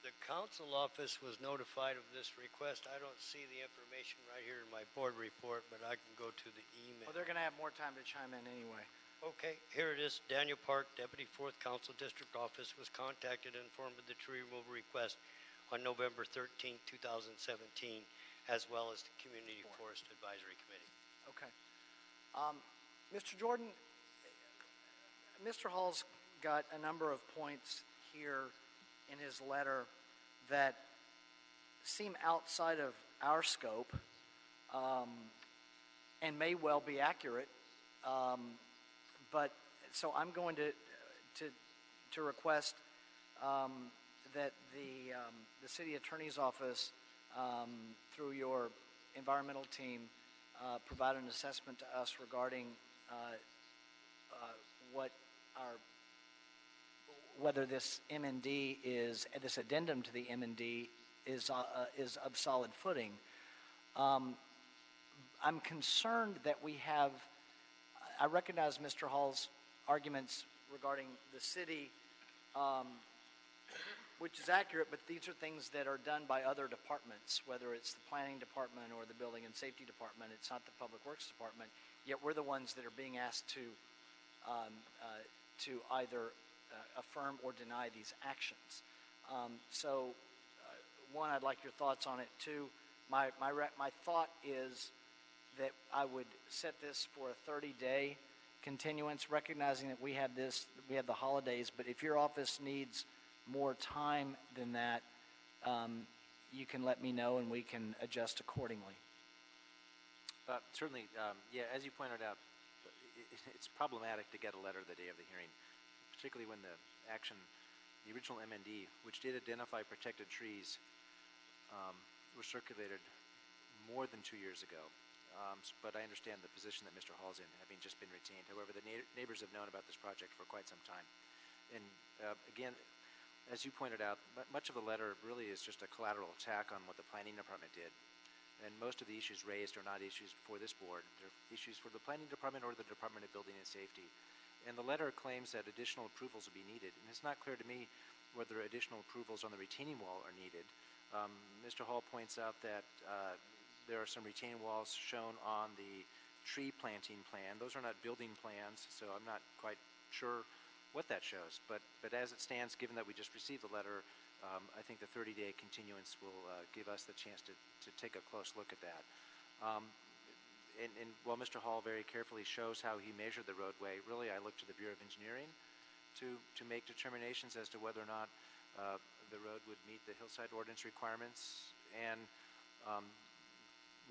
The council office was notified of this request. I don't see the information right here in my board report, but I can go to the email. Well, they're going to have more time to chime in anyway. Okay, here it is. Daniel Park, Deputy 4th Council District Office, was contacted and informed of the tree removal request on November 13, 2017, as well as the Community Forest Advisory Committee. Okay. Mr. Jordan, Mr. Hall's got a number of points here in his letter that seem outside of our scope and may well be accurate. But so I'm going to request that the city attorney's office, through your environmental team, provide an assessment to us regarding whether this M&D is, this addendum to the M&D is of solid footing. I'm concerned that we have, I recognize Mr. Hall's arguments regarding the city, which is accurate, but these are things that are done by other departments, whether it's the planning department or the building and safety department. It's not the public works department, yet we're the ones that are being asked to to either affirm or deny these actions. One, I'd like your thoughts on it. Two, my thought is that I would set this for a 30-day continuance, recognizing that we have the holidays, but if your office needs more time than that, you can let me know and we can adjust accordingly. Certainly, yeah, as you pointed out, it's problematic to get a letter the day of the hearing, particularly when the original MND, which did identify protected trees, was circulated more than 2 years ago. But I understand the position that Mr. Hall's in, having just been retained. However, the neighbors have known about this project for quite some time. And again, as you pointed out, much of the letter really is just a collateral attack on what the planning department did. And most of the issues raised are not issues for this board. They're issues for the planning department or the Department of Building and Safety. And the letter claims that additional approvals will be needed. And it's not clear to me whether additional approvals on the retaining wall are needed. Mr. Hall points out that there are some retaining walls shown on the tree planting plan. Those are not building plans, so I'm not quite sure what that shows. But as it stands, given that we just received the letter, I think the 30-day continuance will give us the chance to take a close look at that. And while Mr. Hall very carefully shows how he measured the roadway, really I look to the Bureau of Engineering to make determinations as to whether or not the road would meet the hillside ordinance requirements. And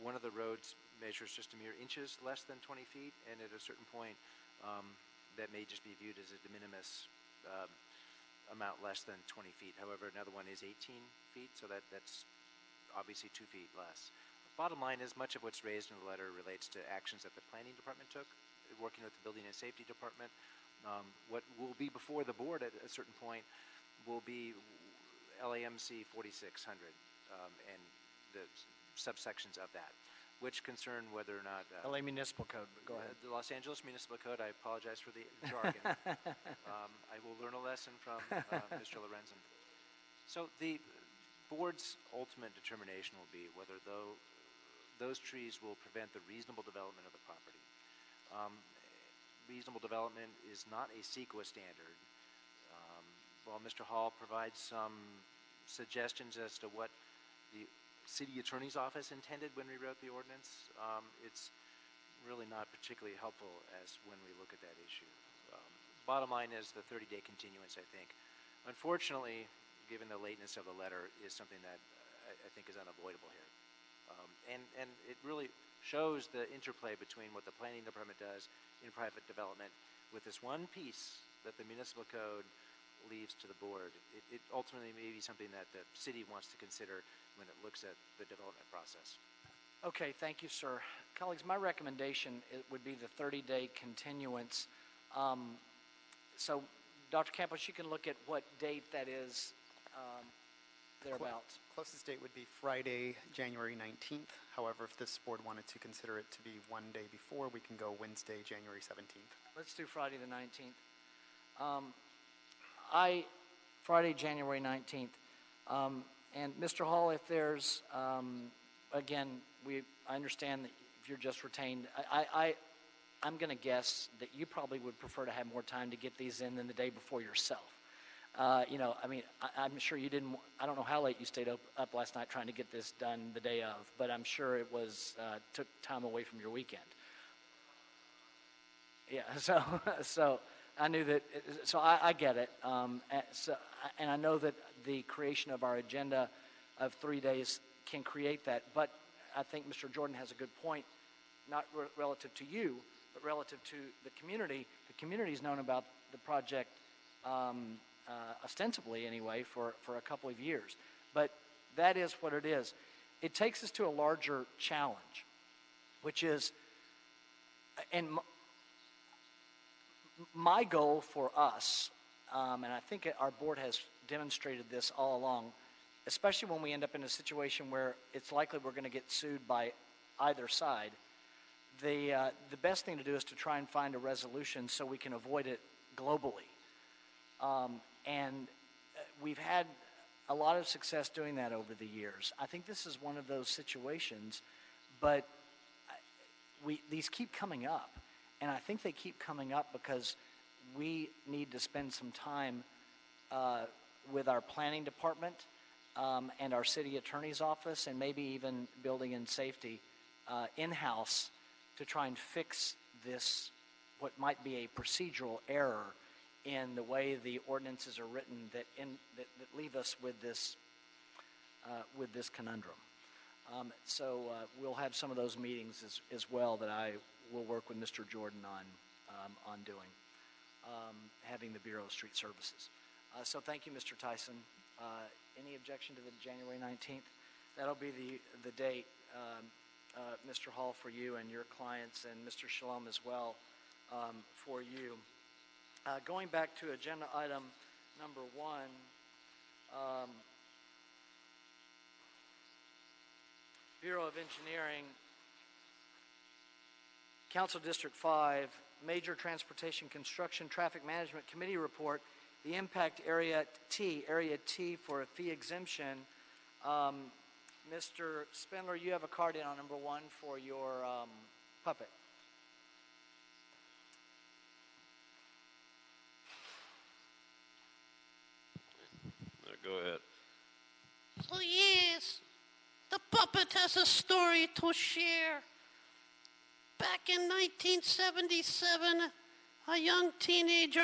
one of the roads measures just a mere inches less than 20 feet, and at a certain point, that may just be viewed as a de minimis amount less than 20 feet. However, another one is 18 feet, so that's obviously 2 feet less. Bottom line is, much of what's raised in the letter relates to actions that the planning department took, working with the Building and Safety Department. What will be before the board at a certain point will be LAMC 4600 and the subsections of that, which concern whether or not... LA Municipal Code, go ahead. The Los Angeles Municipal Code, I apologize for the jargon. I will learn a lesson from Mr. Lorenzen. So the board's ultimate determination will be whether those trees will prevent the reasonable development of the property. Reasonable development is not a CEQA standard. While Mr. Hall provides some suggestions as to what the city attorney's office intended when we wrote the ordinance, it's really not particularly helpful as when we look at that issue. Bottom line is the 30-day continuance, I think. Unfortunately, given the lateness of the letter, is something that I think is unavoidable here. And it really shows the interplay between what the planning department does in private development with this one piece that the municipal code leaves to the board. It ultimately may be something that the city wants to consider when it looks at the development process. Okay, thank you, sir. Colleagues, my recommendation would be the 30-day continuance. So, Dr. Campos, you can look at what date that is thereabouts. Closest date would be Friday, January 19th. However, if this board wanted to consider it to be one day before, we can go Wednesday, January 17th. Let's do Friday the 19th. Friday, January 19th. And Mr. Hall, if there's, again, I understand that if you're just retained, I'm going to guess that you probably would prefer to have more time to get these in than the day before yourself. I'm sure you didn't, I don't know how late you stayed up last night trying to get this done the day of, but I'm sure it was, took time away from your weekend. Yeah, so I knew that, so I get it. And I know that the creation of our agenda of 3 days can create that, but I think Mr. Jordan has a good point, not relative to you, but relative to the community. The community's known about the project ostensibly anyway for a couple of years, but that is what it is. It takes us to a larger challenge, which is, and my goal for us, and I think our board has demonstrated this all along, especially when we end up in a situation where it's likely we're going to get sued by either side, the best thing to do is to try and find a resolution so we can avoid it globally. And we've had a lot of success doing that over the years. I think this is one of those situations, but these keep coming up. And I think they keep coming up because we need to spend some time with our planning department and our city attorney's office, and maybe even building and safety in-house to try and fix this, what might be a procedural error in the way the ordinances are written that leave us with this conundrum. So we'll have some of those meetings as well that I will work with Mr. Jordan on doing, having the Bureau of Street Services. So thank you, Mr. Tyson. Any objection to the January 19th? That'll be the date, Mr. Hall, for you and your clients, and Mr. Shalom as well for you. Going back to agenda item number 1, Bureau of Engineering, Council District 5, Major Transportation Construction Traffic Management Committee report, the impact area T for a fee exemption. Mr. Spindler, you have a card in on number 1 for your puppet. Go ahead. So yes, the puppet has a story to share. Back in 1977, a young teenage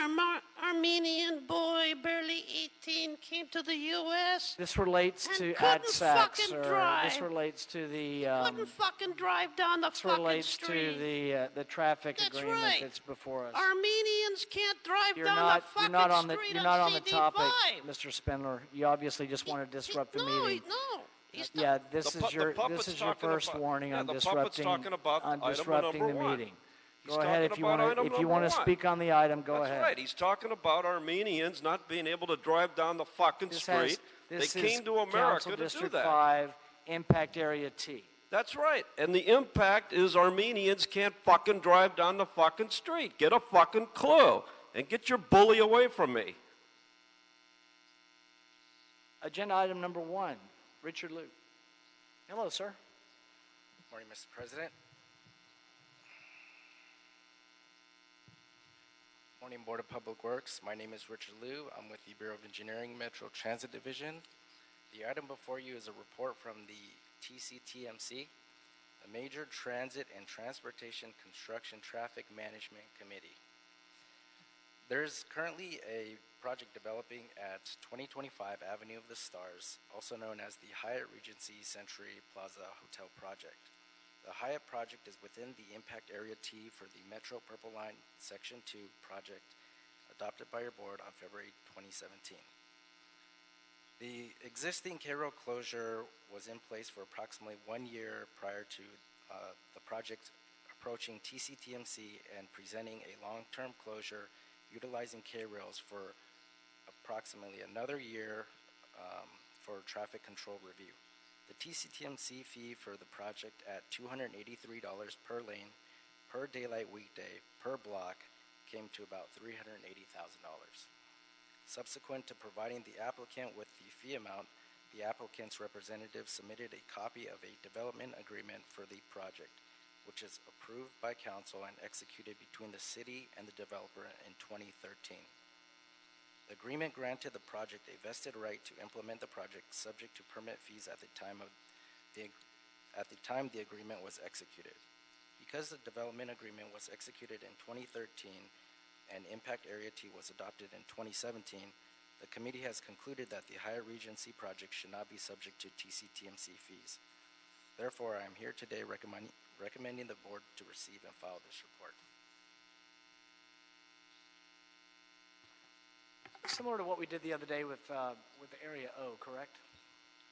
Armenian boy, barely 18, came to the U.S. This relates to couldn't ADSAC, fucking sir. drive. This relates to the. Couldn't fucking drive down the This fucking relates street. to the traffic That's agreement right. that's before us. Armenians can't drive You're down not. the You're fucking not on the. street You're not on the CD5. topic, Mr. Spindler. You obviously just want to disrupt the meeting. No. He's Yeah, this The pu- is your. the puppet's This is your talking first about- warning yeah, on the puppet's disrupting. talking about On item disrupting number the 1. meeting. He's Go ahead talking if you about want item to. If you number want to 1. speak on the item, go That's ahead. right. He's talking about Armenians not being able to drive down the fucking street. This They is came to America Council to do District that. 5, Impact Area T. That's right. And the impact is Armenians can't fucking drive down the fucking street. Get a fucking clue and get your bully away from me. Agenda item number 1, Richard Liu. Hello, sir. Morning, Mr. President. Morning, Board of Public Works. My name is Richard Liu. I'm with the Bureau of Engineering Metro Transit Division. The item before you is a report from the TCTMC, the Major Transit and Transportation Construction Traffic Management Committee. There's currently a project developing at 2025 Avenue of the Stars, also known as the Hyatt Regency Century Plaza Hotel Project. The Hyatt project is within the Impact Area T for the Metro Purple Line Section 2 project adopted by your board on February 2017. The existing K-Road closure was in place for approximately 1 year prior to the project approaching TCTMC and presenting a long-term closure utilizing K-Rails for approximately another year for traffic control review. The TCTMC fee for the project at $283 per lane, per daylight weekday, per block, came to about $380,000. Subsequent to providing the applicant with the fee amount, the applicant's representative submitted a copy of a development agreement for the project, which is approved by council and executed between the city and the developer in 2013. The agreement granted the project a vested right to implement the project subject to permit fees at the time the agreement was executed. Because the development agreement was executed in 2013 and Impact Area T was adopted in 2017, the committee has concluded that the Hyatt Regency project should not be subject to TCTMC fees. Therefore, I am here today recommending the board to receive and file this report. Similar to what we did the other day with Area O, correct?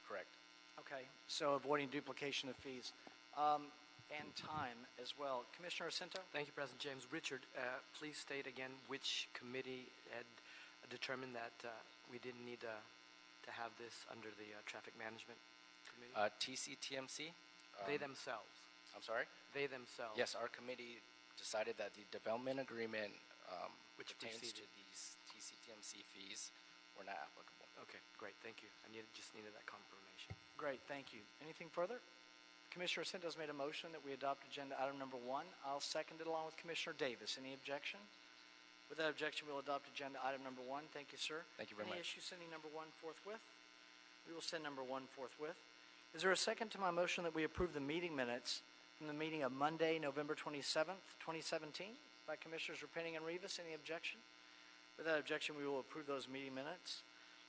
Correct. Okay, so avoiding duplication of fees and time as well. Commissioner Jacinto? Thank you, President James. Richard, please state again which committee had determined that we didn't need to have this under the Traffic Management Committee? TCTMC? They themselves. I'm sorry? They themselves. Yes, our committee decided that the development agreement which pertains to preceded. these TCTMC fees were not applicable. Okay, great, thank you. I just needed that confirmation. Great, thank you. Anything further? Commissioner Jacinto's made a motion that we adopt agenda item number 1. I'll second it along with Commissioner Davis. Any objection? Without objection, we'll adopt agenda item number 1. Thank you, sir. Thank you very Any much. issue sending number 1 forthwith? We will send number 1 forthwith. Is there a second to my motion that we approve the meeting minutes from the meeting of Monday, November 27th, 2017 by Commissioners Repenning and Rivas? Any objection? Without objection, we will approve those meeting minutes.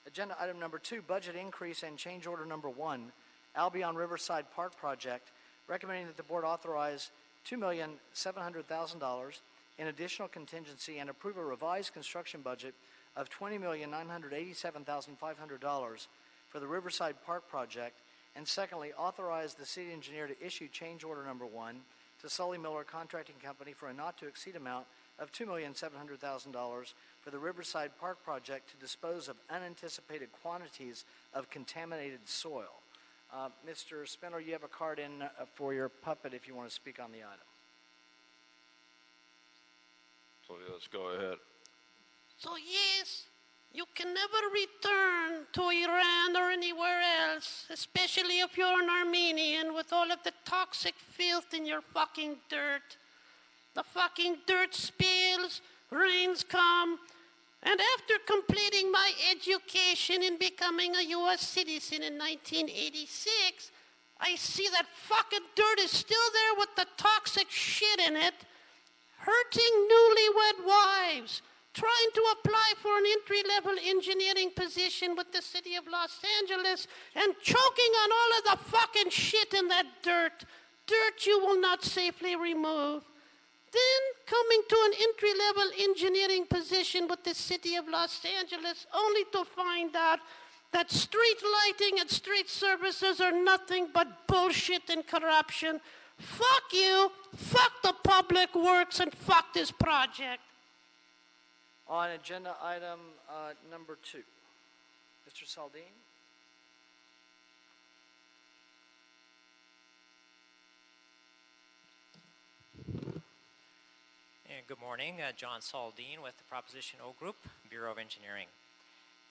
Agenda item number 2, budget increase and change order number 1, Albion Riverside Park Project, recommending that the board authorize $2,700,000 in additional contingency and approve a revised construction budget of $20,987,500 for the Riverside Park Project, and secondly, authorize the city engineer to issue change order number 1 to Sully Miller Contracting Company for a not-to-exceed amount of $2,700,000 for the Riverside Park Project to dispose of unanticipated quantities of contaminated soil. Mr. Spindler, you have a card in for your puppet if you want to speak on the item. So let's go ahead. So yes, you can never return to Iran or anywhere else, especially if you're an Armenian with all of the toxic filth in your fucking dirt. The fucking dirt spills, rains come, and after completing my education and becoming a U.S. citizen in 1986, I see that fucking dirt is still there with the toxic shit in it, hurting newlywed wives, trying to apply for an entry-level engineering position with the city of Los Angeles, and choking on all of the fucking shit in that dirt you will not safely remove. Then coming to an entry-level engineering position with the city of Los Angeles, only to find out that street lighting and street services are nothing but bullshit and corruption. Fuck you, fuck the public works, and fuck this project. On agenda item number 2, Mr. Saldin. And good morning, John Saldin with the Proposition O Group, Bureau of Engineering.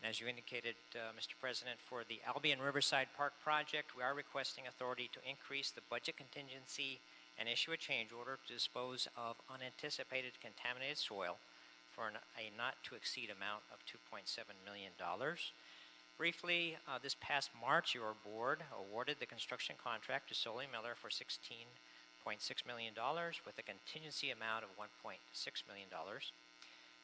And as you indicated, Mr. President, for the Albion Riverside Park project, we are requesting authority to increase the budget contingency and issue a change order to dispose of unanticipated contaminated soil for a not-to-exceed amount of $2.7 million. Briefly, this past March, your board awarded the construction contract to Sully Miller for $16.6 million with a contingency amount of $1.6 million.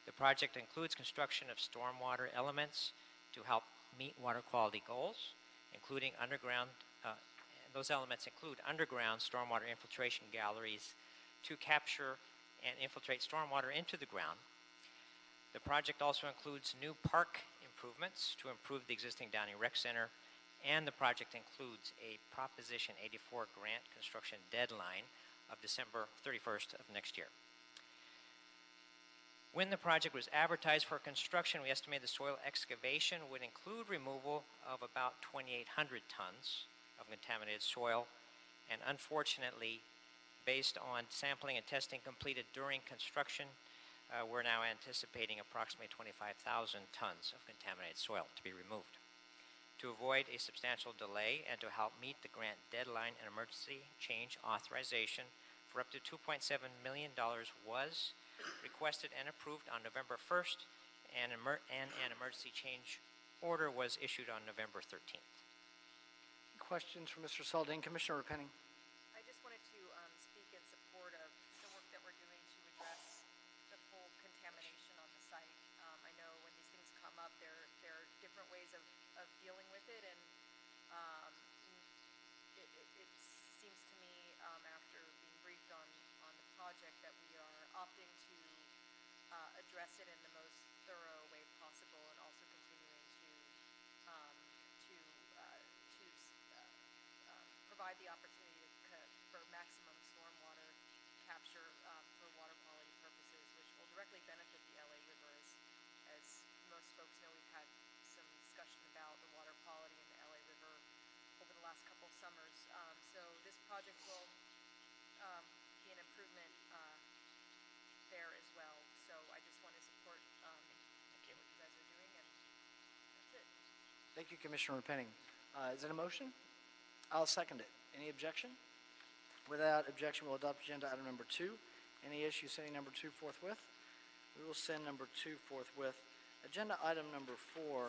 The project includes construction of stormwater elements to help meet water quality goals, including underground, those elements include underground stormwater infiltration galleries to capture and infiltrate stormwater into the ground. The project also includes new park improvements to improve the existing Downey Rec Center, and the project includes a Proposition 84 grant construction deadline of December 31st of next year. When the project was advertised for construction, we estimated the soil excavation would include removal of about 2,800 tons of contaminated soil, and unfortunately, based on sampling and testing completed during construction, we're now anticipating approximately 25,000 tons of contaminated soil to be removed. To avoid a substantial delay and to help meet the grant deadline, an emergency change authorization for up to $2.7 million was requested and approved on November 1st, and an emergency change order was issued on November 13th. Questions for Mr. Saldin? Commissioner Repenning. I just wanted to speak in support of the work that we're doing to address the full contamination on the site. I know when these things come up, there are different ways of dealing with it, and it seems to me, after being briefed on the project, that we are opting to address it in the most thorough way possible, and also continuing to provide the opportunity for maximum stormwater capture for water quality purposes, which will directly benefit the LA River. As most folks know, we've had some discussion about the water quality in the LA River over the last couple of summers. So this project will be an improvement there as well. So I just want to support what you guys are doing, and that's it. Thank you, Commissioner Repenning. Is it a motion? I'll second it. Any objection? Without objection, we'll adopt agenda item number 2. Any issue sending number 2 forthwith? We will send number 2 forthwith. Agenda item number 4,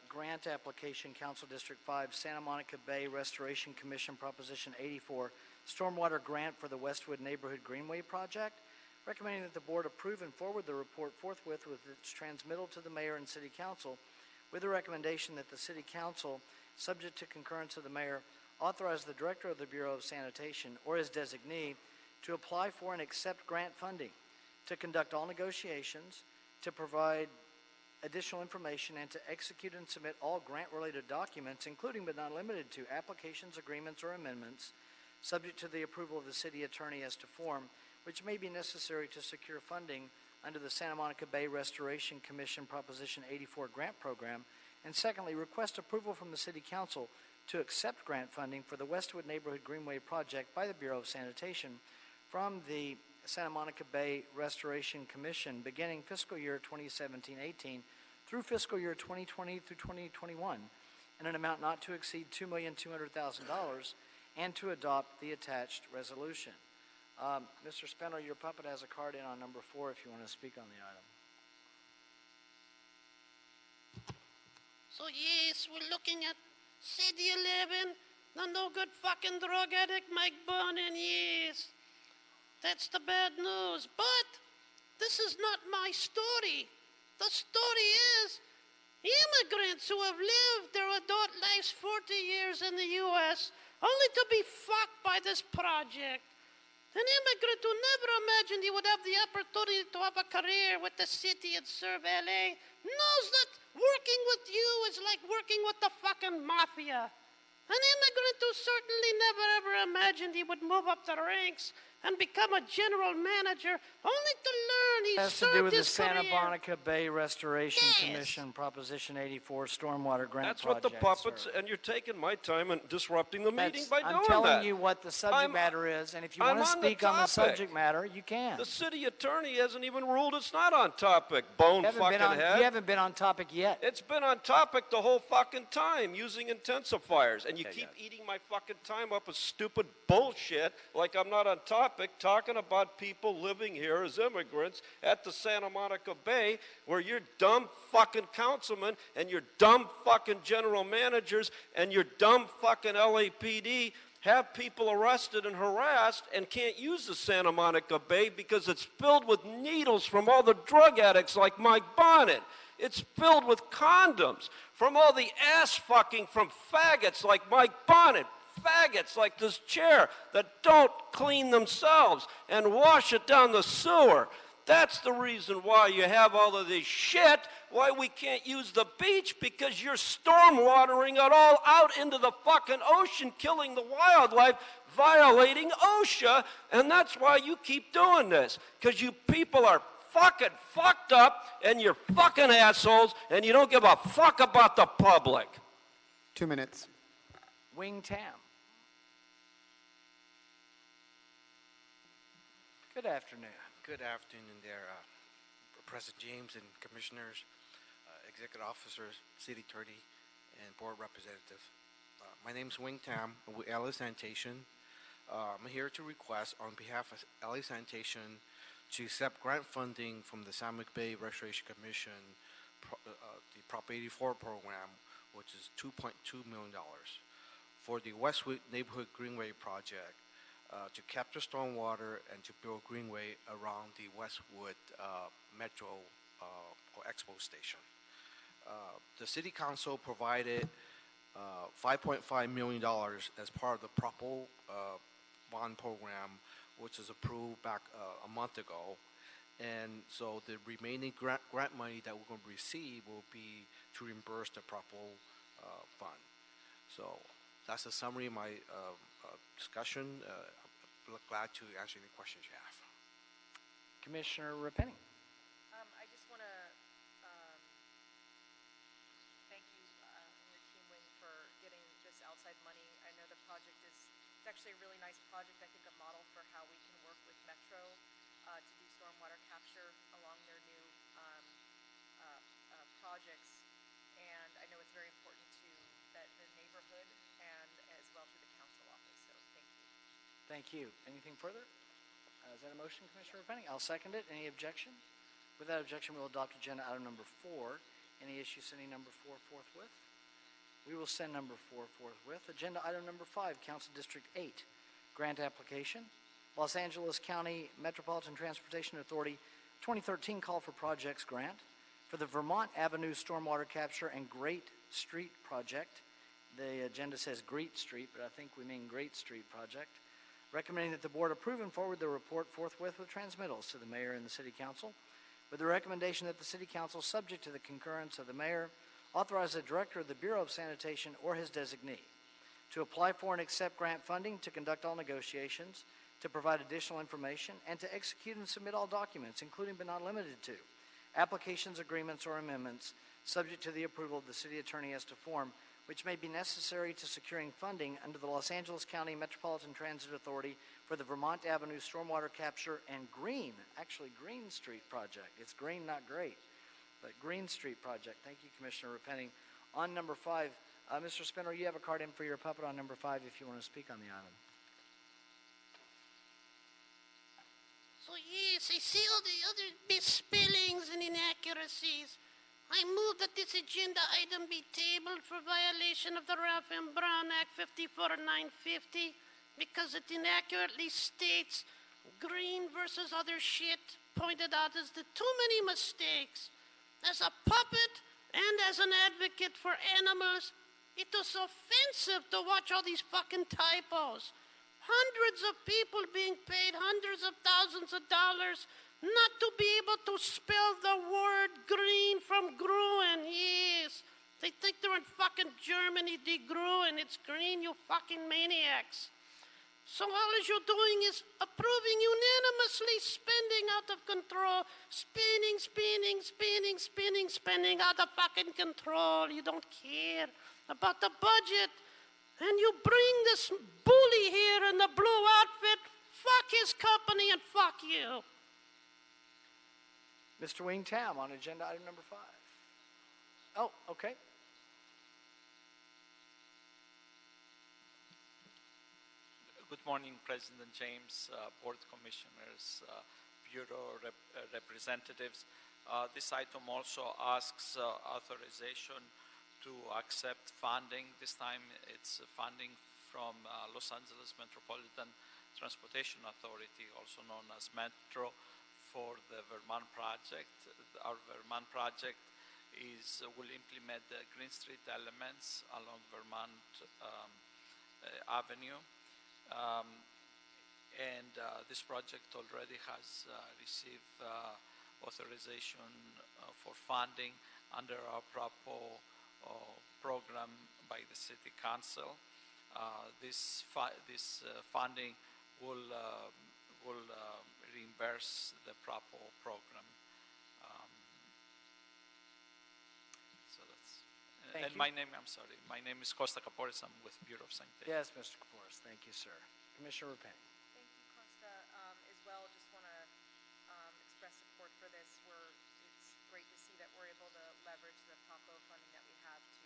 grant application, Council District 5, Santa Monica Bay Restoration Commission, Proposition 84, stormwater grant for the Westwood Neighborhood Greenway Project. Recommending that the board approve and forward the report forthwith with its transmittal to the mayor and city council, with the recommendation that the city council, subject to concurrence of the mayor, authorize the director of the Bureau of Sanitation or his designee to apply for and accept grant funding, to conduct all negotiations, to provide additional information, and to execute and submit all grant-related documents, including but not limited to applications, agreements, or amendments, subject to the approval of the city attorney as to form, which may be necessary to secure funding under the Santa Monica Bay Restoration Commission Proposition 84 grant program. And secondly, request approval from the City Council to accept grant funding for the Westwood Neighborhood Greenway Project by the Bureau of Sanitation from the Santa Monica Bay Restoration Commission beginning fiscal year 2017-18 through fiscal year 2020 through 2021 in an amount not to exceed $2,200,000 and to adopt the attached resolution. Mr. Spindler, your puppet has a card in on number 4 if you want to speak on the item. So yes, we're looking at City 11, the no good fucking drug addict Mike Bonin, yes. That's the bad news. But this is not my story. The story is immigrants who have lived their adult lives 40 years in the U.S. only to be fucked by this project. An immigrant who never imagined he would have the opportunity to have a career with the city and serve LA knows that working with you is like working with the fucking mafia. An immigrant who certainly never ever imagined he would move up the ranks and become a general manager only to learn he Has to served do with the his Santa career. Monica Bay Restoration Yes. Commission Proposition 84 stormwater grant That's project. what the puppets, sir. and you're taking my time and disrupting the meeting That's- by I'm doing telling that. you what the subject matter is, and if you I'm want to on the speak on the topic. subject matter, you can. The city attorney hasn't even ruled it's not on topic, bone You haven't fucking been on, head. you haven't been on topic yet. It's been on topic the whole fucking time, using intensifiers, and you keep eating my fucking time up with stupid bullshit like I'm not on topic, talking about people living here as immigrants at the Santa Monica Bay, where your dumb fucking councilman and your dumb fucking general managers and your dumb fucking LAPD have people arrested and harassed and can't use the Santa Monica Bay because it's filled with needles from all the drug addicts like Mike Bonnet. It's filled with condoms from all the ass fucking from faggots like Mike Bonnet, faggots like this chair that don't clean themselves and wash it down the sewer. That's the reason why you have all of this shit, why we can't use the beach, because you're stormwatering it all out into the fucking ocean, killing the wildlife, violating OSHA, and that's why you keep doing this, because you people are fucking fucked up, and you're fucking assholes, and you don't give a fuck about the public. 2 minutes. Wing Tam. Good afternoon. Good afternoon there, President James and Commissioners, Executive Officers, City Attorney, and Board Representative. My name is Wing Tam with LA Sanitation. I'm here to request on behalf of LA Sanitation to accept grant funding from the Santa Monica Bay Restoration Commission, the Prop 84 program, which is $2.2 million, for the Westwood Neighborhood Greenway Project. To capture stormwater and to build greenway around the Westwood Metro or Expo Station. The City Council provided $5.5 million as part of the PROPO bond program, which was approved back a month ago. And so the remaining grant money that we're going to receive will be to reimburse the PROPO fund. So that's a summary of my discussion. I'm glad to answer any questions you have. Commissioner Rapenny. I just want to thank you and your team, Wing, for getting this outside money. I know the project is, it's actually a really nice project. I think a model for how we can work with Metro to do stormwater capture along their new projects. And I know it's very important to the neighborhood and as well to the council office. So thank you. Thank you. Anything further? Is that a motion, Commissioner Rapenny? I'll second it. Any objection? Without objection, we will adopt agenda item number 4. Any issue sending number 4 forthwith? We will send number 4 forthwith. Agenda item number 5, Council District 8, grant application. Los Angeles County Metropolitan Transportation Authority 2013 Call for Projects grant for the Vermont Avenue Stormwater Capture and Great Street Project. The agenda says Great Street, but I think we mean Great Street Project. Recommending that the board approve and forward the report forthwith with transmittals to the mayor and the city council, with the recommendation that the city council, subject to the concurrence of the mayor, authorize the director of the Bureau of Sanitation or his designee to apply for and accept grant funding, to conduct all negotiations, to provide additional information, and to execute and submit all documents, including but not limited to applications, agreements, or amendments, subject to the approval of the city attorney as to form, which may be necessary to securing funding under the Los Angeles County Metropolitan Transit Authority for the Vermont Avenue Stormwater Capture and Green Street Project. It's green, not great, but Green Street Project. Thank you, Commissioner Repenning. On number 5, Mr. Spindler, you have a card in for your puppet on number 5 if you want to speak on the item. So yes, I see all the other misspellings and inaccuracies. I move that this agenda item be tabled for violation of the Ralph M. Brown Act 54-950 because it inaccurately states green versus other shit, pointed out as the too many mistakes. As a puppet and as an advocate for animals, it is offensive to watch all these fucking typos. Hundreds of people being paid hundreds of thousands of dollars not to be able to spell the word green from gruen. Yes, they think they're in fucking Germany, de gruen. It's green, you fucking maniacs. So all you're doing is approving unanimously spending out of control. Spending out of fucking control. You don't care about the budget. And you bring this bully here in the blue outfit. Fuck his company and fuck you. Mr. Wing Tam on agenda item number 5. Oh, okay. Good morning, President James, Board Commissioners, Bureau representatives. This item also asks authorization to accept funding. This time it's funding from Los Angeles Metropolitan Transportation Authority, also known as Metro, for the Vermont project. Our Vermont project will implement the Green Street elements along Vermont Avenue. This project already has received authorization for funding under our program by the City Council. This funding will reimburse the proper program. So that's. Thank you. My name is Costa Capores. I'm with Bureau of Sanitation. Yes, Mr. Kapouris. Thank you, sir. Commissioner Repenning. Thank you, Costa, as well. Just want to express support for this. It's great to see that we're able to leverage the PAPO funding that we have to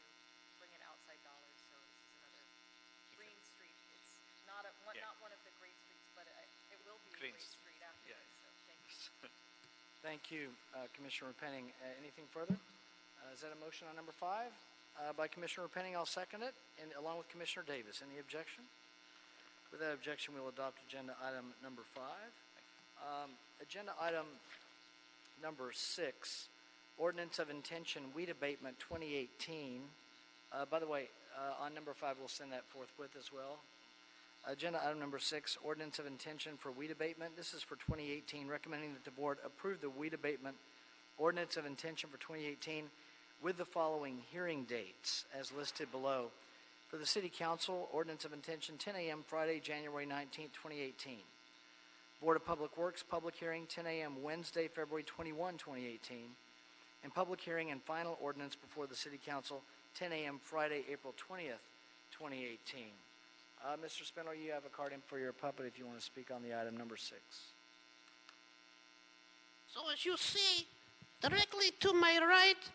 bring in outside dollars. So this is another green street. It's not one of the great streets, but it will be a great street after this. So thank you. Thank you, Commissioner Repenning. Anything further? Is that a motion on number 5? By Commissioner Repenning, I'll second it, and along with Commissioner Davis. Any objection? Without objection, we'll adopt agenda item number 5. Agenda item number 6, Ordinance of Intention Weed Abatement 2018. By the way, on number 5, we'll send that forthwith as well. Agenda item number 6, Ordinance of Intention for Weed Abatement. This is for 2018, recommending that the board approve the weed abatement Ordinance of Intention for 2018 with the following hearing dates as listed below. For the City Council, Ordinance of Intention, 10 a.m. Friday, January 19, 2018. Board of Public Works, public hearing, 10 a.m. Wednesday, February 21, 2018. And public hearing and final ordinance before the City Council, 10 a.m. Friday, April 20th, 2018. Mr. Spindler, you have a card in for your puppet if you want to speak on the item number 6. So as you see, directly to my right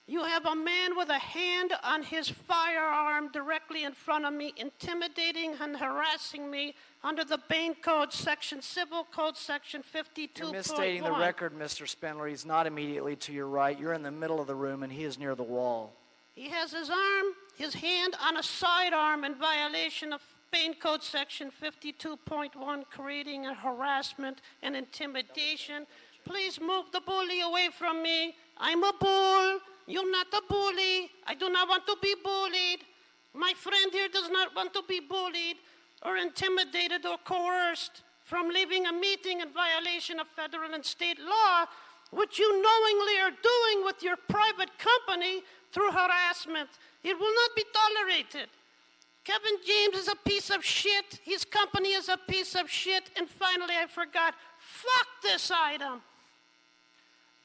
You have a man with a hand on his firearm directly in front of me, intimidating and harassing me under the Bain Code section, Civil Code section 52.1. You're misstating the record, Mr. Spindler. He's not immediately to your right. You're in the middle of the room, and he is near the wall. He has his hand on a sidearm in violation of Bain Code section 52.1, creating a harassment and intimidation. Please move the bully away from me. I'm a bull. You're not a bully. I do not want to be bullied. My friend here does not want to be bullied or intimidated or coerced from leaving a meeting in violation of federal and state law, which you knowingly are doing with your private company through harassment. It will not be tolerated. Kevin James is a piece of shit. His company is a piece of shit. And finally, I forgot, fuck this item.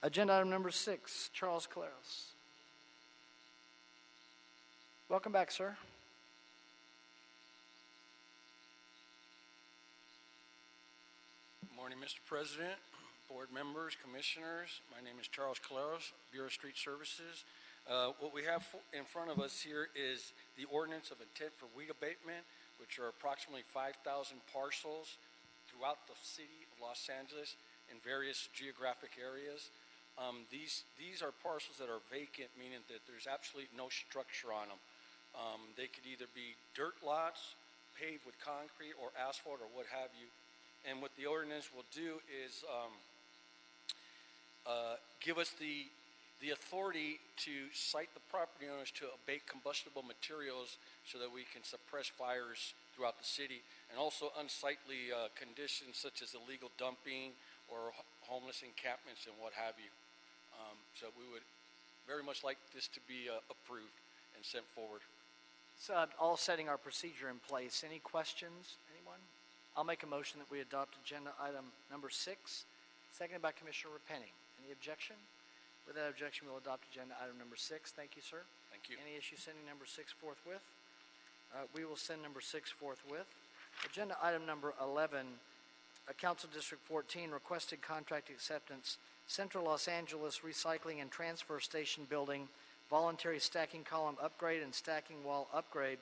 Agenda item number 6, Charles Claros. Welcome back, sir. Good morning, Mr. President, board members, commissioners. My name is Charles Claros, Bureau of Street Services. What we have in front of us here is the ordinance of intent for weed abatement, which are approximately 5,000 parcels throughout the city of Los Angeles in various geographic areas. These are parcels that are vacant, meaning that there's absolutely no structure on them. They could either be dirt lots, paved with concrete or asphalt or what have you. And what the ordinance will do is give us the authority to cite the property owners to abate combustible materials so that we can suppress fires throughout the city, and also unsightly conditions such as illegal dumping or homeless encampments and what have you. So we would very much like this to be approved and sent forward. So all setting our procedure in place. Any questions, anyone? I'll make a motion that we adopt agenda item number 6, seconded by Commissioner Repenning. Any objection? With that objection, we'll adopt agenda item number 6. Thank you, sir. Thank you. Any issue sending number 6 forthwith? We will send number 6 forthwith. Agenda item number 11, Council District 14, requested contract acceptance, Central Los Angeles Recycling and Transfer Station Building, voluntary stacking column upgrade and stacking wall upgrade,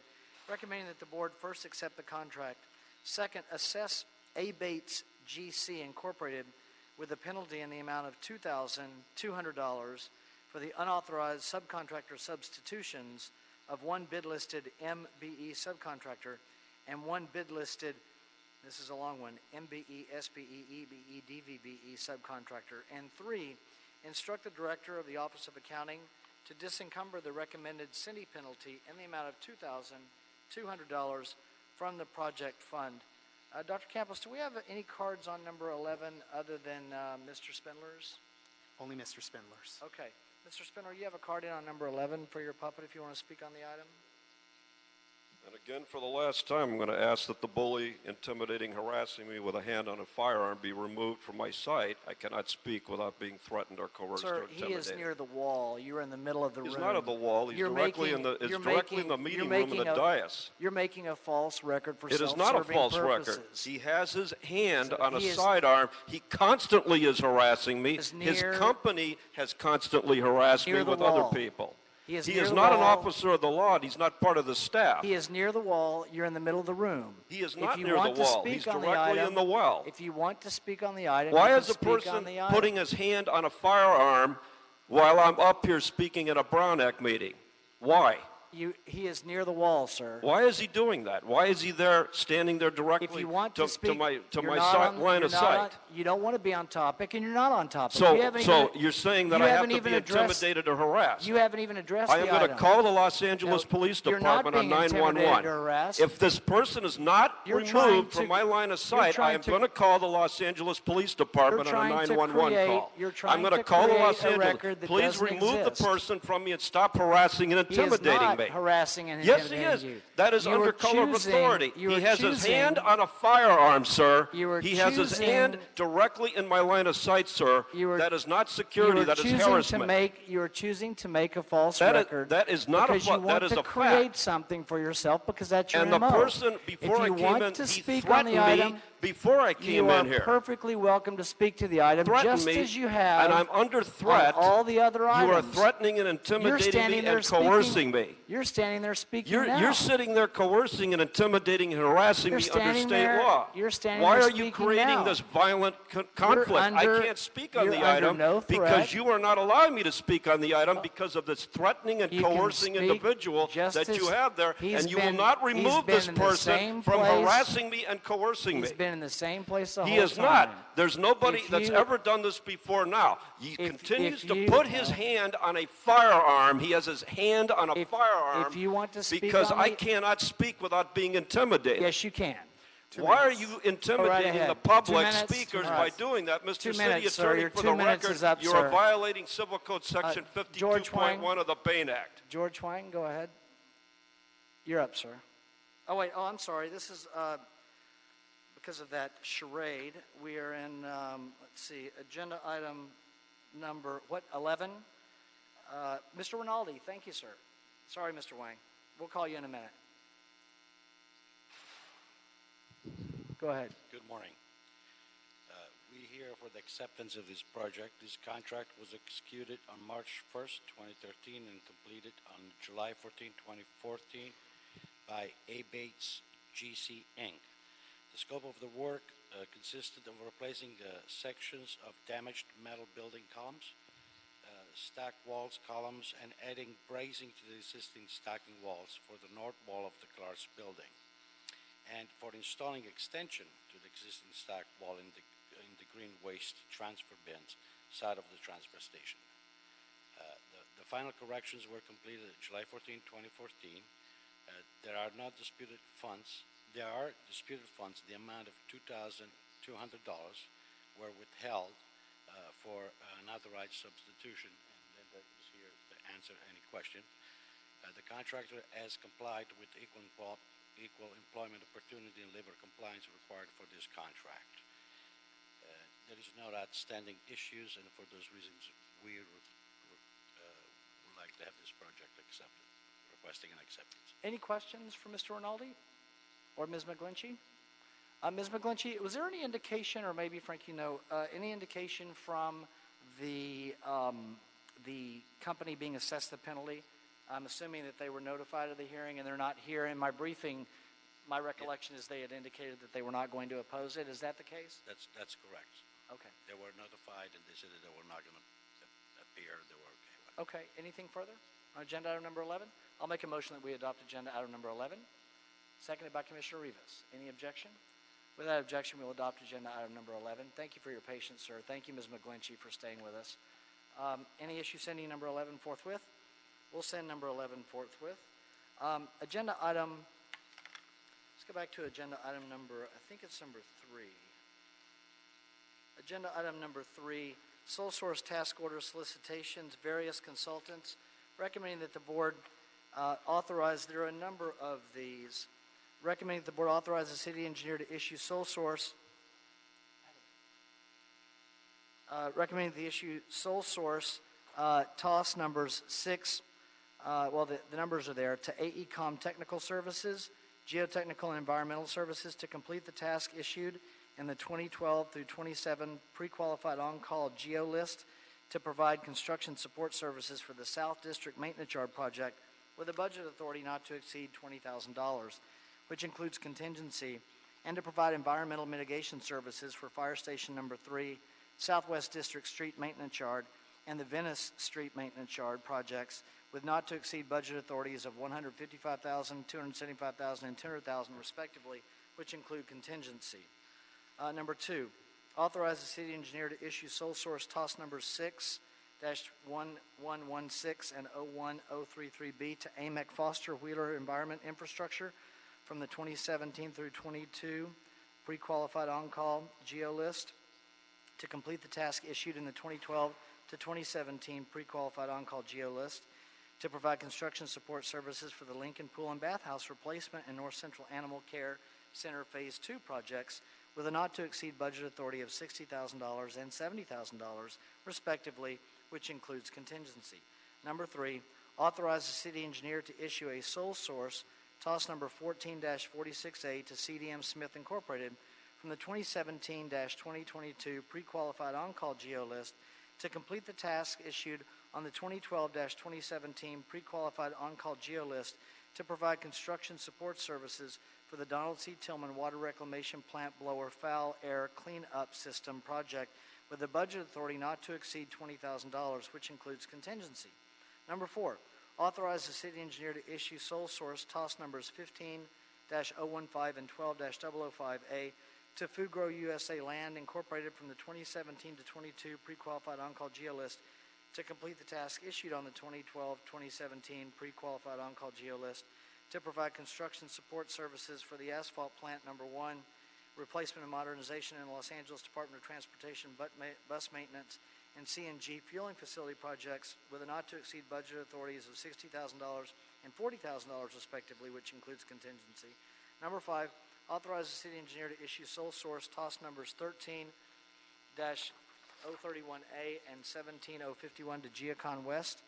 recommending that the board first accept the contract. Second, assess A. Bates GC Incorporated with a penalty in the amount of $2,200 for the unauthorized subcontractor substitutions of one bid-listed MBE subcontractor and one bid-listed, this is a long one, MBE, SBE, EBE, DVBE subcontractor. And 3, instruct the Director of the Office of Accounting to disencumber the recommended Cindy penalty in the amount of $2,200 from the project fund. Dr. Campos, do we have any cards on number 11 other than Mr. Spindler's? Only Mr. Spindler's. Okay. Mr. Spindler, you have a card in on number 11 for your puppet if you want to speak on the item. And again, for the last time, I'm going to ask that the bully intimidating, harassing me with a hand on a firearm be removed from my sight. I cannot speak without being threatened or coerced or Sir, intimidated. he is near the wall. You're in the middle of the room. He's not at the wall. He's directly in the meeting room in the dais. You're making a false record for It is self-serving not a false purposes. record. He has his hand So on a he is- sidearm. He constantly is harassing me. Is His near- company has constantly harassed near me the with wall. other people. He is He near is the not an wall. officer of the law. He's not part of the staff. He is near the wall. You're in the middle of the room. He is If not you near want the to wall. speak He's on the directly item- in the well. If you want to speak on the item, Why you is can a speak on person the item. putting his hand on a firearm while I'm up here speaking at a Brown Act meeting? Why? He is near the wall, sir. Why is he doing that? Why is he there, standing there directly If you want to speak, my you're line not of on- sight? you don't want to be on topic, and you're not on topic. So, You haven't so even- you're saying that you I have haven't to even be addressed- intimidated or harassed? You haven't even addressed I am the going item. to call the Los Angeles No, Police you're not Department on being intimidated 911. or harassed. If this person is not You're trying removed to- from my line of you're sight, I trying am to- going to call the Los Angeles Police Department on a trying to 911 create- call. you're trying I'm going to to call the create Los a Angeles. record that Please doesn't remove exist. the person from me and stop harassing and He is intimidating not- me. harassing and Yes, he intimidating is. you. That is You under were color of choosing- authority. you He were has his hand choosing- on a firearm, sir. You were He has his hand choosing- directly in my line of sight, sir. That is not You security. were That is choosing harassment. you are choosing to make a false That is- record. that is not a because you that want is to a create fact. something for yourself because that's your And the MO. person, before if I you came want in, to he speak on threatened the me item, before I came you are in here. perfectly welcome to speak to the item, Threatened just me, as you have. and I'm under threat. On all the other items. You are threatening and You're intimidating standing me there and coercing speaking- me. You're standing there speaking You're, now. you're sitting there coercing and intimidating and harassing You're me under standing state there- law. you're standing Why there are you speaking creating now. this violent conflict? under- I can't speak on you're the under item no threat. because you are not allowing me to speak on the item because of this threatening and You can coercing speak individual just that you as- have there, he's and you will been- not he's remove been this in the person same from place- harassing me and coercing He's me. been in the same place the He whole is time. not. There's nobody If that's you- ever done this before now. He continues if to you- put his hand on a firearm. He has his hand on a firearm if you want to speak because on I the- cannot speak without being intimidated. Yes, you can. Why are you Go right intimidating ahead. the 2 public minutes. speakers All by right. doing that? Mr. 2 City minutes, sir. Attorney, Your for 2 the minutes record, is up, you sir. are violating Civil Code Section George Wang. 52.1 of the Bain Act. George Wang, go ahead. You're up, sir. Oh, wait. Oh, I'm sorry. This is because of that charade. We are in, let's see, agenda item number, 11? Mr. Rinaldi, thank you, sir. Sorry, Mr. Wang. We'll call you in a minute. Go ahead. Good morning. We here for the acceptance of this project. This contract was executed on March 1st, 2013 and completed on July 14, 2014 by A. Bates GC Inc. The scope of the work consisted of replacing the sections of damaged metal building columns, stack walls, columns, and adding bracing to the existing stacking walls for the north wall of the Clark's building, and for installing extension to the existing stack wall in the green waste transfer bins side of the transfer station. The final corrections were completed July 14, 2014. There are disputed funds. The amount of $2,200 were withheld for an authorized substitution, and then that is here to answer any question. The contractor has complied with equal employment opportunity and labor compliance required for this contract. There is no outstanding issues, and for those reasons, we would like to have this project accepted, requesting an acceptance. Any questions for Mr. Rinaldi or Ms. McGlinchey? Ms. McGlinchey, was there any indication, or maybe Frank, any indication from the company being assessed the penalty? I'm assuming that they were notified of the hearing and they're not here. In my briefing, my recollection is they had indicated that they were not going to oppose it. Is that the case? That's correct. Okay. They were notified and they said that they were not going to appear. They were okay with it. Okay. Anything further on agenda item number 11? I'll make a motion that we adopt agenda item number 11. Seconded by Commissioner Rivas. Any objection? Without objection, we'll adopt agenda item number 11. Thank you for your patience, sir. Thank you, Ms. McGlinchey, for staying with us. Any issue sending number 11 forthwith? We'll send number 11 forthwith. Agenda item, let's go back to agenda item number, I think it's number 3. Agenda item number 3, sole source task order solicitations, various consultants, recommending that the board authorize, there are a number of these, recommending that the board authorize the city engineer to issue sole source, recommending the issue sole source TOS numbers 6, the numbers are there, to AECOM Technical Services, Geotechnical and Environmental Services to complete the task issued in the 2012 through 27 pre-qualified on-call geo list to provide construction support services for the South District Maintenance Yard project with a budget authority not to exceed $20,000, which includes contingency, and to provide environmental mitigation services for Fire Station Number 3, Southwest District Street Maintenance Yard, and the Venice Street Maintenance Yard projects with not to exceed budget authorities of $155,000, $275,000, and $200,000 respectively, which include contingency. Number 2, authorize the city engineer to issue sole source TOS numbers 6-1116 and 01033B to AMEC Foster Wheeler Environment Infrastructure from the 2017 through 22 pre-qualified on-call geo list to complete the task issued in the 2012 to 2017 pre-qualified on-call geo list, to provide construction support services for the Lincoln Pool and Bathhouse Replacement and North Central Animal Care Center Phase 2 projects with a not-to-exceed budget authority of $60,000 and $70,000, respectively, which includes contingency. Number 3, authorize the city engineer to issue a sole source TOS number 14-46A to CDM Smith Incorporated from the 2017-2022 pre-qualified on-call geo list to complete the task issued on the 2012-2017 pre-qualified on-call geo list to provide construction support services for the Donald C. Tillman Water Reclamation Plant Blower Foul Air Cleanup System project with a budget authority not to exceed $20,000, which includes contingency. Number 4, authorize the city engineer to issue sole source TOS numbers 15-015 and 12-005A to Food Grow USA Land Incorporated from the 2017-22 pre-qualified on-call geo list to complete the task issued on the 2012-2017 pre-qualified on-call geo list to provide construction support services for the asphalt plant number 1, replacement and modernization in Los Angeles Department of Transportation bus maintenance and CNG fueling facility projects with a not-to-exceed budget authorities of $60,000 and $40,000 respectively, which includes contingency. Number 5, authorize the city engineer to issue sole source TOS numbers 13-031A and 17051 to Geocon West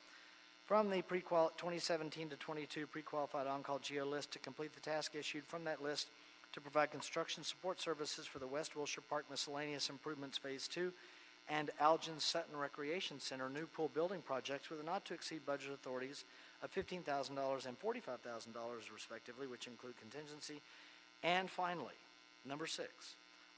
from the 2017-22 pre-qualified on-call geo list to complete the task issued from that list to provide construction support services for the West Wilshire Park Miscellaneous Improvements Phase 2 and Algin Sutton Recreation Center new pool building projects with a not-to-exceed budget authorities of $15,000 and $45,000 respectively, which include contingency. And finally, number 6,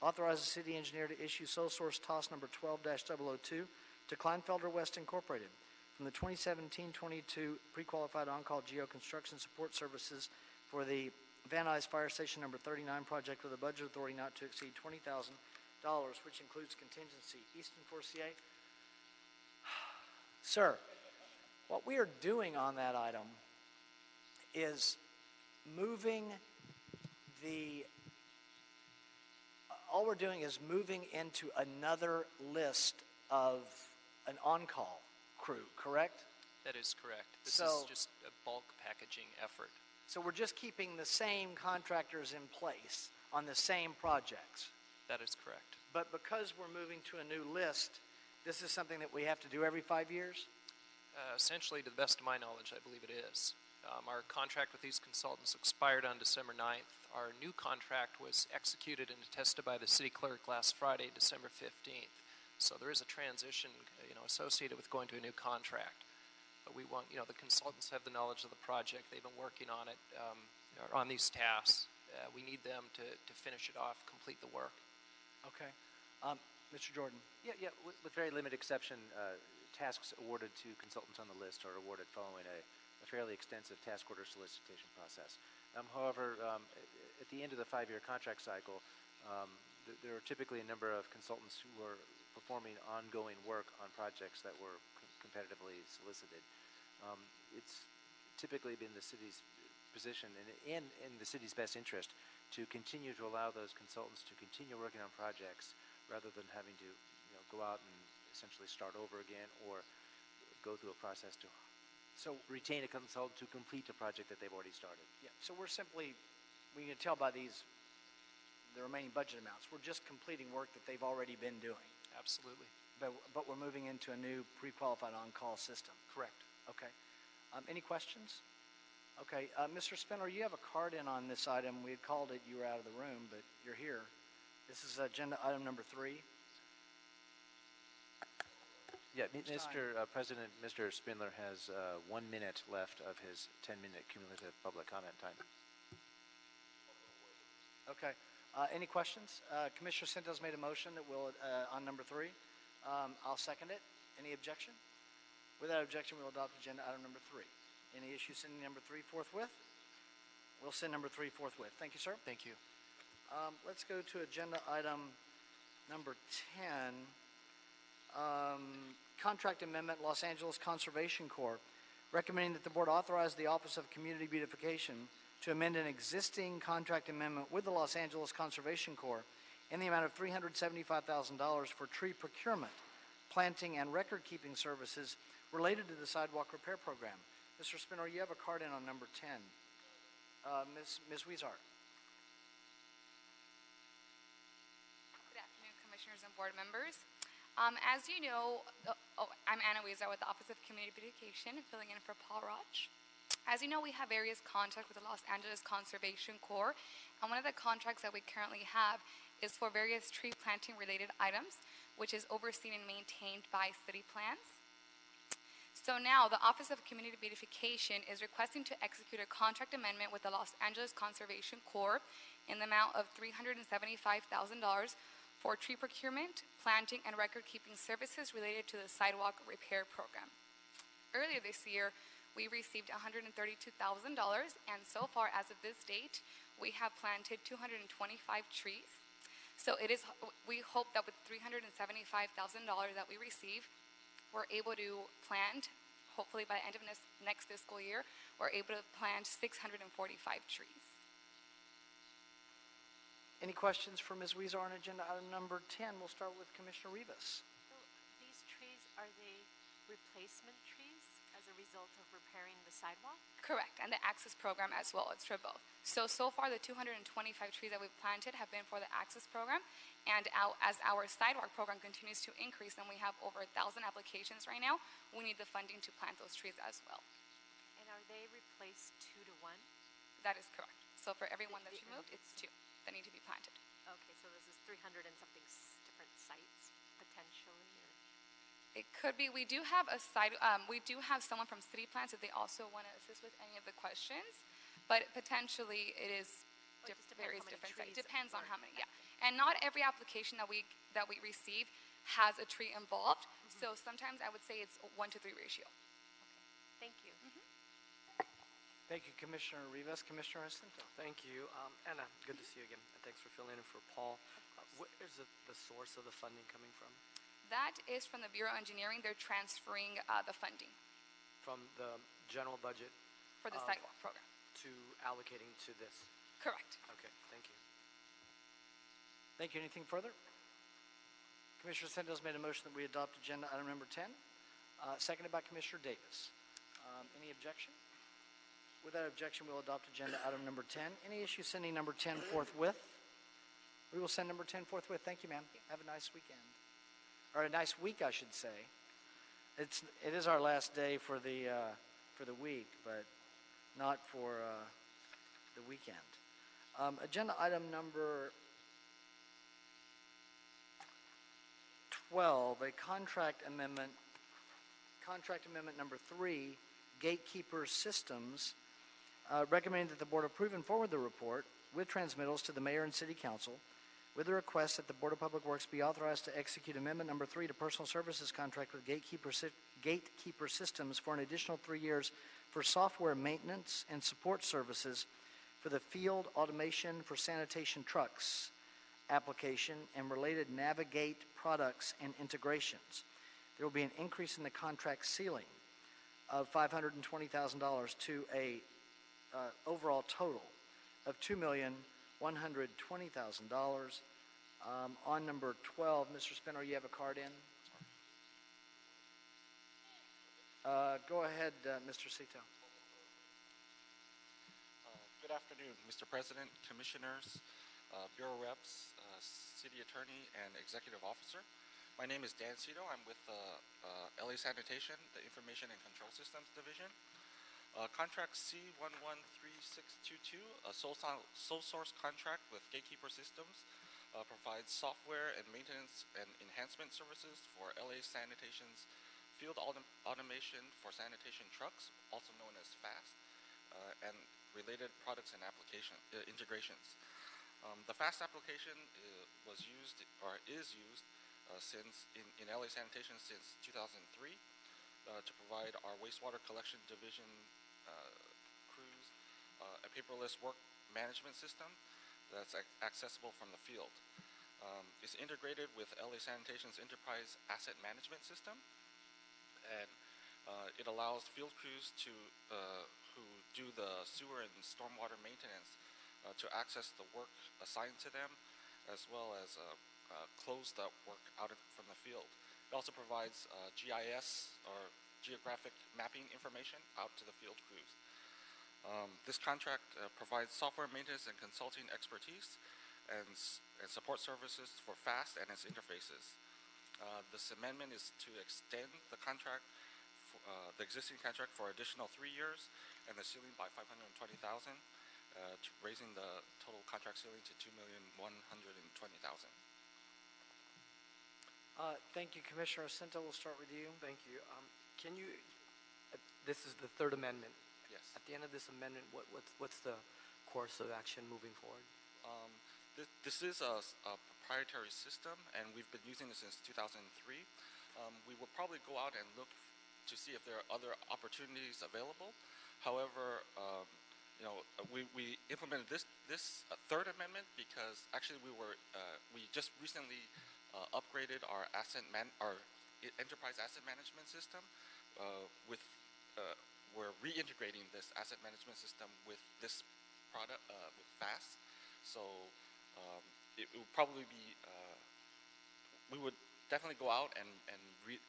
authorize the city engineer to issue sole source TOS number 12-002 to Kleinfelder West Incorporated from the 2017-22 pre-qualified on-call geo construction support services for the Van Nuys Fire Station number 39 project with a budget authority not to exceed $20,000, which includes contingency. Easton Forcier. Sir, what we are doing on that item is moving all we're doing is moving into another list of an on-call crew, correct? That is correct. This So- is just a bulk packaging effort. So we're just keeping the same contractors in place on the same projects. That is correct. But because we're moving to a new list, this is something that we have to do every 5 years? Essentially, to the best of my knowledge, I believe it is. Our contract with these consultants expired on December 9th. Our new contract was executed and attested by the city clerk last Friday, December 15th. So there is a transition, associated with going to a new contract. But we want, the consultants have the knowledge of the project. They've been working on it, on these tasks. We need them to finish it off, complete the work. Okay. Mr. Jordan. Yeah, with very limited exception, tasks awarded to consultants on the list are awarded following a fairly extensive task order solicitation process. However, at the end of the 5-year contract cycle, there are typically a number of consultants who are performing ongoing work on projects that were competitively solicited. It's typically been the city's position and in the city's best interest to continue to allow those consultants to continue working on projects rather than having to go out and essentially start over again or go through a process to retain a consultant to complete a project that they've already started. Yeah, so we can tell by the remaining budget amounts, we're just completing work that they've already been doing. Absolutely. But we're moving into a new pre-qualified on-call system. Correct. Okay. Any questions? Okay. Mr. Spindler, you have a card in on this item. We had called it, you were out of the room, but you're here. This is agenda item number 3. Yeah, Mr. President, Mr. Spindler has 1 minute left of his 10-minute cumulative public comment time. Okay. Any questions? Commissioner Sintos made a motion that will on number 3. I'll second it. Any objection? Without objection, we'll adopt agenda item number 3. Any issues sending number 3 forthwith? We'll send number 3 forthwith. Thank you, sir. Thank you. Let's go to agenda item number 10. Contract amendment, Los Angeles Conservation Corps, recommending that the board authorize the Office of Community Beautification to amend an existing contract amendment with the Los Angeles Conservation Corps in the amount of $375,000 for tree procurement, planting, and record-keeping services related to the sidewalk repair program. Mr. Spinner, you have a card in on number 10. Ms. Weezar. Good afternoon, Commissioners and Board members. As you know, I'm Anna Weezar with the Office of Community Beautification, filling in for Paul Roch. As you know, we have various contracts with the Los Angeles Conservation Corps, and one of the contracts that we currently have is for various tree planting related items, which is overseen and maintained by city plans. So now, the Office of Community Beautification is requesting to execute a contract amendment with the Los Angeles Conservation Corps in the amount of $375,000 for tree procurement, planting, and record-keeping services related to the sidewalk repair program. Earlier this year, we received $132,000, and so far, as of this date, we have planted 225 trees. So we hope that with $375,000 that we receive, we're able to plant, hopefully by the end of next fiscal year, we're able to plant 645 trees. Any questions for Ms. Weezar on agenda item number 10? We'll start with Commissioner Rivas. So these trees, are they replacement trees as a result of repairing the sidewalk? Correct, and the access program as well. It's for both. So far, the 225 trees that we've planted have been for the access program, and as our sidewalk program continues to increase, and we have over 1,000 applications right now, we need the funding to plant those trees as well. And are they replaced 2 to 1? That is correct. So for every one that's removed, it's 2 that need to be planted. Okay, so this is 300 and something different sites potentially, or? It could be. We do have someone from City Plans if they also want to assist with any of the questions, but potentially it is various different sites. Depends on how many. Yeah, and not every application that we receive has a tree involved. So sometimes I would say it's a 1-to-3 ratio. Thank you. Thank you, Commissioner Rivas. Commissioner Jacinto. Thank you. Anna, good to see you again. And thanks for filling in for Paul. Where is the source of the funding coming from? That is from the Bureau of Engineering. They're transferring the funding. From the general budget? For the sidewalk program. To allocating to this? Correct. Okay, thank you. Thank you. Anything further? Commissioner Sendos made a motion that we adopt agenda item number 10, seconded by Commissioner Davis. Any objection? Without objection, we'll adopt agenda item number 10. Any issue sending number 10 forthwith? We will send number 10 forthwith. Thank you, ma'am. Have a nice weekend. Or a nice week, I should say. It is our last day for the week, but not for the weekend. Agenda item number 12, a contract amendment number 3, Gatekeeper Systems, recommending that the board approve and forward the report with transmittals to the mayor and city council with the request that the Board of Public Works be authorized to execute amendment number 3 to personal services contract with Gatekeeper Systems for an additional 3 years for software maintenance and support services for the field automation for sanitation trucks application and related Navigate products and integrations. There will be an increase in the contract ceiling of $520,000 to a overall total of $2,120,000. On number 12, Mr. Spinner, you have a card in? Go ahead, Mr. Cito. Good afternoon, Mr. President, Commissioners, Bureau Reps, City Attorney, and Executive Officer. My name is Dan Cito. I'm with LA Sanitation, the Information and Control Systems Division. Contract C113622, a sole source contract with Gatekeeper Systems, provides software and maintenance and enhancement services for LA Sanitation's field automation for sanitation trucks, also known as FAST, and related products and application integrations. The FAST application was used or is used since in LA Sanitation since 2003 to provide our wastewater collection division crews a paperless work management system that's accessible from the field. It's integrated with LA Sanitation's enterprise asset management system, and it allows field crews to who do the sewer and stormwater maintenance to access the work assigned to them, as well as close that work out from the field. It also provides GIS or geographic mapping information out to the field crews. This contract provides software maintenance and consulting expertise and support services for FAST and its interfaces. This amendment is to extend the contract, the existing contract, for additional 3 years, and the ceiling by $520,000, raising the total contract ceiling to $2,120,000. Thank you, Commissioner Jacinto. We'll start with you. Thank you. Can you, this is the third amendment. Yes. At the end of this amendment, what's the course of action moving forward? This is a proprietary system, and we've been using it since 2003. We will probably go out and look to see if there are other opportunities available. However, we implemented this third amendment because actually we just recently upgraded our enterprise asset management system. We're reintegrating this asset management system with this product with FAST. So it would probably be we would definitely go out and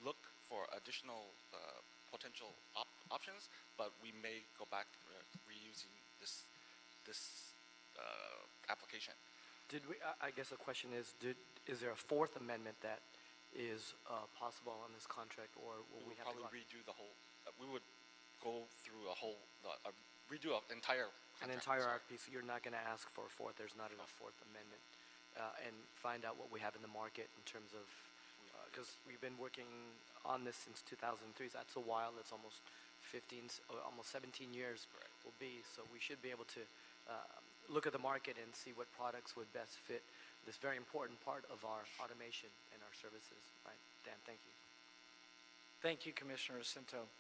look for additional potential options, but we may go back reusing this application. Did we? I guess the question is, is there a fourth amendment that is possible on this contract, or will we have probably to redo the whole? We would go through a whole redo an entire contract. An entire RFP? So you're not going to ask for a fourth? There's not enough fourth amendment, and find out what we have in the market in terms of, because we've been working on this since 2003. So that's a while. That's almost 17 years. Correct. Will be. So we should be able to look at the market and see what products would best fit this very important part of our automation and our services. Right, Dan? Thank you. Thank you, Commissioner Jacinto.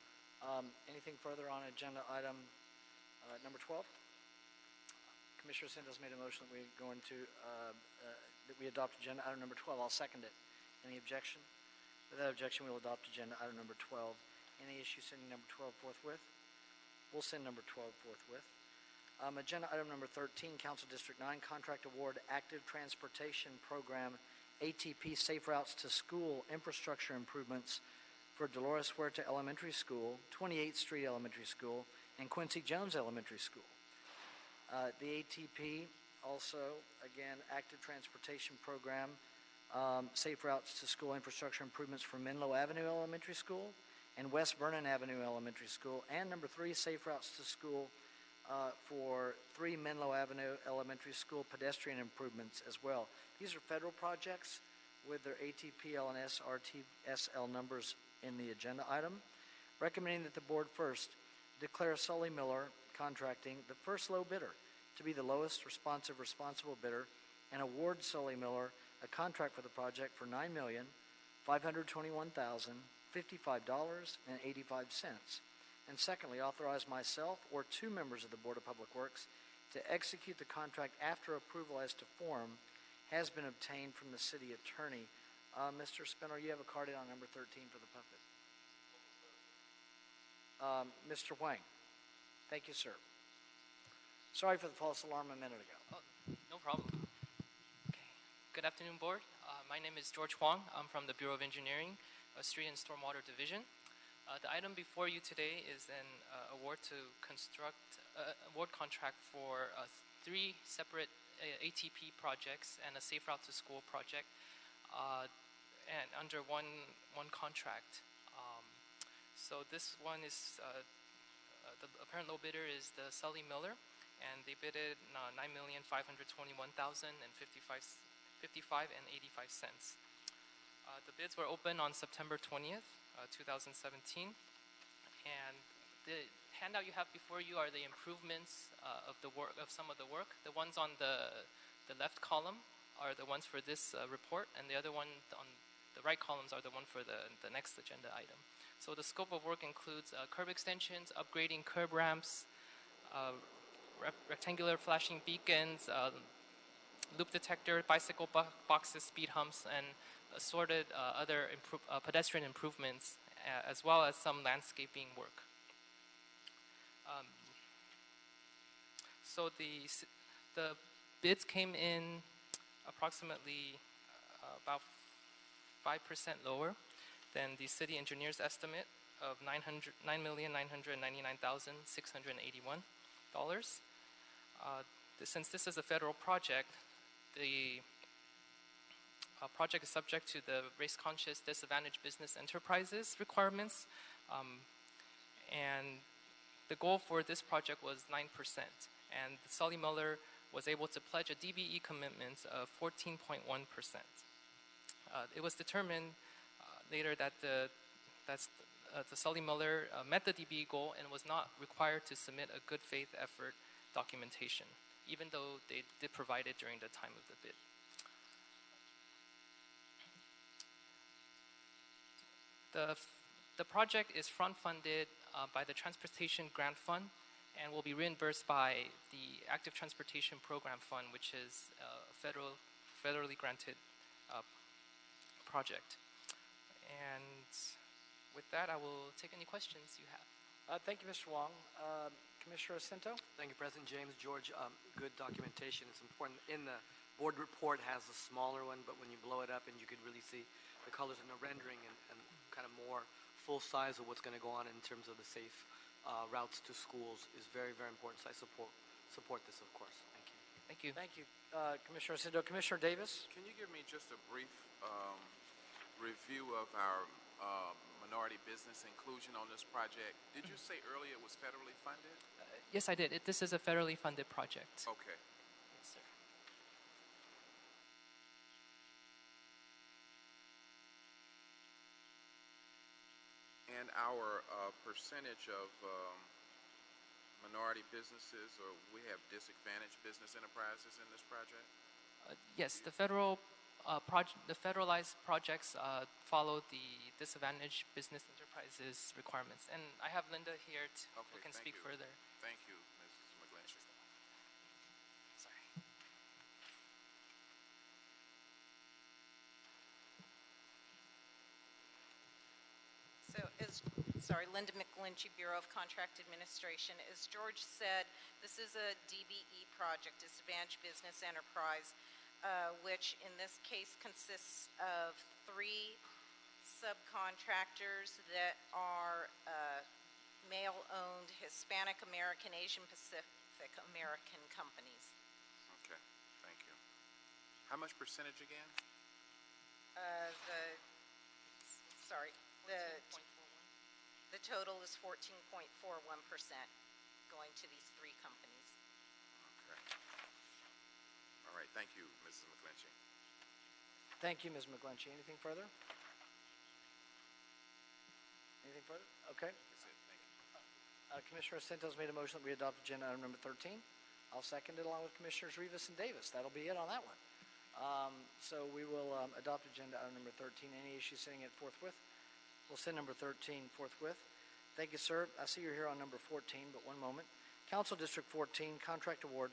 Anything further on agenda item number 12? Commissioner Jacinto's made a motion that we go into that we adopt agenda item number 12. I'll second it. Any objection? Without objection, we will adopt agenda item number 12. Any issue sending number 12 forthwith? We'll send number 12 forthwith. Agenda item number 13, Council District 9 Contract Award Active Transportation Program ATP Safe Routes to School Infrastructure Improvements for Dolores Huerta Elementary School, 28th Street Elementary School, and Quincy Jones Elementary School. The ATP also, again, Active Transportation Program, Safe Routes to School Infrastructure Improvements for Menlo Avenue Elementary School and West Vernon Avenue Elementary School, and number 3, Safe Routes to School for 3 Menlo Avenue Elementary School pedestrian improvements as well. These are federal projects with their ATPL and SRTSL numbers in the agenda item. Recommending that the board first declare Sully Miller Contracting the first low bidder to be the lowest responsible bidder, and award Sully Miller a contract for the project for $9,521,055.85. And secondly, authorize myself or 2 members of the Board of Public Works to execute the contract after approval as to form has been obtained from the city attorney. Mr. Spinner, you have a card in on number 13 for the puppet. Mr. Wang. Thank you, sir. Sorry for the false alarm a minute ago. Oh, no problem. Okay. Good afternoon, Board. My name is George Huang. I'm from the Bureau of Engineering, Street and Stormwater Division. The item before you today is an award to construct award contract for 3 separate ATP projects and a Safe Route to School project, and under one contract. So this one is the apparent low bidder is the Sully Miller, and they bidded $9,521,055.85. The bids were open on September 20th, 2017, and the handout you have before you are the improvements of the work, of some of the work. The ones on the left column are the ones for this report, and the other one on the right columns are the one for the next agenda item. So the scope of work includes curb extensions, upgrading curb ramps, rectangular flashing beacons, loop detector, bicycle boxes, speed humps, and assorted other pedestrian improvements, as well as some landscaping work. So the bids came in approximately about 5% lower than the city engineer's estimate of $9,999,681. Since this is a federal project, the project is subject to the race-conscious disadvantaged business enterprises requirements, and the goal for this project was 9%, and Sully Miller was able to pledge a DBE commitment of 14.1%. It was determined later that the Sully Miller met the DBE goal and was not required to submit a good faith effort documentation, even though they did provide it during the time of the bid. The project is front-funded by the Transportation Grant Fund and will be reimbursed by the Active Transportation Program Fund, which is a federally granted project. And with that, I will take any questions you have. Thank you, Mr. Wong. Commissioner Jacinto? Thank you, President James. George, good documentation. It's important. In the board report has a smaller one, but when you blow it up and you could really see the colors in the rendering and kind of more full size of what's going to go on in terms of the safe routes to schools is very, very important. So I support this, of course. Thank you. Thank you. Thank you, Commissioner Jacinto. Commissioner Davis? Can you give me just a brief review of our minority business inclusion on this project? Did you say earlier it was federally funded? Yes, I did. This is a federally funded project. Okay. Yes, sir. And our percentage of minority businesses, or we have disadvantaged business enterprises in this project? Yes, the federalized projects follow the disadvantaged business enterprises requirements. And I have Linda here who can speak further. Thank you, Mrs. McGlinchey. Sorry. Linda McGlinchey, Bureau of Contract Administration. As George said, this is a DBE project, Disadvantaged Business Enterprise, which in this case consists of 3 subcontractors that are male-owned Hispanic American, Asian Pacific American companies. Okay, thank you. How much percentage again? The total is 14.41% going to these 3 companies. Okay. All right, thank you, Mrs. McGlinchey. Thank you, Ms. McGlinchey. Anything further? Anything further? Okay. That's it, thank you. Commissioner Jacinto's made a motion that we adopt agenda item number 13. I'll second it along with Commissioners Rivas and Davis. That'll be it on that one. So we will adopt agenda item number 13. Any issues sitting it forthwith? We'll send number 13 forthwith. Thank you, sir. I see you're here on number 14, but one moment. Council District 14, contract award,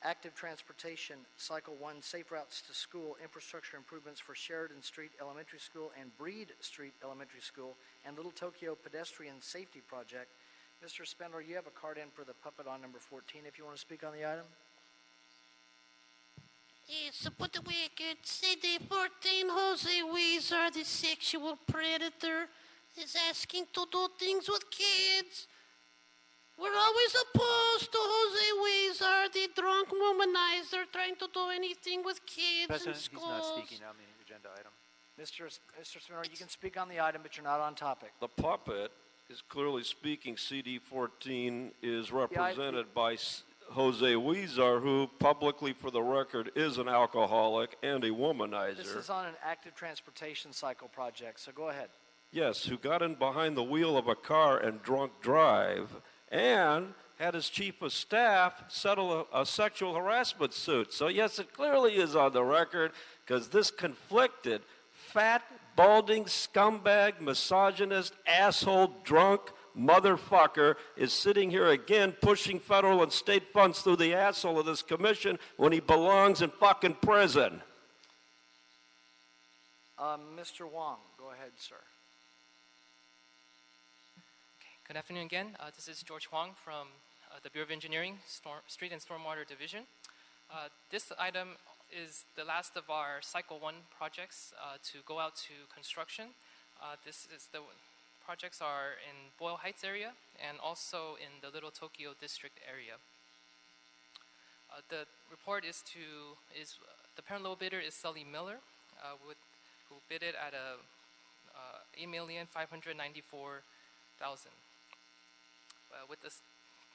active transportation, cycle 1, safe routes to school, infrastructure improvements for Sheridan Street Elementary School and Breed Street Elementary School, and Little Tokyo pedestrian safety project. Mr. Spindler, you have a card in for the puppet on number 14 if you want to speak on the item. Yes, but the wicked CD14 Jose Weezer, the sexual predator, is asking to do things with kids. We're always opposed to Jose Weezer, the drunk womanizer, trying to do anything with kids President, in schools. he's not speaking on the agenda item. Mr. Spindler, you can speak on the item, but you're not on topic. The puppet is clearly speaking. CD14 is represented by Jose Weezer, who publicly, for the record, is an alcoholic and a womanizer. This is on an active transportation cycle project, so go ahead. Yes, who got in behind the wheel of a car and drunk drive, and had his chief of staff settle a sexual harassment suit. So yes, it clearly is on the record, because this conflicted, fat, balding, scumbag, misogynist, asshole, drunk motherfucker is sitting here again pushing federal and state funds through the asshole of this commission when he belongs in fucking prison. Mr. Wong, go ahead, sir. Okay. Good afternoon again. This is George Huang from the Bureau of Engineering, Street and Stormwater Division. This item is the last of our Cycle 1 projects to go out to construction. This is the projects are in Boyle Heights area and also in the Little Tokyo district area. The report is the parent low bidder is Sully Miller, who bid it at $8,594,000, with the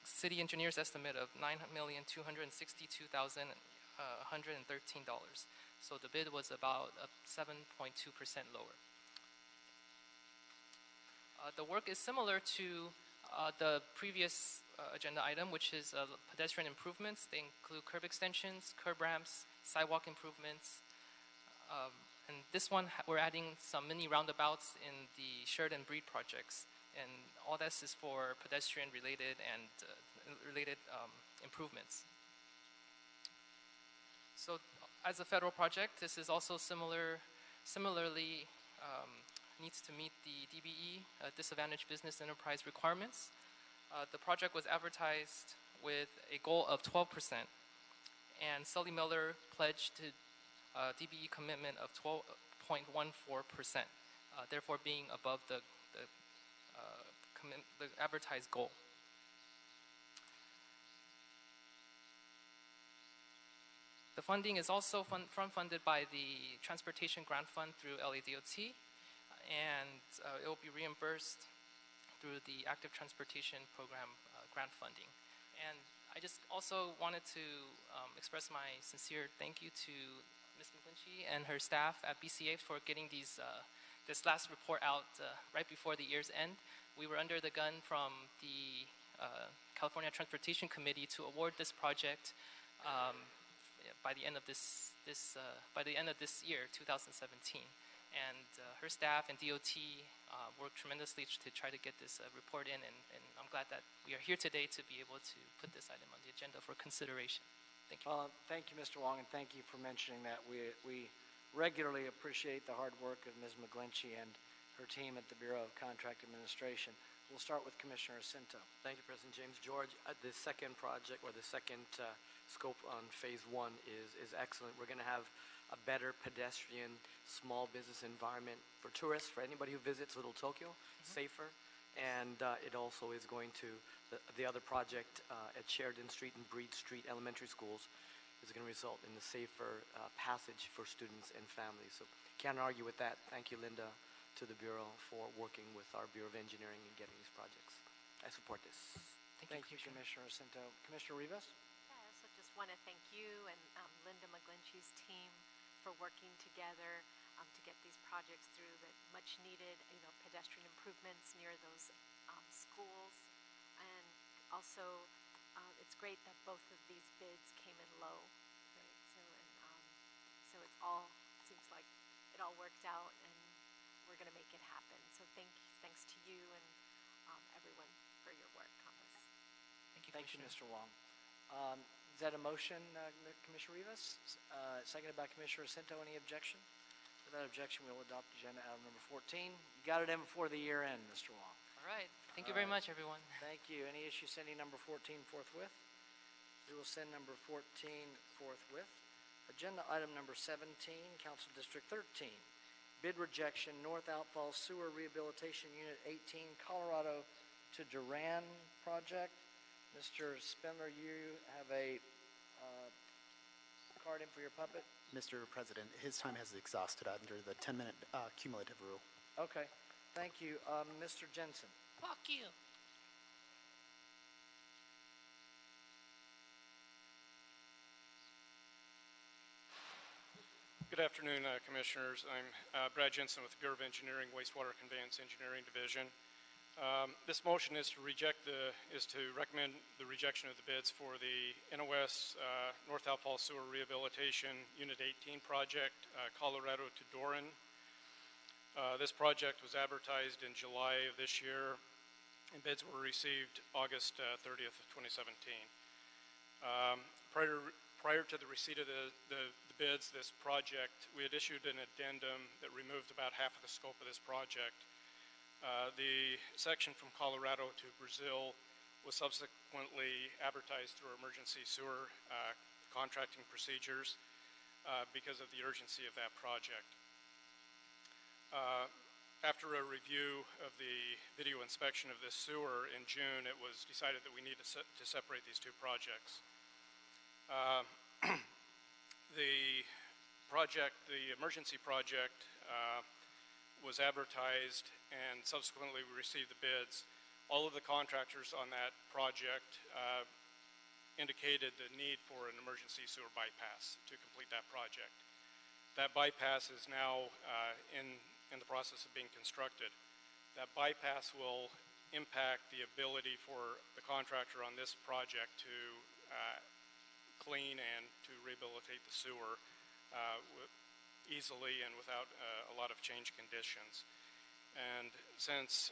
city engineer's estimate of $9,262,113. So the bid was about 7.2% lower. The work is similar to the previous agenda item, which is pedestrian improvements. They include curb extensions, curb ramps, sidewalk improvements. And this one, we're adding some mini roundabouts in the Sheridan Breed projects. And all this is for pedestrian-related and related improvements. So as a federal project, this is also similarly needs to meet the DBE, Disadvantaged Business Enterprise requirements. The project was advertised with a goal of 12%, and Sully Miller pledged to DBE commitment of 12.14%, therefore being above the advertised goal. The funding is also front-funded by the Transportation Grant Fund through LADOT, and it will be reimbursed through the Active Transportation Program grant funding. And I just also wanted to express my sincere thank you to Ms. McGlinchey and her staff at BCA for getting this last report out right before the year's end. We were under the gun from the California Transportation Committee to award this project by the end of this year, 2017. And her staff and DOT worked tremendously to try to get this report in, and I'm glad that we are here today to be able to put this item on the agenda for consideration. Thank you. Thank you, Mr. Wong, and thank you for mentioning that. We regularly appreciate the hard work of Ms. McGlinchey and her team at the Bureau of Contract Administration. We'll start with Commissioner Jacinto. Thank you, President James. George, the second project, or the second scope on phase one is excellent. We're going to have a better pedestrian small business environment for tourists, for anybody who visits Little Tokyo, safer. And it also is going to, the other project at Sheridan Street and Breed Street Elementary Schools is going to result in a safer passage for students and families. So can't argue with that. Thank you, Linda, to the Bureau for working with our Bureau of Engineering and getting these projects. I support this. Thank you, Commissioner Jacinto. Commissioner Rivas? Yeah, I also just want to thank you and Linda McGlinchey's team for working together to get these projects through, that much needed, pedestrian improvements near those schools. And also, it's great that both of these bids came in low, right? So it's all, seems like it all worked out, and we're going to make it happen. So thanks to you and everyone for your work on this. Thank you, Mr. Wong. Is that a motion, Commissioner Rivas? Seconded by Commissioner Jacinto. Any objection? Without objection, we will adopt agenda item number 14. You got it in before the year end, Mr. Wong. All right. Thank you very much, everyone. Thank you. Any issue sending number 14 forthwith? We will send number 14 forthwith. Agenda item number 17, Council District 13. Bid rejection, North Outfall Sewer Rehabilitation Unit 18, Colorado to Duran project. Mr. Spindler, you have a card in for your puppet? Mr. President, his time has exhausted under the 10-minute cumulative rule. Okay. Thank you. Mr. Jensen. Fuck you. Good afternoon, Commissioners. I'm Brad Jensen with the Bureau of Engineering, Wastewater Conveyance Engineering Division. This motion is to recommend the rejection of the bids for the NOS North Outfall Sewer Rehabilitation Unit 18 project, Colorado to Doran. This project was advertised in July of this year, and bids were received August 30th of 2017. Prior to the receipt of the bids, this project, we had issued an addendum that removed about half of the scope of this project. The section from Colorado to Brazil was subsequently advertised through emergency sewer contracting procedures because of the urgency of that project. After a review of the video inspection of this sewer in June, it was decided that we need to separate these two projects. The project, the emergency project, was advertised, and subsequently we received the bids. All of the contractors on that project indicated the need for an emergency sewer bypass to complete that project. That bypass is now in the process of being constructed. That bypass will impact the ability for the contractor on this project to clean and to rehabilitate the sewer easily and without a lot of change conditions. And since,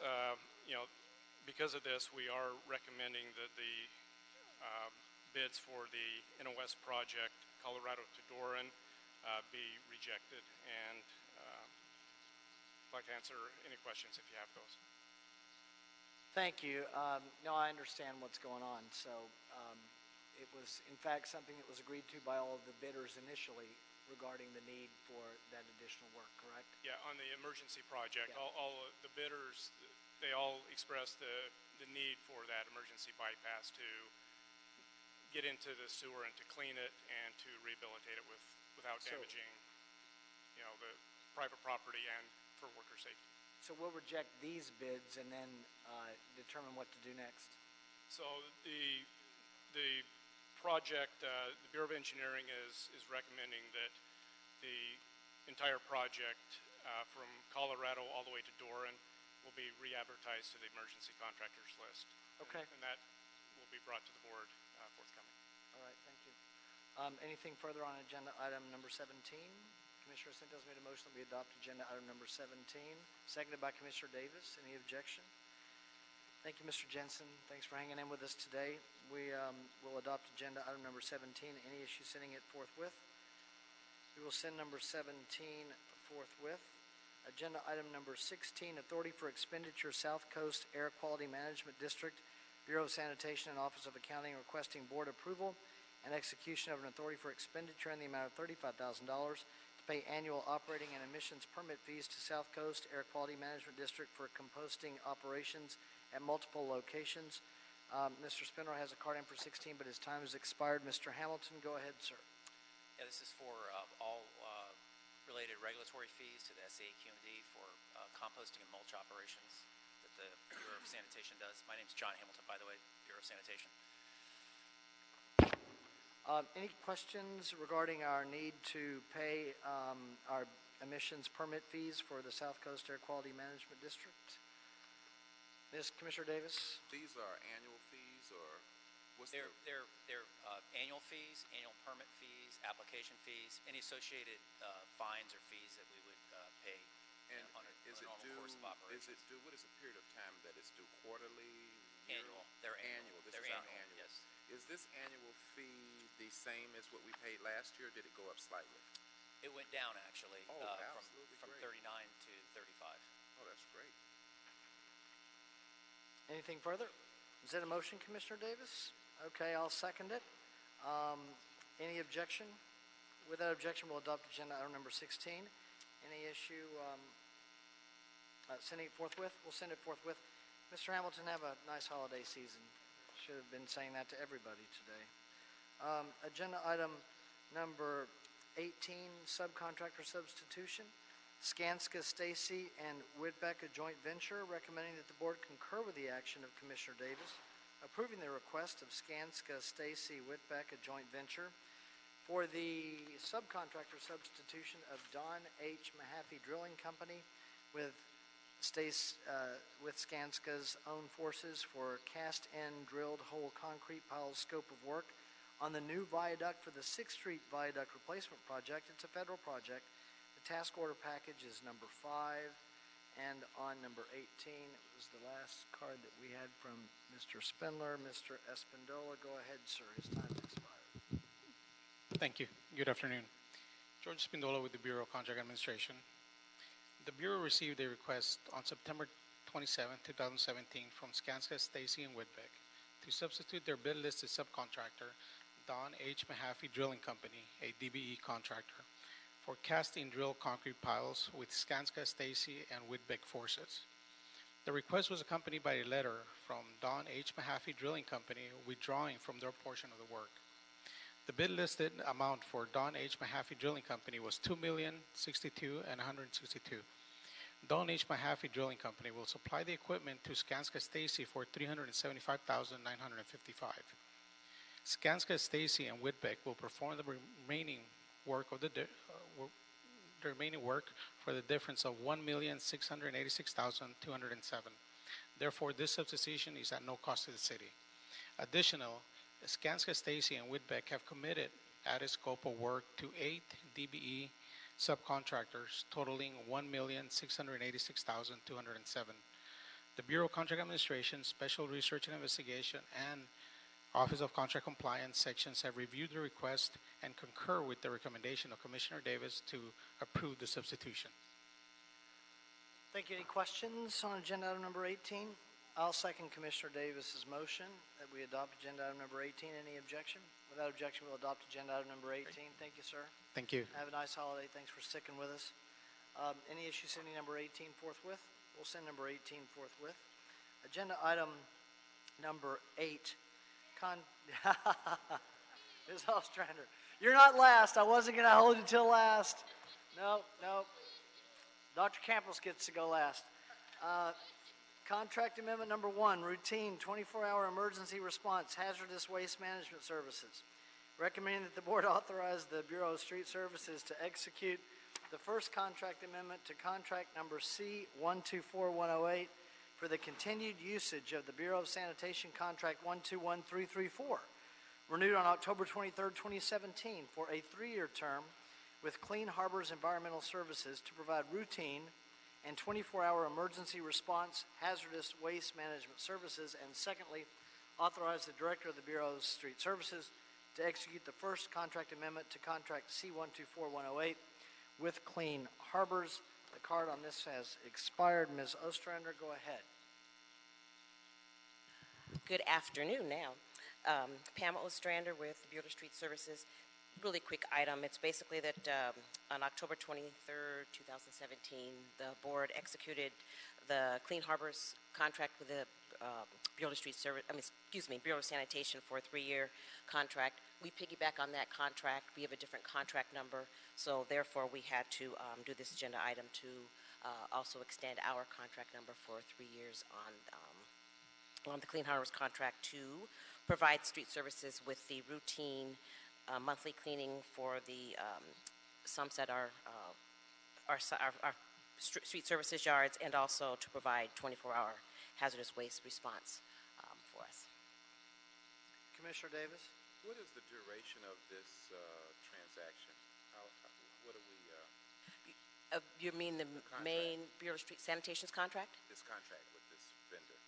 because of this, we are recommending that the bids for the NOS project, Colorado to Doran, be rejected. And I'd like to answer any questions if you have those. Thank you. No, I understand what's going on. So it was, in fact, something that was agreed to by all of the bidders initially regarding the need for that additional work, correct? Yeah, on the emergency project, Yeah. all of the bidders, they all expressed the need for that emergency bypass to get into the sewer and to clean it and to rehabilitate it without damaging, the private property and for worker safety. So we'll reject these bids and then determine what to do next. So the project, the Bureau of Engineering is recommending that the entire project from Colorado all the way to Doran will be re-advertised to the emergency contractors list. Okay. And that will be brought to the board forthcoming. All right, thank you. Anything further on agenda item number 17? Commissioner Sintos made a motion that we adopt agenda item number 17, seconded by Commissioner Davis. Any objection? Thank you, Mr. Jensen. Thanks for hanging in with us today. We will adopt agenda item number 17. Any issue sending it forthwith? We will send number 17 forthwith. Agenda item number 16, authority for expenditure, South Coast Air Quality Management District, Bureau of Sanitation and Office of Accounting requesting board approval and execution of an authority for expenditure in the amount of $35,000 to pay annual operating and emissions permit fees to South Coast Air Quality Management District for composting operations at multiple locations. Mr. Spindler has a card in for 16, but his time has expired. Mr. Hamilton, go ahead, sir. Yeah, this is for all related regulatory fees to the SAQMD for composting and mulch operations that the Bureau of Sanitation does. My name's John Hamilton, by the way, Bureau of Sanitation. Any questions regarding our need to pay our emissions permit fees for the South Coast Air Quality Management District? Ms. Commissioner Davis? These are annual fees, or what's They're annual fees, annual permit fees, application fees, any associated fines or fees that we would pay on a normal course of operations. Is it due? What is the period of time that it's due? Quarterly? Annual. They're annual. This They're is our annual, annual. yes. Is this annual fee the same as what we paid last year, or did it go up slightly? It went down, actually, Oh, absolutely from great. 39 to 35. Oh, that's great. Anything further? Is that a motion, Commissioner Davis? Okay, I'll second it. Any objection? With that objection, we'll adopt agenda item number 16. Any issue sending it forthwith? We'll send it forthwith. Mr. Hamilton, have a nice holiday season. Should have been saying that to everybody today. Agenda item number 18, subcontractor substitution. Skanska, Stacy, and Whitbeck, a joint venture, recommending that the board concur with the action of Commissioner Davis, approving the request of Skanska, Stacy, Whitbeck, a joint venture, for the subcontractor substitution of Don H. Mahaffey Drilling Company with Skanska's own forces for cast-in drilled hole concrete piles scope of work on the new viaduct for the 6th Street Viaduct Replacement Project. It's a federal project. The task order package is number 5, and on number 18, it was the last card that we had from Mr. Spindler. Mr. Espindola, go ahead, sir. His time expired. Thank you. Good afternoon. George Spindola with the Bureau of Contract Administration. The Bureau received a request on September 27, 2017 from Skanska, Stacy, and Whitbeck to substitute their bid-listed subcontractor, Don H. Mahaffey Drilling Company, a DBE contractor, for casting drill concrete piles with Skanska, Stacy, and Whitbeck forces. The request was accompanied by a letter from Don H. Mahaffey Drilling Company withdrawing from their portion of the work. The bid listed amount for Don H. Mahaffey Drilling Company was $2,062,162. Don H. Mahaffey Drilling Company will supply the equipment to Skanska Stacy for $375,955. Skanska Stacy and Whitbeck will perform the remaining work for the difference of $1,686,207. Therefore, this substitution is at no cost to the city. Additional, Skanska Stacy and Whitbeck have committed added scope of work to 8 DBE subcontractors totaling $1,686,207. The Bureau of Contract Administration, Special Research and Investigation, and Office of Contract Compliance sections have reviewed the request and concur with the recommendation of Commissioner Davis to approve the substitution. Thank you. Any questions on agenda item number 18? I'll second Commissioner Davis's motion that we adopt agenda item number 18. Any objection? Without objection, we'll adopt agenda item number 18. Thank you, sir. Thank you. Have a nice holiday. Thanks for sticking with us. Any issue sending number 18 forthwith? We'll send number 18 forthwith. Agenda item number 8. Ms. Ostrander, you're not last. I wasn't going to hold you till last. No. Dr. Campos gets to go last. Contract amendment number 1, routine 24-hour emergency response, hazardous waste management services. Recommending that the board authorize the Bureau of Street Services to execute the first contract amendment to contract number C124108 for the continued usage of the Bureau of Sanitation contract 121334, renewed on October 23, 2017 for a 3-year term with Clean Harbors Environmental Services to provide routine and 24-hour emergency response hazardous waste management services, and secondly, authorize the Director of the Bureau of Street Services to execute the first contract amendment to contract C124108 with Clean Harbors. The card on this has expired. Ms. Ostrander, go ahead. Good afternoon now. Pamela Ostrander with the Bureau of Street Services. Really quick item. It's basically that on October 23rd, 2017, the board executed the Clean Harbors contract with the Bureau of Street Service. Bureau of Sanitation for a 3-year contract. We piggyback on that contract. We have a different contract number, so therefore we had to do this agenda item to also extend our contract number for 3 years on the Clean Harbors contract to provide street services with the routine monthly cleaning for the Sunset, our street services yards, and also to provide 24-hour hazardous waste response for us. Commissioner Davis? What is the duration of this transaction? What do we... You mean the main Bureau of Street Sanitation's contract? This contract with this vendor.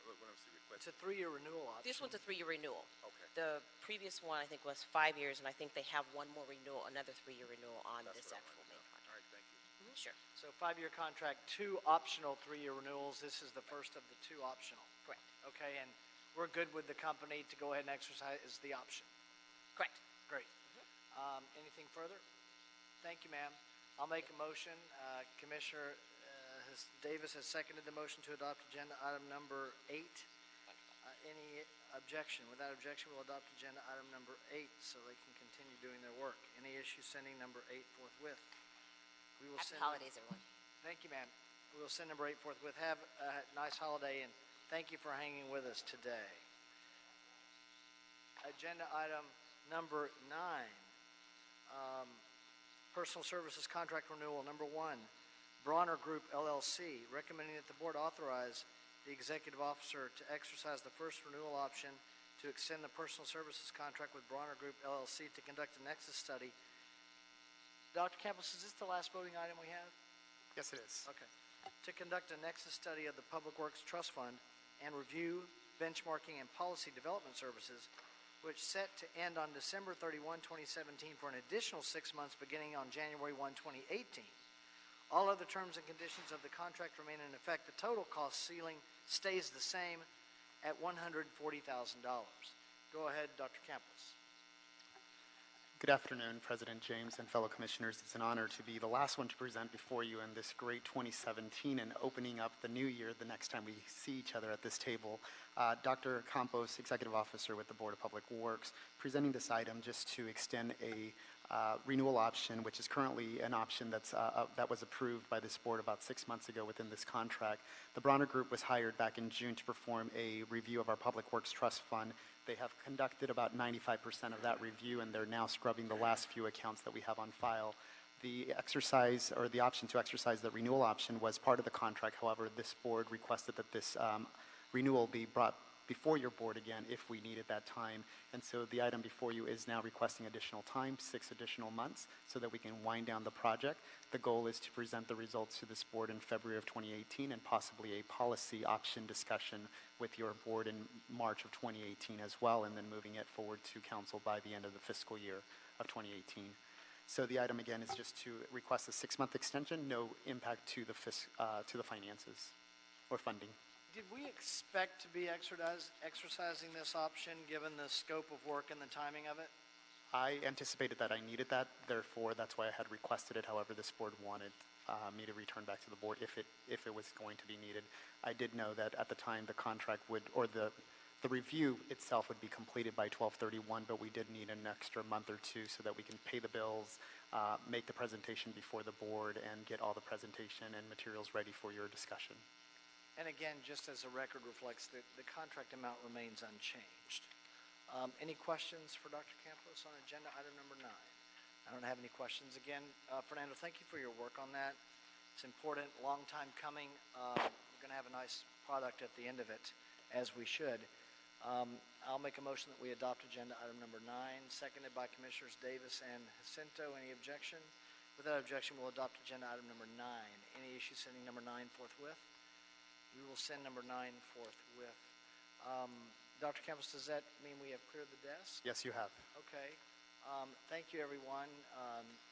What is the request? It's a 3-year renewal option. This one's a 3-year renewal. Okay. The previous one, I think, was 5 years, and I think they have one more renewal, another 3-year renewal on this actual main contract. All right, thank you. Sure. So 5-year contract, 2 optional 3-year renewals. This is the first of the 2 optional. Correct. Okay, and we're good with the company to go ahead and exercise the option. Correct. Great. Anything further? Thank you, ma'am. I'll make a motion. Commissioner Davis has seconded the motion to adopt agenda item number 8. Any objection? Without objection, we'll adopt agenda item number 8 so they can continue doing their work. Any issue sending number 8 forthwith? We will Happy send holidays, everyone. Thank you, ma'am. We will send number 8 forthwith. Have a nice holiday, and thank you for hanging with us today. Agenda item number 9. Personal Services Contract Renewal number 1. Bronner Group, LLC, recommending that the board authorize the executive officer to exercise the first renewal option to extend the personal services contract with Bronner Group, LLC to conduct a nexus study. Dr. Campos, is this the last voting item we have? Yes, it is. Okay. To conduct a nexus study of the Public Works Trust Fund and review benchmarking and policy development services, which set to end on December 31, 2017 for an additional 6 months beginning on January 1, 2018. All other terms and conditions of the contract remain in effect. The total cost ceiling stays the same at $140,000. Go ahead, Dr. Campos. Good afternoon, President James and fellow commissioners. It's an honor to be the last one to present before you in this great 2017 and opening up the new year the next time we see each other at this table. Dr. Campos, Executive Officer with the Board of Public Works, presenting this item just to extend a renewal option, which is currently an option that was approved by this board about 6 months ago within this contract. The Bronner Group was hired back in June to perform a review of our Public Works Trust Fund. They have conducted about 95% of that review, and they're now scrubbing the last few accounts that we have on file. The exercise, or the option to exercise the renewal option, was part of the contract. However, this board requested that this renewal be brought before your board again if we needed that time. And so the item before you is now requesting additional time, 6 additional months, so that we can wind down the project. The goal is to present the results to this board in February of 2018 and possibly a policy option discussion with your board in March of 2018 as well, and then moving it forward to council by the end of the fiscal year of 2018. So the item again is just to request a 6-month extension, no impact to the finances or funding. Did we expect to be exercising this option given the scope of work and the timing of it? I anticipated that I needed that, therefore that's why I had requested it. However, this board wanted me to return back to the board if it was going to be needed. I did know that at the time the contract would, or the review itself would be completed by 12/31, but we did need an extra month or two so that we can pay the bills, make the presentation before the board, and get all the presentation and materials ready for your discussion. And again, just as the record reflects, the contract amount remains unchanged. Any questions for Dr. Campos on agenda item number 9? I don't have any questions. Again, Fernando, thank you for your work on that. It's important, long time coming. We're going to have a nice product at the end of it, as we should. I'll make a motion that we adopt agenda item number 9, seconded by Commissioners Davis and Jacinto. Any objection? Without objection, we'll adopt agenda item number 9. Any issue sending number 9 forthwith? We will send number 9 forthwith. Dr. Campos, does that mean we have cleared the desk? Yes, you have. Okay. Thank you, everyone.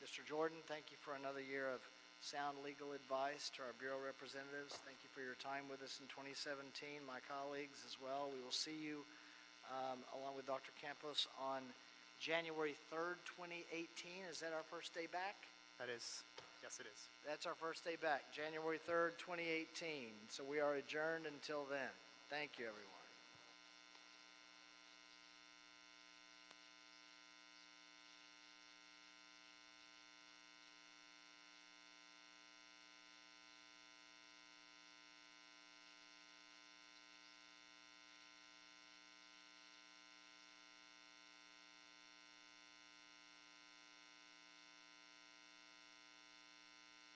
Mr. Jordan, thank you for another year of sound legal advice. To our Bureau representatives, thank you for your time with us in 2017. My colleagues as well. We will see you, along with Dr. Campos, on January 3rd, 2018. Is that our first day back? That is. Yes, it is. That's our first day back, January 3rd, 2018. So we are adjourned until then. Thank you, everyone.